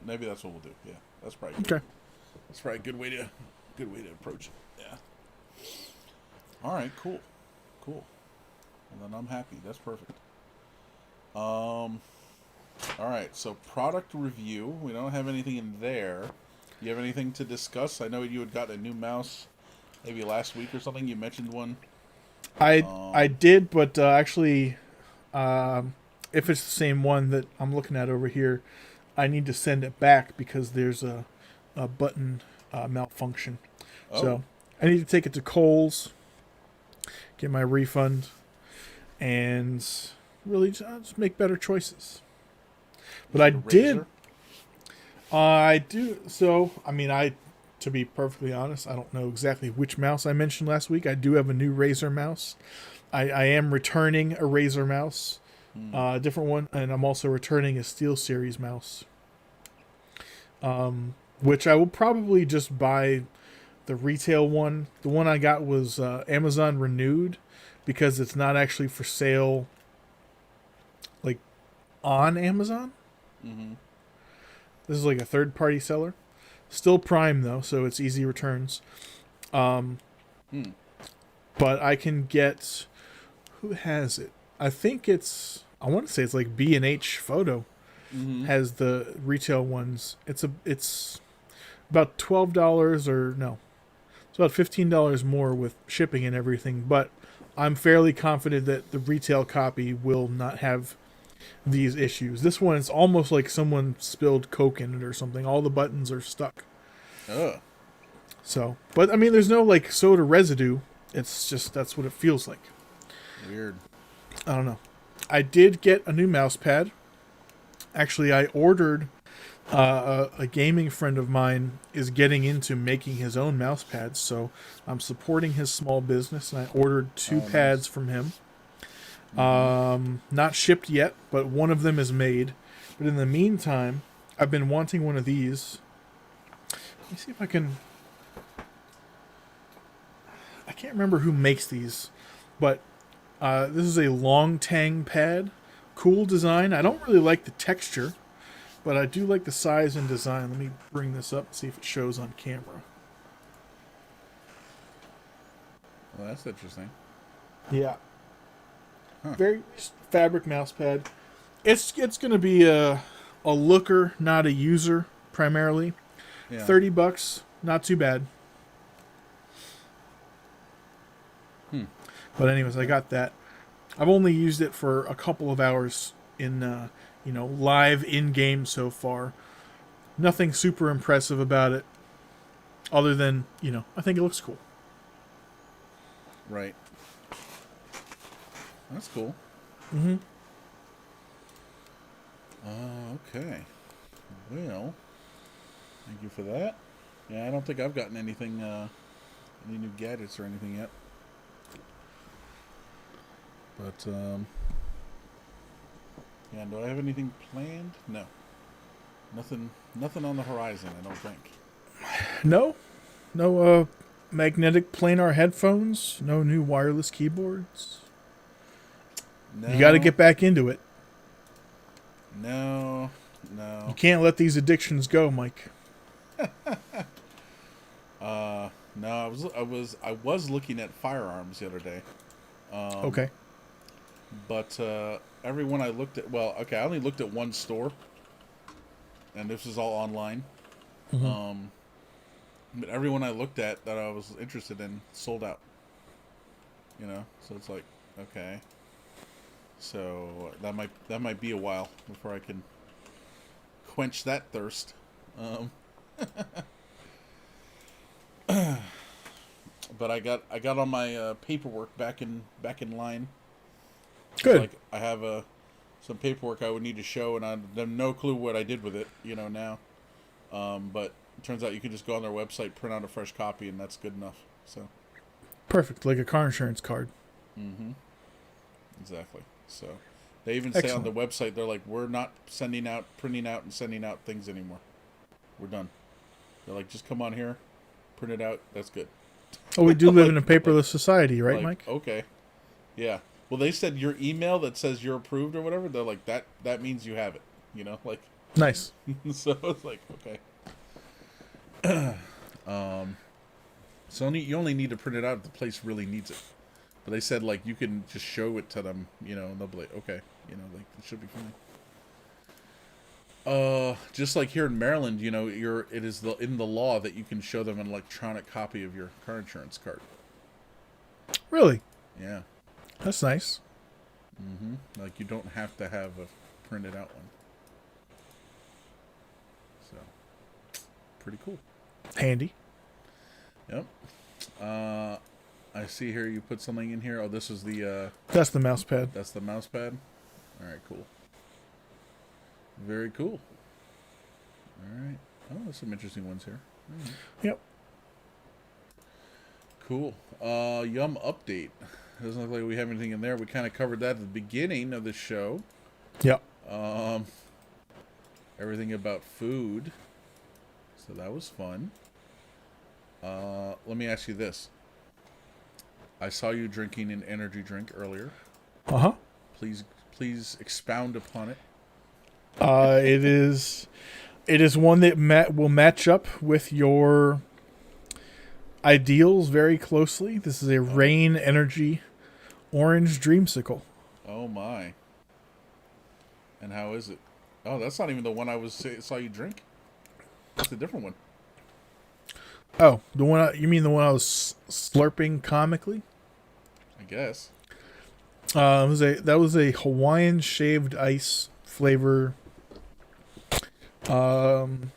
Maybe that's what we'll do. Yeah, that's probably good. Okay. That's probably a good way to approach it. Yeah. All right. Cool. Well, then I'm happy. That's perfect. All right. So product review. We don't have anything in there. You have anything to discuss? I know you had got a new mouse, maybe last week or something. You mentioned one. I did, but actually, If it's the same one that I'm looking at over here, I need to send it back because there's a button malfunction. Oh, So I need to take it to Kohl's, get my refund, and really just make better choices. But I a did. razor. I do. So, I mean, to be perfectly honest, I don't know exactly which mouse I mentioned last week. I do have a new Razer mouse. I am returning a Razer mouse, Hmm. a different one, and I'm also returning a SteelSeries mouse, which I will probably just buy the retail one. The one I got was Amazon renewed because it's not actually for sale like on Amazon. Mm-hmm. This is like a third party seller. Still Prime though, so it's easy returns. Um, Hmm. but I can get who has it? I think I want to say it's like B&H Photo Mm-hmm. has the retail ones. It's about $12 or no. It's about $15 more with shipping and everything, but I'm fairly confident that the retail copy will not have these issues. This one is almost like someone spilled Coke in it or something. All the buttons are stuck. Ugh. So, but I mean, there's no like soda residue. It's just that's what it feels like. Weird. I don't know. I did get a new mouse pad. Actually, I ordered. A gaming friend of mine is getting into making his own mouse pads, so I'm supporting his small business, and I ordered two Oh, pads nice. from him. Mm-hmm. Not shipped yet, but one of them is made. But in the meantime, I've been wanting one of these. Let me see if I can. I can't remember who makes these, but this is a long tang pad. Cool design. I don't really like the texture, but I do like the size and design. Let me bring this up and see if it shows on camera. Well, that's interesting. Yeah. Huh. Very fabric mouse pad. It's gonna be a looker, not a user primarily. Yeah. $30, not too bad. Hmm. But anyways, I Okay. got that. I've only used it for a couple of hours in live in game so far. Nothing super impressive about it, other than I think it looks cool. Right. That's cool. Mm-hmm. Okay. Well, thank you for that. Yeah, I don't think I've gotten anything, any new gadgets or anything yet. But yeah, do I have anything planned? No. Nothing. Nothing on the horizon. I don't think. No, no magnetic planar headphones. No new wireless keyboards. You got to No. get back into it. No. You No. can't let these addictions go, Mike. No. I was looking at firearms the other day. Okay. But everyone I looked at, well, okay, I only looked at one store, and this is all online. Mm-hmm. Um, but everyone I looked at that I was interested in sold out. So it's like, okay, so that might be a while before I can quench that thirst. Um, but I got all my paperwork back in line. It's Good. like I have some paperwork I would need to show, and I have no clue what I did with it. Now. But it turns out you can just go on their website, print out a fresh copy, and that's good enough. So, Perfect. Like a car insurance card. mm-hmm, exactly. So, they even say on the Excellent. website, they're like, we're not printing out, and sending out things anymore. We're done. They're like, just come on here, print it out. That's good. Oh, we do live in like, a like, paperless society, right, like, Mike? okay, yeah. Well, they said your email that says you're approved or whatever. They're like that means you have it. Like, Nice. so it's like okay. So you only need to print it out if the place really needs it. But they said like you can just show it to them, and they'll be like, okay, like it should be fine. Just like here in Maryland, it is in the law that you can show them an electronic copy of your car insurance card. Really? Yeah, That's nice. Like you don't have to have a printed out one. So pretty cool. Handy. Yep. I see here you put something in here. Oh, this is the That's the mouse pad. that's the mouse pad. All right, cool. Very cool. All right. Oh, there's some interesting ones here. All right. Yep. Cool. Yum update. Doesn't look like we have anything in there. We kind of covered that at the beginning of the show. Yep. Everything about food. So that was fun. Let me ask you this. I saw you drinking an energy drink earlier. Uh-huh. Please expound upon it. It is one that will match up with your ideals very closely. This is a Rain Energy Orange Dreamsicle. Oh my. And how is it? Oh, that's not even the one saw you drink. That's a different one. Oh, you mean the one I was slurping comically? I guess. That was a Hawaiian shaved ice flavor. Some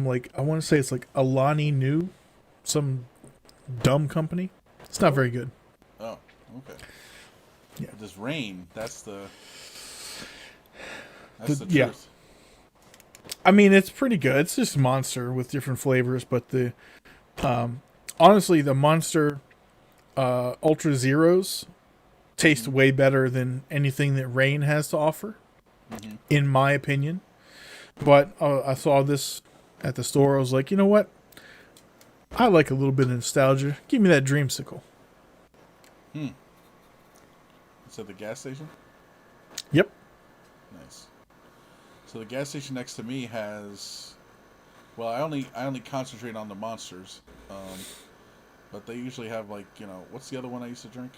I want to say it's like Alani Nu, some dumb company. It's not very good. Oh, okay. Yeah. This Rain, that's the Yeah. truth. I mean, it's pretty good. It's just Monster with different flavors, but honestly, the Monster Ultra Zeros taste way better than anything that Rain has to offer, in my opinion. But I saw this at the store. I was like, you know what? I like a little bit of nostalgia. Give me that Dreamsicle. It's at the gas station? Yep. Nice. So the gas station next to me has, well, I only concentrate on the Monsters, but they usually have what's the other one I used to drink?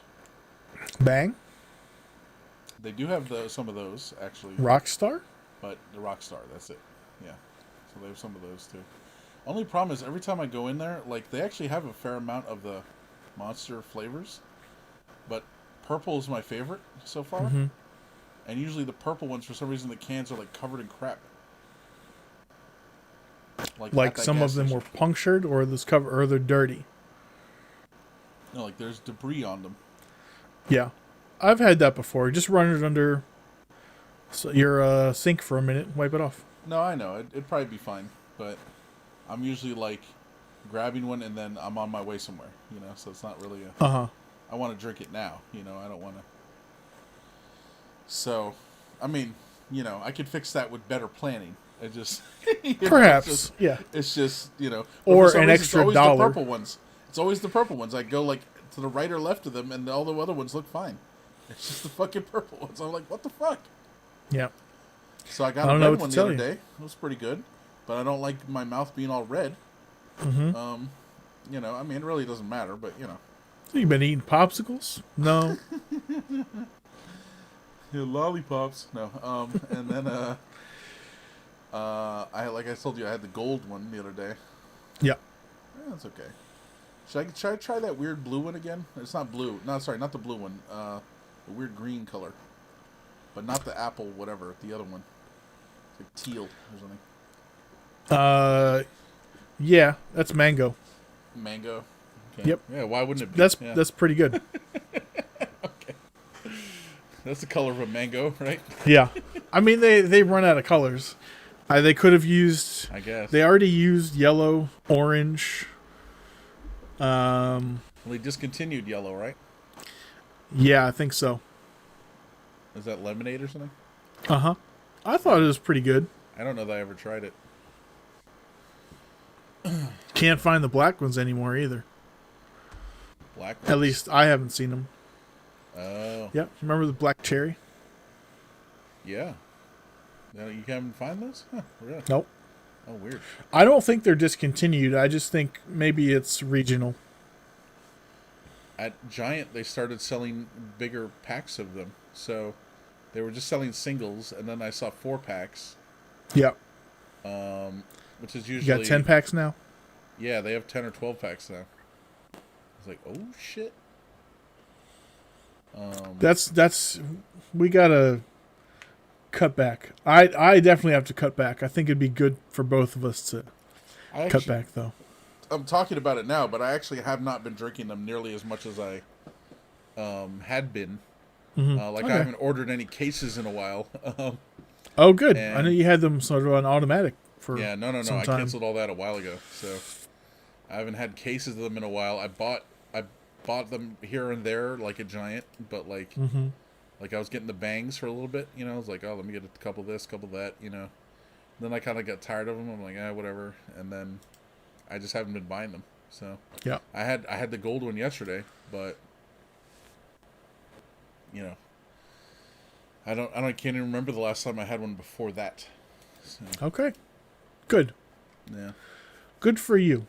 Bang. They do have some of those actually, Rockstar. but the Rockstar, that's it. Yeah. So they have some of those too. Only problem is every time I go in there, they actually have a fair amount of the Monster flavors, but purple is my favorite so far. Mm-hmm. And usually the purple ones, for some reason, the cans are covered in crap. Like some of them were punctured, or they're dirty. No, there's debris on them. Yeah, I've had that before. Just run it under your sink for a minute, wipe it off. No, I know it'd probably be fine, but I'm usually grabbing one and then I'm on my way somewhere. So it's not really I want to drink it now. I don't want to. So, I mean, I could fix that with better planning. It just perhaps, It's just or reason, an extra it's always $1. The purple ones. It's always the purple ones. I go to the right or left of them, and all the other ones look fine. It's just the fucking purple ones. I'm like, what the fuck? Yeah. So I got a red one the other day. It was pretty good, but I don't like my mouth being all red. Mm-hmm. I mean, it really doesn't matter, but So you've been eating popsicles? No. Yeah, lollipops. No. And then like I told you, I had the gold one the other day. Yeah. That's okay. Should I try that weird blue one again? It's not blue. No, sorry, not the blue one. The weird green color, but not the apple whatever. The other one. It's like teal or something. Yeah, that's mango. Mango. Okay. Yep. Yeah. Why wouldn't it be? That's pretty good. Okay. That's the color of a mango, right? Yeah. I mean, they run out of colors. They could have used. I guess they already used yellow, orange. Well, they discontinued yellow, right? Yeah, I think so. Is that lemonade or something? Uh-huh. I thought it was pretty good. I don't know that I ever tried it. Can't find the black ones anymore either. Black ones? At least I haven't seen them. Oh. Yeah, remember the black cherry? Yeah. No, you can't find those? Huh, really? Nope. Oh, weird. I don't think they're discontinued. I just think maybe it's regional. At Giant, they started selling bigger packs of them. So they were just selling singles, and then I saw 4-packs. Yeah. Which is usually... You got 10 packs now? Yeah, they have 10 or 12 packs now. I was like, oh, shit. That's we gotta cut back. I definitely have to cut back. I think it'd be good for both of us to I cut actually, back though. I'm talking about it now, but I actually have not been drinking them nearly as much as I had been. Like I Okay. haven't ordered any cases in a while. Oh, good. I know And you had them sort of on automatic for yeah, no. some I time. canceled all that a while ago. So I haven't had cases of them in a while. I bought them here and there like a giant, but like I was getting the bangs for a little bit. I was like, oh, let me get a couple of this, couple of that. Then I kind of got tired of them. I'm like, whatever. And then I just haven't been buying them. So Yeah. I had the gold one yesterday, but you know I can't even remember the last time I had one before that. So, Okay. Good. yeah. Good for you.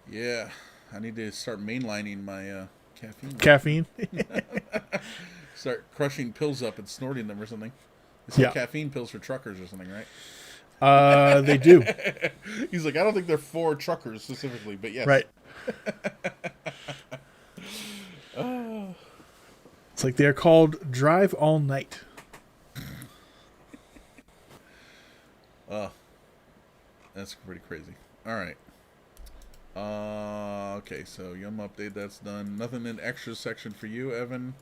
Yeah, I need to start mainlining my caffeine. Caffeine. Start crushing pills up and snorting them or something. They sell Yeah. caffeine pills for truckers or something, right? They do. He's like, I don't think they're for truckers specifically, but yes. Right. It's like they're called Drive All Night. Oh, that's pretty crazy. All right. Okay, so Yum update, that's done. Nothing in extra section for you, Evan.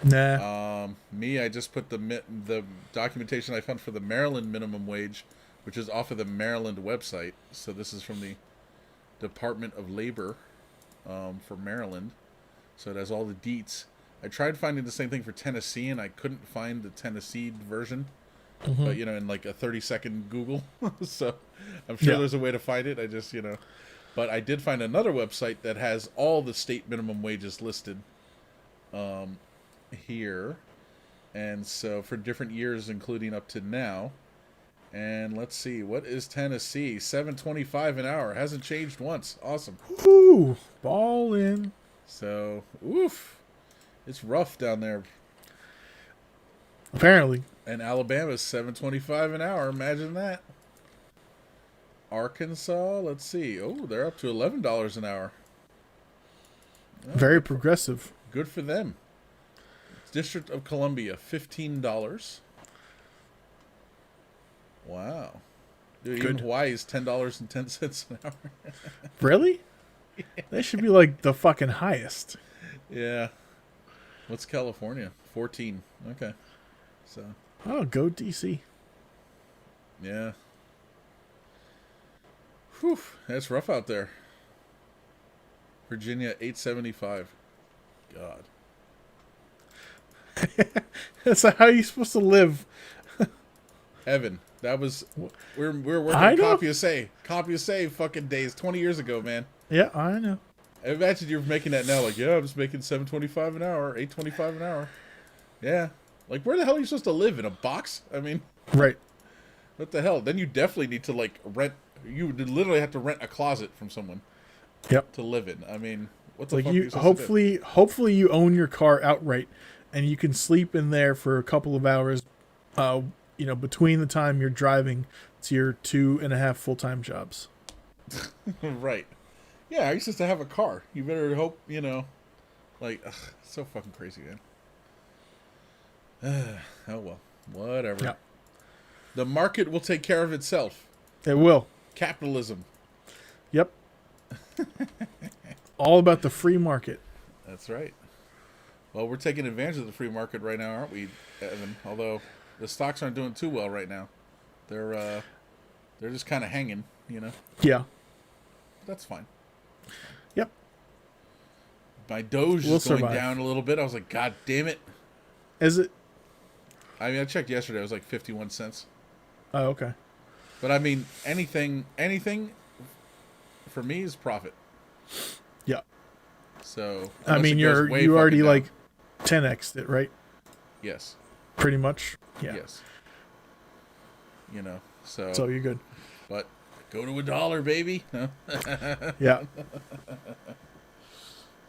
Nah. Me, I just put the documentation I found for the Maryland minimum wage, which is off of the Maryland website. So this is from the Department of Labor for Maryland. So it has all the deets. I tried finding the same thing for Tennessee, and I couldn't find the Tennessee version. But, in like a 30-second Google. So I'm sure Yeah. there's a way to find it. I just, But I did find another website that has all the state minimum wages listed here. And so for different years, including up to now. And let's see, what is Tennessee? $7.25 an hour. Hasn't changed once. Awesome. Ooh, ball in. So, oof. It's rough down there. Apparently. And Alabama's $7.25 an hour. Imagine that. Arkansas, let's see. Oh, they're up to $11 an hour. Oh, Very progressive. good for them. District of Columbia, $15. Wow. Dude, even Good. Hawaii is $10.10 an hour. Really? They should be like the fucking highest. Yeah. What's California? 14. Okay. So, Oh, go DC. yeah. Whew, that's rough out there. Virginia, $8.75. God. That's how you supposed to live. Evan, that was we're working I on know. CompuSave fucking days 20 years ago, man. Yeah, I know. I imagine you're making that now, like, yeah, I'm just making $7.25 an hour, $8.25 an hour. Yeah. Like, where the hell are you supposed to live? In a box? I mean, Right. what the hell? Then you definitely need to like rent. You would literally have to rent a closet from someone Yep. to live in. I mean, what the Like fuck are you you supposed to do? hopefully you own your car outright and you can sleep in there for a couple of hours between the time you're driving to your 2.5 full-time jobs. Right. Yeah, I used to have a car. You better hope, like, ugh, it's so fucking crazy, man. Oh well, whatever. Yeah. The market will take care of itself. It will. Capitalism. Yep. All about the free market. That's right. Well, we're taking advantage of the free market right now, aren't we, Evan? Although the stocks aren't doing too well right now. They're just kind of hanging, Yeah. That's fine. Yep. My Doge We'll is going survive. down a little bit. I was like, God damn it. Is it? I mean, I checked yesterday. It was like 51 cents. Oh, okay. But I mean, anything for me is profit. Yeah. So I unless mean, it goes way you already fucking down. like 10x'd it, right? Yes. Pretty much. Yeah. Yes. So So you're good. but go to $1, baby. Huh? Yeah.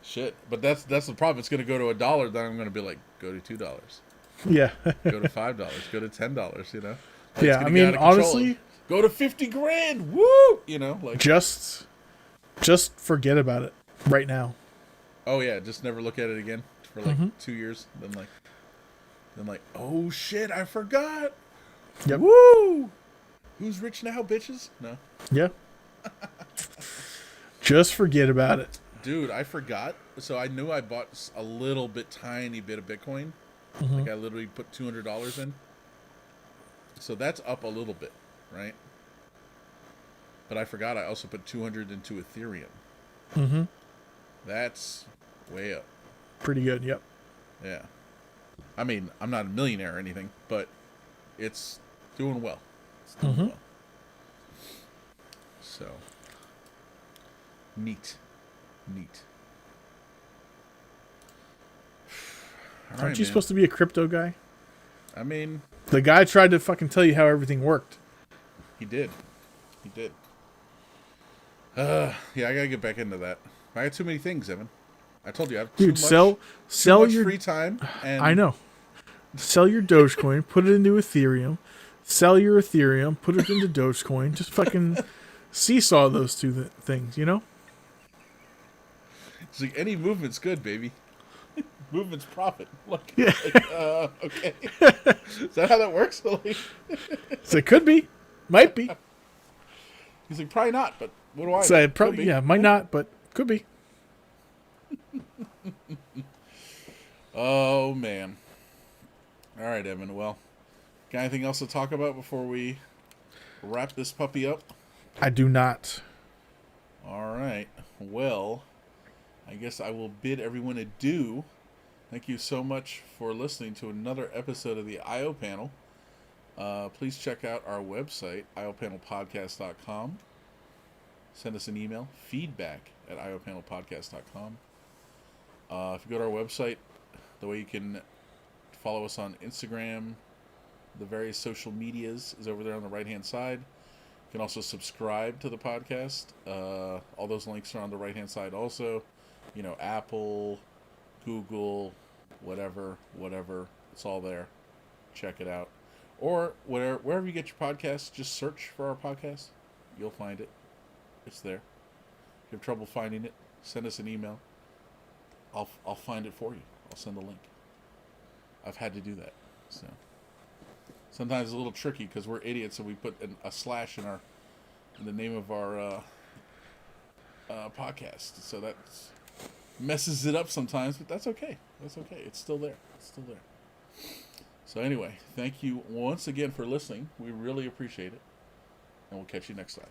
Shit. But that's the problem. It's gonna go to $1, then I'm gonna be like, go to $2. Yeah. Go to $5, go to $10, Like, it's Yeah. gonna I get mean, out of control. honestly, Go to 50 grand. Woo! Like, just forget about it right now. oh yeah, just never look at it again for like 2 years. Then oh shit, I forgot. Yep. Woo! Who's rich now, bitches? No. Yeah. Just forget about it. Dude, I forgot. So I knew I bought a little bit, tiny bit of Bitcoin. Mm-hmm. Like I literally put $200 in. So that's up a little bit, right? But I forgot I also put 200 into Ethereum. Mm-hmm. That's way up. Pretty good. Yep. Yeah. I mean, I'm not a millionaire or anything, but it's doing well. It's doing well. So, neat. All Aren't right, you man. supposed to be a crypto guy? I mean, The guy tried to fucking tell you how everything worked. he did. Yeah, I gotta get back into that. I got too many things, Evan. I told you I have Dude, too sell much your free time. And I know. Sell your Dogecoin, put it into Ethereum. Sell your Ethereum, put it into Dogecoin. Just fucking seesaw those two things, you know? It's like any movement's good, baby. Movement's profit. Yeah. Okay. Is that how that works? So it could be. Might be. He's like, probably not, but what do I So know? it probably, yeah, might not, but could be. Oh, man. All right, Evan. Well, got anything else to talk about before we wrap this puppy up? I do not. All right. Well, I guess I will bid everyone adieu. Thank you so much for listening to another episode of the IO Panel. Please check out our website, iopanelpodcast.com. Send us an email, feedback@iopanelpodcast.com. If you go to our website, the way you can follow us on Instagram, the various social medias is over there on the right-hand side. You can also subscribe to the podcast. All those links are on the right-hand side also. You know, Apple, Google, whatever. It's all there. Check it out. Or wherever you get your podcasts, just search for our podcast. You'll find it. It's there. If you have trouble finding it, send us an email. I'll find it for you. I'll send a link. I've had to do that. So sometimes it's a little tricky because we're idiots and we put a slash in the name of our podcast. So that messes it up sometimes, but that's okay. It's still there. So anyway, thank you once again for listening. We really appreciate it. And we'll catch you next time.